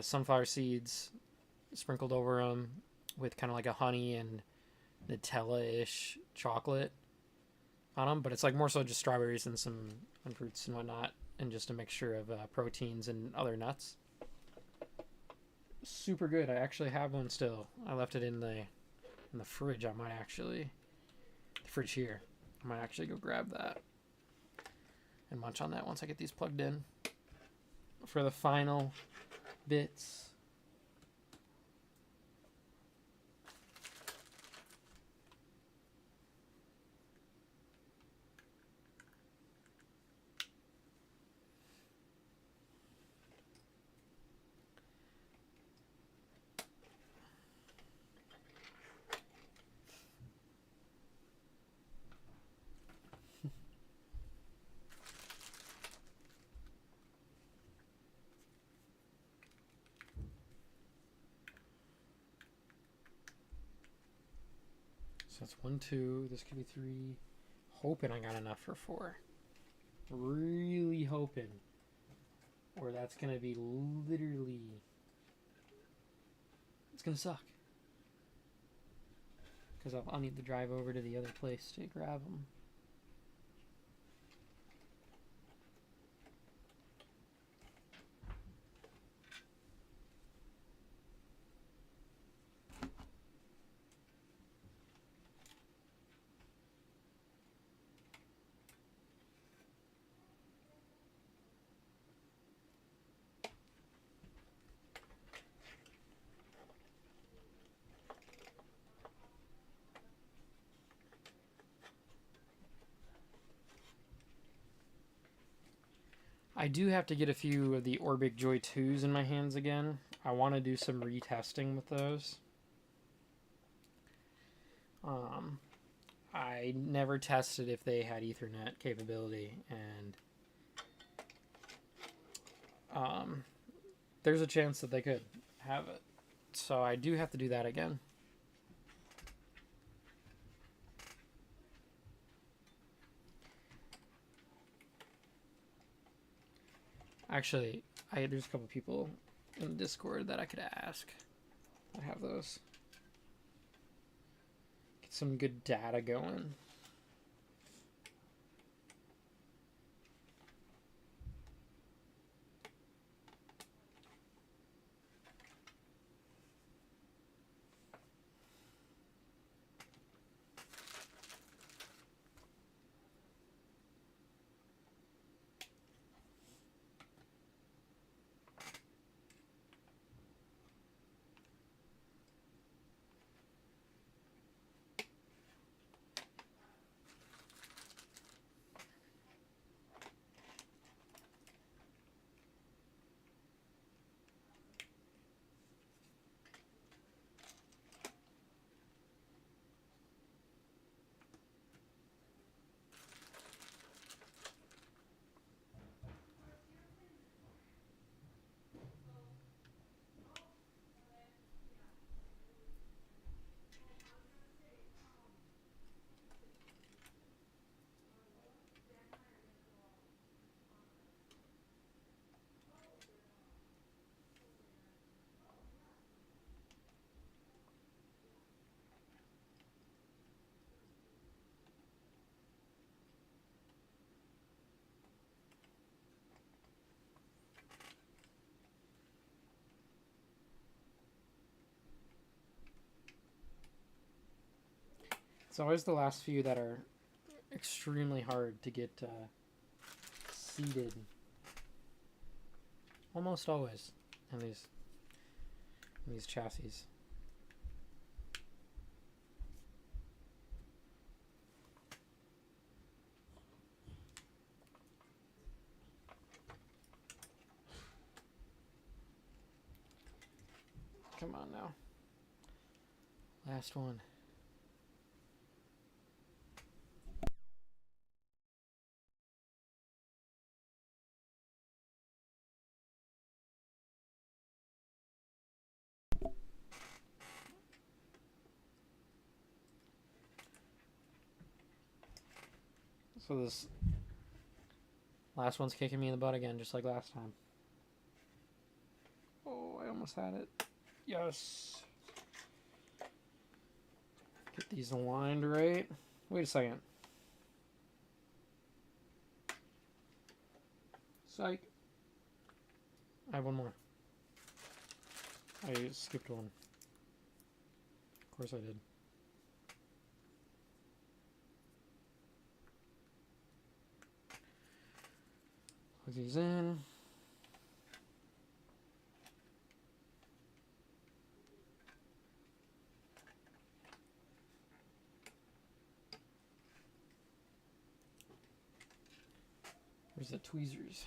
[SPEAKER 1] sunflower seeds sprinkled over them with kind of like a honey and Nutella-ish chocolate on them, but it's like more so just strawberries and some fruits and whatnot. and just a mixture of proteins and other nuts. Super good. I actually have one still. I left it in the fridge. I might actually, the fridge here, I might actually go grab that and munch on that once I get these plugged in. For the final bits, so that's 1, 2. This could be 3. Hoping I got enough for 4. Really hoping. Or that's gonna be literally. It's gonna suck. Because I'll need to drive over to the other place to grab them. I do have to get a few of the Orbic Joy 2s in my hands again. I want to do some retesting with those. I never tested if they had Ethernet capability, and there's a chance that they could have it. So I do have to do that again. Actually, there's a couple people in Discord that I could ask. I have those. Get some good data going. It's always the last few that are extremely hard to get seated. Almost always in these chassis. Come on now. Last one. So this last one's kicking me in the butt again, just like last time. Oh, I almost had it. Yes. Get these aligned right. Wait a second. Psych. I have one more. I skipped one. Of course I did. Plug these in. Where's the tweezers?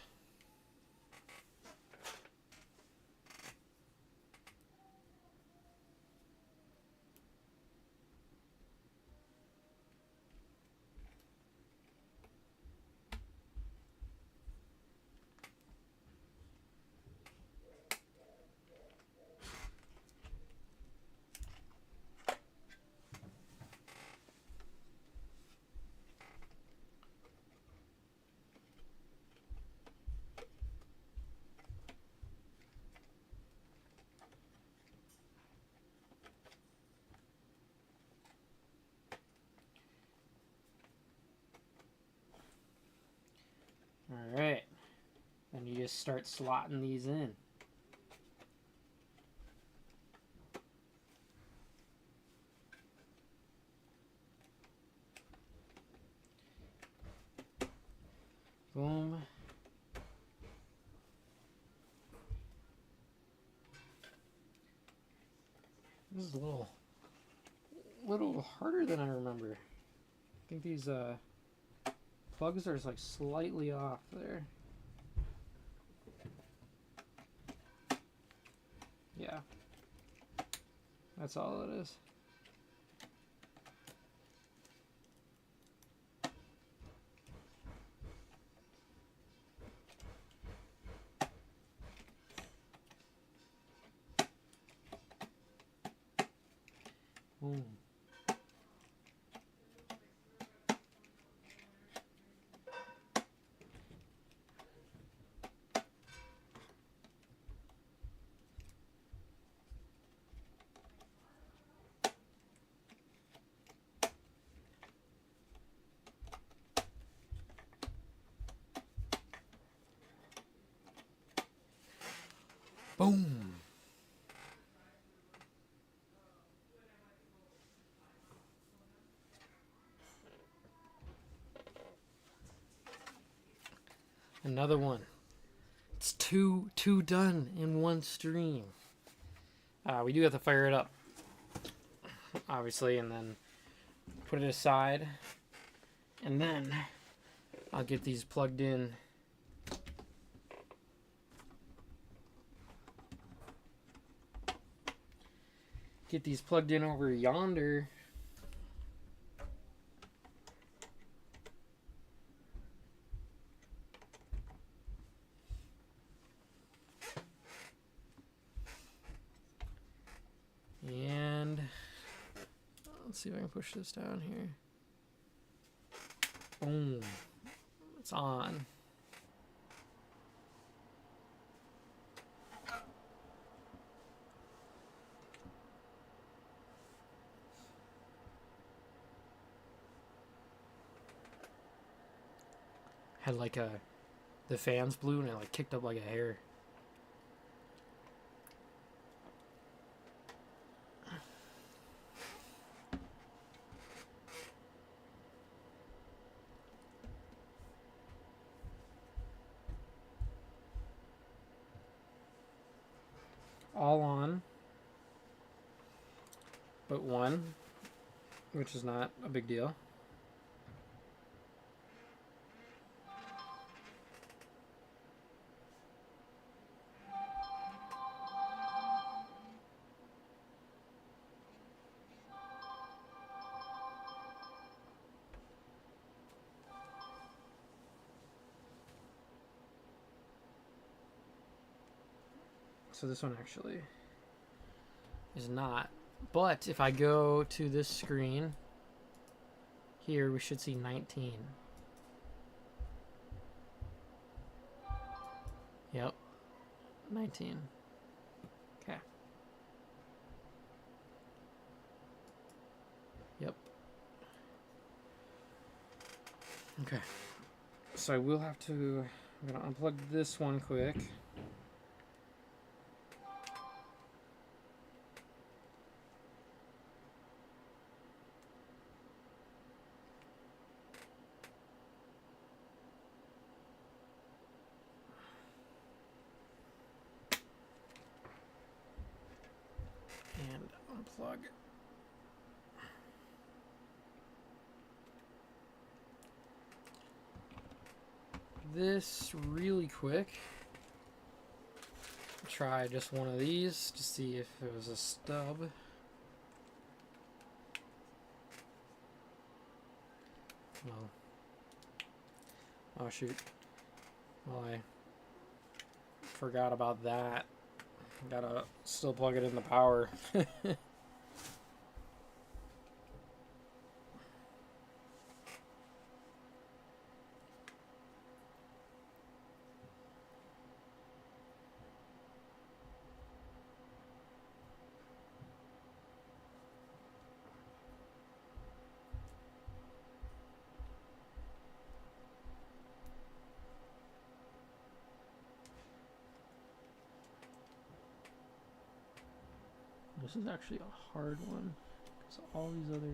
[SPEAKER 1] Alright. Then you just start slotting these in. Boom. This is a little harder than I remember. I think these plugs are like slightly off there. Yeah. That's all it is. Boom. Boom. Another one. It's two done in one stream. We do have to fire it up, obviously, and then put it aside, and then I'll get these plugged in. Get these plugged in over yonder. And let's see if I can push this down here. Boom. It's on. Had like the fans blew and it like kicked up like a hair. All on but one, which is not a big deal. So this one actually is not. But if I go to this screen, here we should see 19. Yep, 19. Okay. Yep. Okay. So I will have to I'm gonna unplug this one quick. And unplug. This really quick. Try just one of these to see if it was a stub. Well, oh shoot. Well, I forgot about that. Gotta still plug it in the power. This is actually a hard one because all these other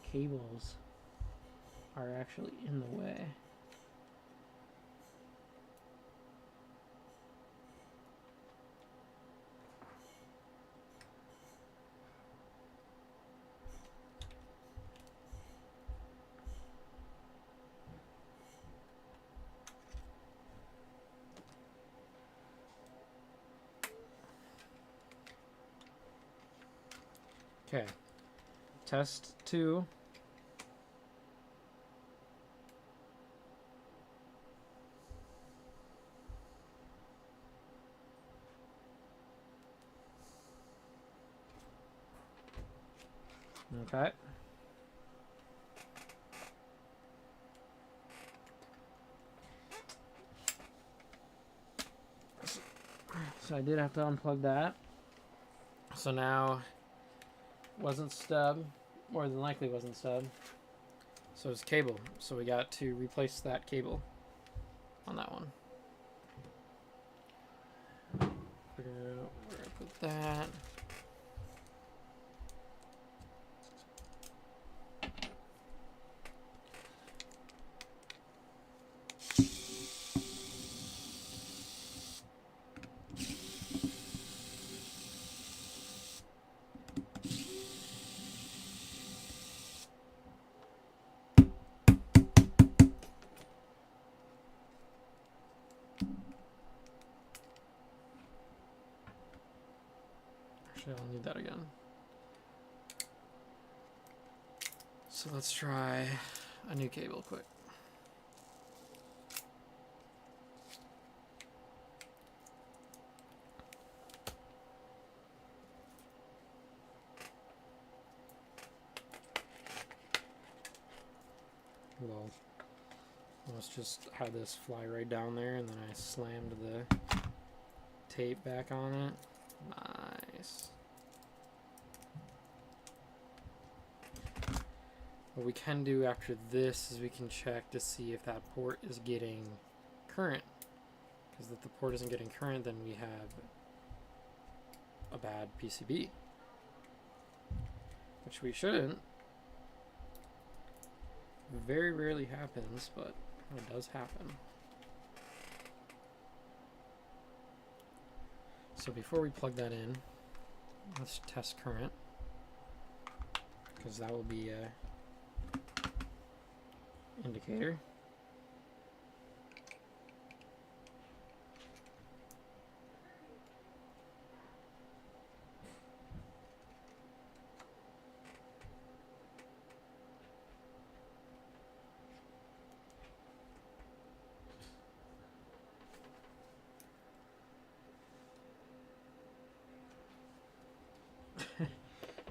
[SPEAKER 1] cables are actually in the way. Okay, test 2. Okay. So I did have to unplug that. So now, wasn't stub, more than likely wasn't stub. So it's cable. So we got to replace that cable on that one. Figure out where I put that. Actually, I'll need that again. So let's try a new cable quick. Well, let's just have this fly right down there, and then I slammed the tape back on it. Nice. What we can do after this is we can check to see if that port is getting current. Because if the port isn't getting current, then we have a bad PCB. Which we shouldn't. Very rarely happens, but it does happen. So before we plug that in, let's test current. Because that will be a indicator.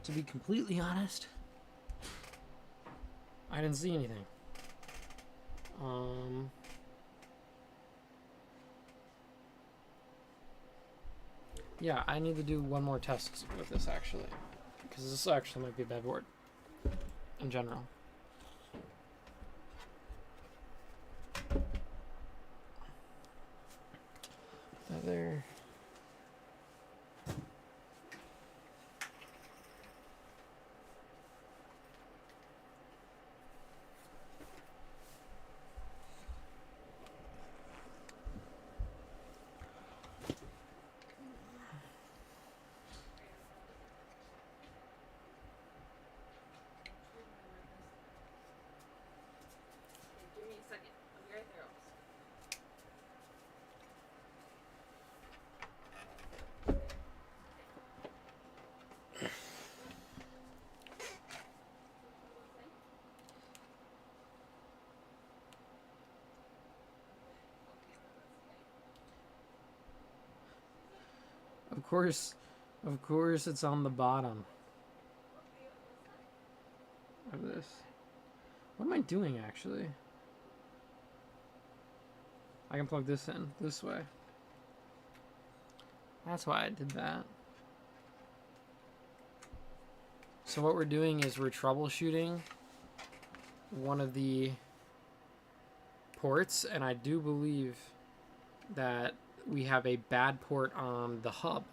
[SPEAKER 1] To be completely honest, I didn't see anything. Yeah, I need to do one more test with this actually, because this actually might be a bad board in general. there.
[SPEAKER 2] Give me a second. I'll be right there.
[SPEAKER 1] Of course it's on the bottom of this. What am I doing actually? I can plug this in this way. That's why I did that. So what we're doing is we're troubleshooting one of the ports, and I do believe that we have a bad port on the hub,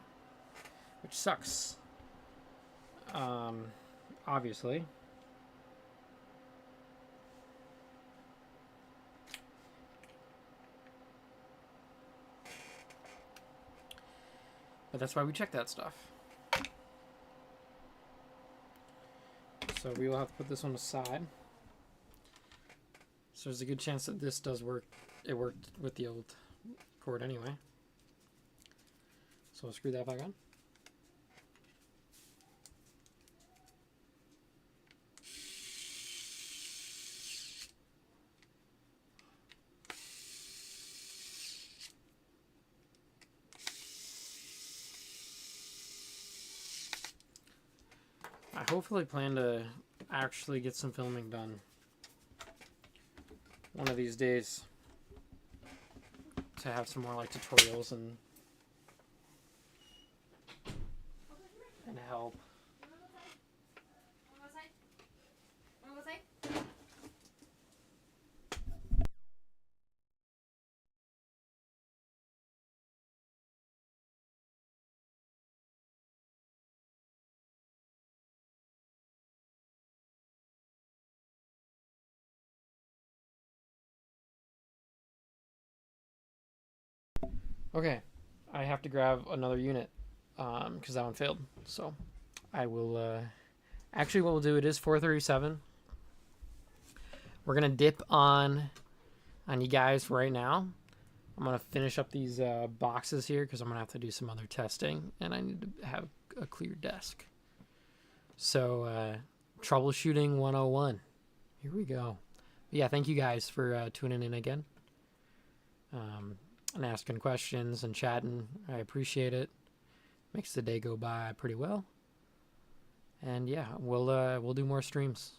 [SPEAKER 1] which sucks. Obviously. But that's why we check that stuff. So we will have to put this on the side. So there's a good chance that this does work. It worked with the old cord anyway. So I'll screw that back on. I hopefully plan to actually get some filming done one of these days to have some more like tutorials and help. Okay, I have to grab another unit because that one failed. So I will. Actually, what we'll do, it is 4:37. We're gonna dip on you guys right now. I'm gonna finish up these boxes here because I'm gonna have to do some other testing, and I need to have a clear desk. So troubleshooting 101. Here we go. But yeah, thank you guys for tuning in again. And asking questions and chatting. I appreciate it. Makes the day go by pretty well. And yeah, we'll do more streams.